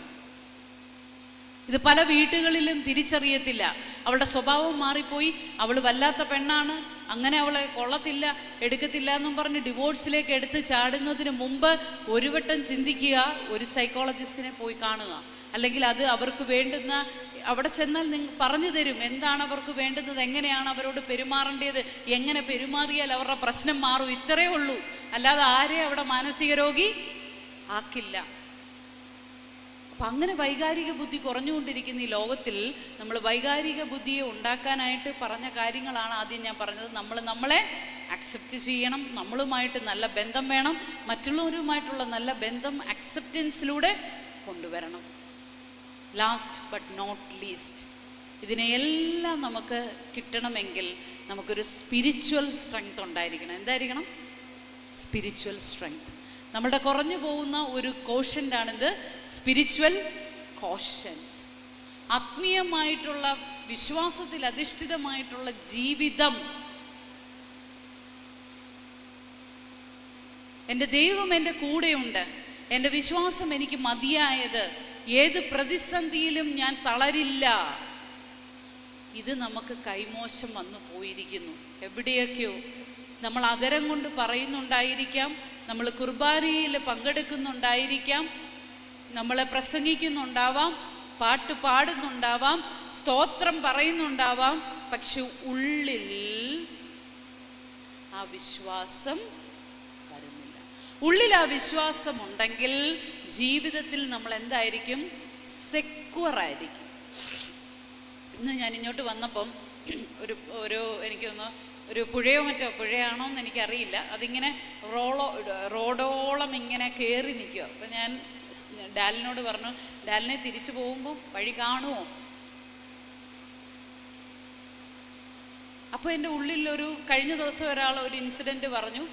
ഇത് പല വീട്ടുകളിലും തിരിച്ചറിയത്തില്ല. അവളുടെ സ്വഭാവം മാറിപ്പോയി, അവൾ വല്ലാത്ത പെണ്ണാണ്, അങ്ങനെ അവളെ കൊള്ളത്തില്ല, എടുക്കത്തില്ല എന്നും പറഞ്ഞ് ഡിവോഴ്സിലേക്ക് എടുത്ത് ചാടുന്നതിന് മുമ്പ് ഒരു വട്ടം ചിന്തിക്കുക, ഒരു സൈക്കോളജിസ്റ്റിനെ പോയി കാണുക. അല്ലെങ്കിൽ അത് അവർക്ക് വേണ്ടുന്ന, അവിടെ ചെന്നാൽ നിങ്ങൾ പറഞ്ഞു തരും എന്താണ് അവർക്ക് വേണ്ടുന്നത്, എങ്ങനെയാണ് അവരോട് പെരുമാറേണ്ടത്, എങ്ങനെ പെരുമാറിയാൽ അവരുടെ പ്രശ്നം മാറും. ഇത്രയേ ഉള്ളൂ. അല്ലാതെ ആരെയും അവിടെ മാനസിക രോഗി ആക്കില്ല. അപ്പം അങ്ങനെ വൈകാരിക ബുദ്ധി കുറഞ്ഞുകൊണ്ടിരിക്കുന്ന ഈ ലോകത്തിൽ നമ്മൾ വൈകാരിക ബുദ്ധിയെ ഉണ്ടാക്കാനായിട്ട് പറഞ്ഞ കാര്യങ്ങളാണ് ആദ്യം ഞാൻ പറഞ്ഞത്. നമ്മളെ അക്സെപ്റ്റ് ചെയ്യണം, നമ്മളുമായിട്ട് നല്ല ബന്ധം വേണം, മറ്റുള്ളവരുമായിട്ടുള്ള നല്ല ബന്ധം അക്സെപ്റ്റൻസിലൂടെ കൊണ്ടുവരണം. ലാസ്റ്റ് ബട്ട് നോട്ട് ലീസ്റ്റ്, ഇതിനെയെല്ലാം നമുക്ക് കിട്ടണമെങ്കിൽ നമുക്കൊരു സ്പിരിച്വൽ സ്ട്രെങ്ത് ഉണ്ടായിരിക്കണം. എന്തായിരിക്കണം? Spiritual strength. നമ്മളുടെ കുറഞ്ഞു പോകുന്ന ഒരു കോഷ്യൻ്റാണിത്, സ്പിരിച്വൽ കോഷ്യൻ്റ്. ആത്മീയമായിട്ടുള്ള വിശ്വാസത്തിൽ അധിഷ്ഠിതമായിട്ടുള്ള ജീവിതം. എൻ്റെ ദൈവം എൻ്റെ കൂടെയുണ്ട്, എൻ്റെ വിശ്വാസം എനിക്ക് മതിയായത്, ഏത് പ്രതിസന്ധിയിലും ഞാൻ തളരില്ല. ഇത് നമുക്ക് കൈമോശം വന്നു പോയിരിക്കുന്നു. എവിടെയൊക്കെയോ നമ്മൾ അതരം കൊണ്ട് പറയുന്നുണ്ടായിരിക്കാം, നമ്മൾ കുർബാനയിൽ പങ്കെടുക്കുന്നുണ്ടായിരിക്കാം, നമ്മളെ പ്രസംഗിക്കുന്നുണ്ടാവാം, പാട്ട് പാടുന്നുണ്ടാവാം, സ്തോത്രം പറയുന്നുണ്ടാവാം, പക്ഷെ ഉള്ളിൽ ആ വിശ്വാസം വരുന്നില്ല. ഉള്ളിൽ ആ വിശ്വാസം ഉണ്ടെങ്കിൽ ജീവിതത്തിൽ നമ്മൾ എന്തായിരിക്കും? സെക്യൂറായിരിക്കും. ഇന്ന് ഞാൻ ഇങ്ങോട്ട് വന്നപ്പം എനിക്കൊന്ന് ഒരു പുഴയോ പുഴയാണോ എന്ന് എനിക്കറിയില്ല, അതിങ്ങനെ റോഡോളം ഇങ്ങനെ കയറി നിൽക്കുക. അപ്പം ഞാൻ ഡാലിനോട് പറഞ്ഞു, ഡാലിനെ തിരിച്ചു പോകുമ്പോൾ വഴി കാണുമോ? അപ്പോൾ എൻ്റെ ഉള്ളിൽ കഴിഞ്ഞ ദിവസം ഒരു ഇൻസിഡൻറ്റ് പറഞ്ഞു.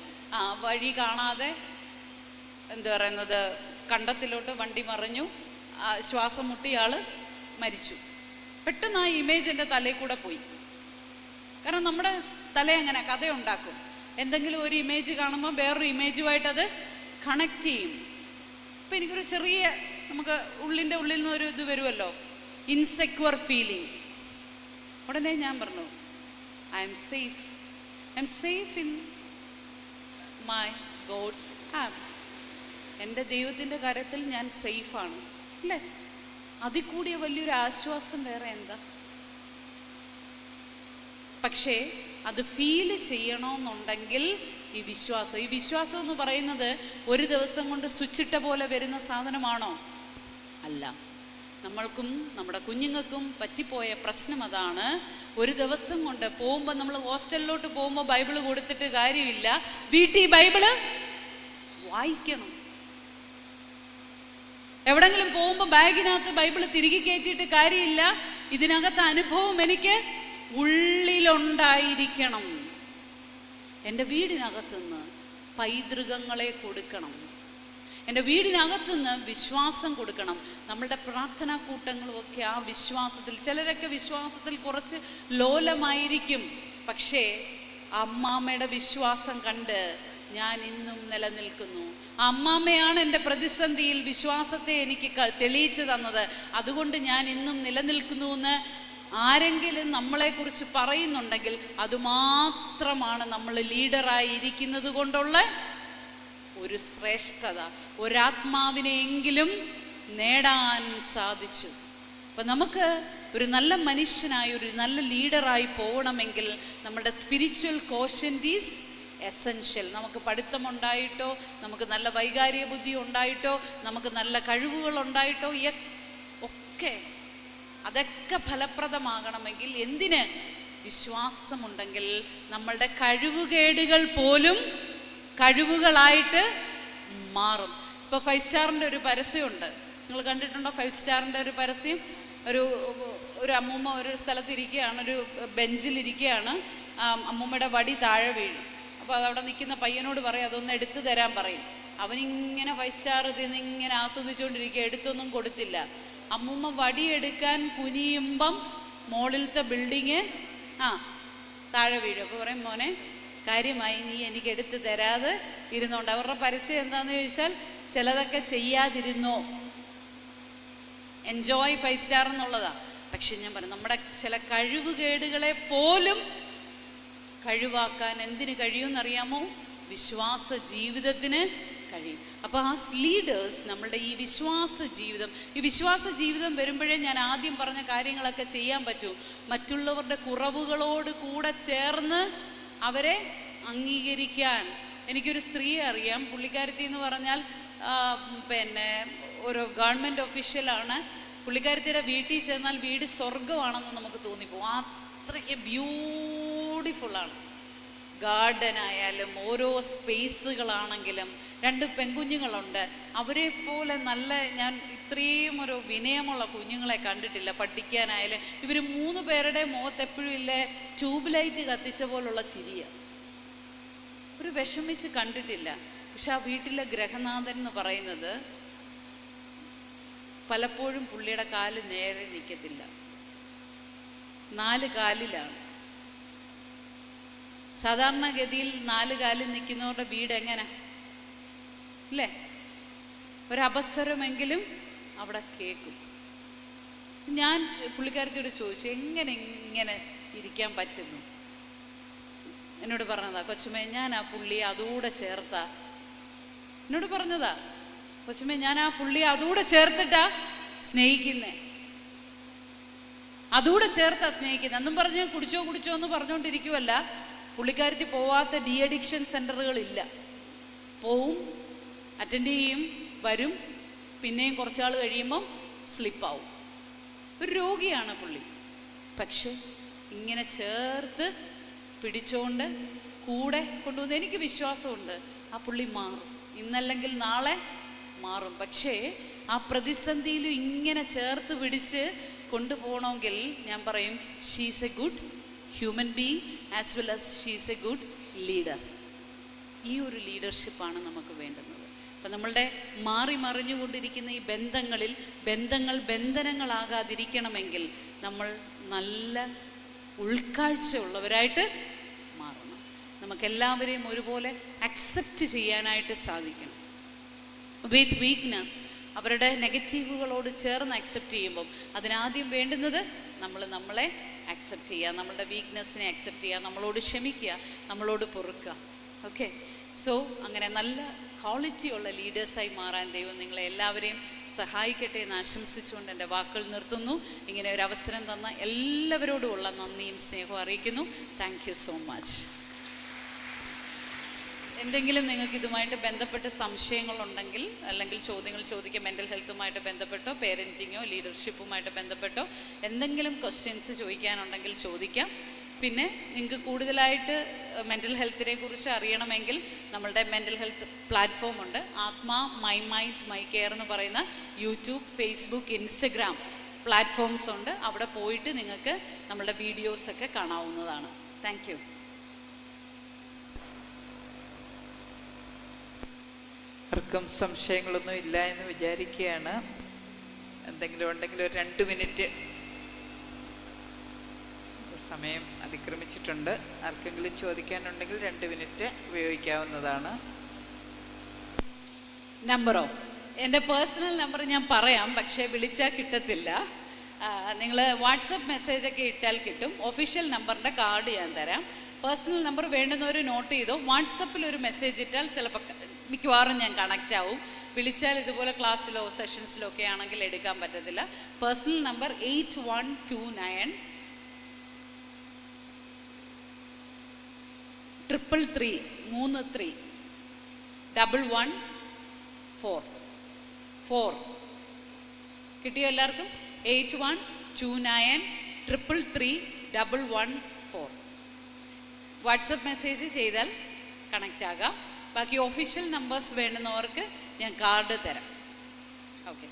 വഴി കാണാതെ കണ്ടത്തിലോട്ട് വണ്ടി മറിഞ്ഞു, ശ്വാസം മുട്ടിയ ആൾ മരിച്ചു. പെട്ടെന്ന് ആ ഇമേജ് എൻ്റെ തലയിൽ കൂടെ പോയി. കാരണം നമ്മുടെ തല അങ്ങനെ കഥയുണ്ടാക്കും. എന്തെങ്കിലും ഒരു ഇമേജ് കാണുമ്പോൾ വേറൊരു ഇമേജുമായിട്ട് അത് കണക്ട് ചെയ്യും. അപ്പം എനിക്കൊരു ചെറിയ, നമുക്ക് ഉള്ളിൽ നിന്ന് ഒരു ഇത് വരുമല്ലോ, ഇൻസെക്യൂർ ഫീലിംഗ്. ഉടനെ ഞാൻ പറഞ്ഞു, I am safe in my God's hand. എൻ്റെ ദൈവത്തിൻ്റെ കരത്തിൽ ഞാൻ സേഫാണ്, അല്ലേ? അതിൽ കൂടിയ വലിയൊരു ആശ്വാസം വേറെ എന്താ? പക്ഷേ അത് ഫീൽ ചെയ്യണമെന്നുണ്ടെങ്കിൽ ഈ വിശ്വാസം എന്ന് പറയുന്നത് ഒരു ദിവസം കൊണ്ട് സ്വിച്ചിട്ട പോലെ വരുന്ന സാധനമാണോ? അല്ല. നമ്മൾക്കും നമ്മുടെ കുഞ്ഞുങ്ങൾക്കും പറ്റിപ്പോയ പ്രശ്നം അതാണ്. ഒരു ദിവസം കൊണ്ട് പോകുമ്പോൾ, നമ്മൾ ഹോസ്റ്റലിലോട്ട് പോകുമ്പോൾ ബൈബിള് കൊടുത്തിട്ട് കാര്യമില്ല, വീട്ടിൽ ബൈബിള് വായിക്കണം. എവിടെങ്കിലും പോകുമ്പോൾ ബാഗിനകത്ത് ബൈബിള് തിരികെ കയറ്റിയിട്ട് കാര്യമില്ല, ഇതിനകത്ത് അനുഭവം എനിക്ക് ഉള്ളിലുണ്ടായിരിക്കണം. എൻ്റെ വീടിനകത്തുനിന്ന് പൈതൃകങ്ങളെ കൊടുക്കണം, എൻ്റെ വീടിനകത്തുനിന്ന് വിശ്വാസം കൊടുക്കണം. നമ്മളുടെ പ്രാർത്ഥനാ കൂട്ടങ്ങളും ഒക്കെ ആ വിശ്വാസത്തിൽ, ചിലരൊക്കെ വിശ്വാസത്തിൽ കുറച്ച് ലോലമായിരിക്കും, പക്ഷേ അമ്മാമ്മയുടെ വിശ്വാസം കണ്ട് ഞാൻ ഇന്നും നിലനിൽക്കുന്നു. അമ്മാമ്മയാണ് എൻ്റെ പ്രതിസന്ധിയിൽ വിശ്വാസത്തെ എനിക്ക് തെളിയിച്ചു തന്നത്, അതുകൊണ്ട് ഞാൻ ഇന്നും നിലനിൽക്കുന്നു എന്ന് ആരെങ്കിലും നമ്മളെക്കുറിച്ച് പറയുന്നുണ്ടെങ്കിൽ അതുമാത്രമാണ് നമ്മൾ ലീഡറായി ഇരിക്കുന്നത് കൊണ്ടുള്ള ഒരു ശ്രേഷ്ഠത. ഒരാത്മാവിനെയെങ്കിലും നേടാൻ സാധിച്ചു. അപ്പം നമുക്ക് ഒരു നല്ല മനുഷ്യനായി, ഒരു നല്ല ലീഡറായി പോകണമെങ്കിൽ നമ്മുടെ സ്പിരിച്വൽ കോഷ്യൻ്റ് ഈസ് എസെൻഷ്യൽ. നമുക്ക് പഠിത്തമുണ്ടായിട്ടോ, നമുക്ക് നല്ല വൈകാരിക ബുദ്ധി ഉണ്ടായിട്ടോ, നമുക്ക് നല്ല കഴിവുകൾ ഉണ്ടായിട്ടോ അതൊക്കെ ഫലപ്രദമാകണമെങ്കിൽ എന്തിന് വിശ്വാസമുണ്ടെങ്കിൽ നമ്മളുടെ കഴിവുകേടുകൾ പോലും കഴിവുകളായിട്ട് മാറും. ഇപ്പോൾ 5 സ്റ്റാറിൻ്റെ ഒരു പരസ്യമുണ്ട്, നിങ്ങൾ കണ്ടിട്ടുണ്ടോ? 5 സ്റ്റാറിൻ്റെ ഒരു പരസ്യം. ഒരു അമ്മൂമ്മ ഒരു സ്ഥലത്ത് ഇരിക്കുകയാണ്, ഒരു ബെഞ്ചിലിരിക്കുകയാണ്. അമ്മൂമ്മയുടെ വടി താഴെ വീഴും. അപ്പോൾ അതവിടെ നിൽക്കുന്ന പയ്യനോട് പറയും അതൊന്ന് എടുത്തു തരാൻ പറയും. അവനിങ്ങനെ 5 സ്റ്റാർ ഇതിങ്ങനെ ആസ്വദിച്ചുകൊണ്ടിരിക്കുക, എടുത്തൊന്നും കൊടുത്തില്ല. അമ്മൂമ്മ വടിയെടുക്കാൻ കുനിയുമ്പം മുകളിലത്തെ ബിൽഡിങ് താഴെ വീഴും. അപ്പോൾ പറയും മോനെ കാര്യമായി, നീ എനിക്ക് എടുത്ത് തരാതെ ഇരുന്നോണ്ട്. അവരുടെ പരസ്യം എന്താന്ന് ചോദിച്ചാൽ ചിലതൊക്കെ ചെയ്യാതിരുന്നോ, എൻജോയ് 5 സ്റ്റാർ എന്നുള്ളതാ. പക്ഷെ ഞാൻ പറഞ്ഞു നമ്മുടെ ചില കഴിവുകേടുകളെ പോലും കഴിവാക്കാൻ എന്തിന് കഴിയുമെന്നറിയാമോ? വിശ്വാസ ജീവിതത്തിന് കഴിയും. അപ്പോൾ ആ ലീഡേഴ്സ് നമ്മളുടെ ഈ വിശ്വാസ ജീവിതം വരുമ്പോഴേ ഞാൻ ആദ്യം പറഞ്ഞ കാര്യങ്ങളൊക്കെ ചെയ്യാൻ പറ്റൂ. മറ്റുള്ളവരുടെ കുറവുകളോട് കൂടെ ചേർന്ന് അവരെ അംഗീകരിക്കാൻ. എനിക്കൊരു സ്ത്രീയെ അറിയാം, പുള്ളിക്കാരത്തി എന്ന് പറഞ്ഞാൽ ഒരു ഗവൺമെൻറ് ഒഫീഷ്യലാണ്. പുള്ളിക്കാരത്തിയുടെ വീട്ടിൽ ചെന്നാൽ വീട് സ്വർഗമാണെന്ന് നമുക്ക് തോന്നിപ്പോകും. അത്രയ്ക്ക് ബ്യൂട്ടിഫുള്ളാണ്. ഗാർഡൻ ആയാലും ഓരോ സ്പേസുകളാണെങ്കിലും. 2 പെൺകുഞ്ഞുങ്ങളുണ്ട്. അവരെ പോലെ നല്ല, ഞാൻ ഇത്രയും ഒരു വിനയമുള്ള കുഞ്ഞുങ്ങളെ കണ്ടിട്ടില്ല. പഠിക്കാനായാലും ഇവർ 3 പേരുടെ മുഖത്ത് എപ്പോഴും ഇല്ലേ ട്യൂബ് ലൈറ്റ് കത്തിച്ച പോലുള്ള ചിരിയ. ഒരു വിഷമിച്ച് കണ്ടിട്ടില്ല. പക്ഷെ ആ വീട്ടിലെ ഗ്രഹനാഥൻ എന്ന് പറയുന്നത് പലപ്പോഴും പുള്ളിയുടെ കാല് നേരെ നിൽക്കത്തില്ല, 4 കാലിലാണ്. സാധാരണഗതിയിൽ 4 കാലിൽ നിൽക്കുന്നവരുടെ വീട് എങ്ങനെ അല്ലേ? ഒരവസരമെങ്കിലും അവിടെ കേൾക്കും. ഞാൻ പുള്ളിക്കാരത്തിയോട് ചോദിച്ചു എങ്ങനെ ഇങ്ങനെ ഇരിക്കാൻ പറ്റുന്നു. എന്നോട് പറഞ്ഞതാ, കൊച്ചുമ്മേ ഞാൻ ആ പുള്ളിയെ അതുകൂടെ ചേർത്താ, എന്നോട് പറഞ്ഞതാ, കൊച്ചുമ്മേ ഞാൻ ആ പുള്ളിയെ അതുകൂടെ ചേർത്തിട്ടാ സ്നേഹിക്കുന്നേ, അതുകൂടെ ചേർത്താ സ്നേഹിക്കുന്നത്. എന്നും പറഞ്ഞ് കുടിച്ചോ എന്ന് പറഞ്ഞുകൊണ്ടിരിക്കുവല്ല. പുള്ളിക്കാരത്തി പോവാത്ത ഡി അഡിക്ഷൻ സെൻ്ററുകളില്ല. പോവും, അറ്റൻഡ് ചെയ്യും, വരും, പിന്നെയും കുറച്ചാൾ കഴിയുമ്പം സ്ലിപ്പാവും. ഒരു രോഗിയാണ് പുള്ളി. പക്ഷെ ഇങ്ങനെ ചേർത്ത് പിടിച്ചോണ്ട് കൂടെ കൊണ്ടുവന്ന് എനിക്ക് വിശ്വാസമുണ്ട് ആ പുള്ളി മാറും, ഇന്നല്ലെങ്കിൽ നാളെ മാറും. പക്ഷേ ആ പ്രതിസന്ധിയിലും ഇങ്ങനെ ചേർത്ത് പിടിച്ച് കൊണ്ടുപോകണമെങ്കിൽ ഞാൻ പറയും she's A good human being as well as she's A good leader. ഈ ഒരു ലീഡർഷിപ്പാണ് നമുക്ക് വേണ്ടുന്നത്. അപ്പം നമ്മളുടെ മാറി മറിഞ്ഞുകൊണ്ടിരിക്കുന്ന ഈ ബന്ധങ്ങൾ ബന്ധനങ്ങളാകാതിരിക്കണമെങ്കിൽ നമ്മൾ നല്ല ഉൾക്കാഴ്ചയുള്ളവരായിട്ട് മാറണം. നമുക്കെല്ലാവരെയും ഒരുപോലെ അക്സെപ്റ്റ് ചെയ്യാനായിട്ട് സാധിക്കണം. വിത്ത് വീക്ക്നെസ്, അവരുടെ നെഗറ്റീവുകളോട് ചേർന്ന് അക്സെപ്റ്റ് ചെയ്യുമ്പം അതിനാദ്യം വേണ്ടുന്നത് നമ്മളെ അക്സെപ്റ്റ് ചെയ്യുക, നമ്മളുടെ വീക്ക്നെസ്സിനെ അക്സെപ്റ്റ് ചെയ്യുക, നമ്മളോട് ക്ഷമിക്കുക, നമ്മളോട് പൊറുക്കുക. ഓക്കെ, സോ അങ്ങനെ നല്ല ക്വാളിറ്റിയുള്ള ലീഡേഴ്സായി മാറാൻ ദൈവം നിങ്ങളെ എല്ലാവരെയും സഹായിക്കട്ടെ എന്ന് ആശംസിച്ചുകൊണ്ട് എൻ്റെ വാക്കുകൾ നിർത്തുന്നു. ഇങ്ങനെ ഒരു അവസരം തന്ന എല്ലാവരോടുമുള്ള നന്ദിയും സ്നേഹവും അറിയിക്കുന്നു. Thank you so much. എന്തെങ്കിലും നിങ്ങൾക്ക് ഇതുമായിട്ട് ബന്ധപ്പെട്ട് സംശയങ്ങളുണ്ടെങ്കിൽ അല്ലെങ്കിൽ ചോദ്യങ്ങൾ ചോദിക്കുക, മെൻ്റൽ ഹെൽത്തുമായിട്ട് ബന്ധപ്പെട്ടോ പേരൻറ്റിങ്ങോ ലീഡർഷിപ്പുമായിട്ട് ബന്ധപ്പെട്ടോ എന്തെങ്കിലും ക്വസ്റ്റ്യൻസ് ചോദിക്കാനുണ്ടെങ്കിൽ ചോദിക്കാം. പിന്നെ നിങ്ങൾക്ക് കൂടുതലായിട്ട് മെൻ്റൽ ഹെൽത്തിനെ കുറിച്ച് അറിയണമെങ്കിൽ നമ്മളുടെ മെൻ്റൽ ഹെൽത്ത് പ്ലാറ്റ്ഫോം ഉണ്ട്. ആത്മാ മൈ മൈൻഡ് മൈ കെയർ എന്ന് പറയുന്ന യൂട്യൂബ്, ഫേസ്ബുക്ക്, ഇൻസ്റ്റഗ്രാം പ്ലാറ്റ്ഫോംസ് ഉണ്ട്. അവിടെ പോയിട്ട് നിങ്ങൾക്ക് നമ്മളുടെ വീഡിയോസൊക്കെ കാണാവുന്നതാണ്. Thank you. ആർക്കും സംശയങ്ങളൊന്നും ഇല്ല എന്ന് വിചാരിക്കുകയാണ്. എന്തെങ്കിലും ഉണ്ടെങ്കിൽ ഒരു 2 മിനിറ്റ് സമയം അതിക്രമിച്ചിട്ടുണ്ട്. ആർക്കെങ്കിലും ചോദിക്കാനുണ്ടെങ്കിൽ 2 മിനിറ്റ് ഉപയോഗിക്കാവുന്നതാണ്. നമ്പറോ? എൻ്റെ പേഴ്സണൽ നമ്പർ ഞാൻ പറയാം, പക്ഷേ വിളിച്ചാൽ കിട്ടത്തില്ല. നിങ്ങൾ വാട്സപ്പ് മെസ്സേജൊക്കെ ഇട്ടാൽ കിട്ടും. ഒഫീഷ്യൽ നമ്പറിൻ്റെ കാർഡ് ഞാൻ തരാം. പേഴ്സണൽ നമ്പർ വേണ്ടുന്നവർ നോട്ട് ചെയ്തോ. വാട്സപ്പിൽ ഒരു മെസ്സേജ് ഇട്ടാൽ ചിലപ്പോൾ മിക്കവാറും ഞാൻ കണക്റ്റ് ആവും. വിളിച്ചാൽ ഇതുപോലെ ക്ലാസ്സിലോ സെഷൻസിലോ ഒക്കെ ആണെങ്കിൽ എടുക്കാൻ പറ്റത്തില്ല. Personal number 8129 333 114. കിട്ടിയോ എല്ലാവർക്കും? 8129 333 114. വാട്സപ്പ് മെസ്സേജ് ചെയ്താൽ കണക്റ്റ് ആകാം. ബാക്കി ഒഫീഷ്യൽ നമ്പേഴ്സ് വേണ്ടുന്നവർക്ക് ഞാൻ കാർഡ് തരാം. ഓക്കെ.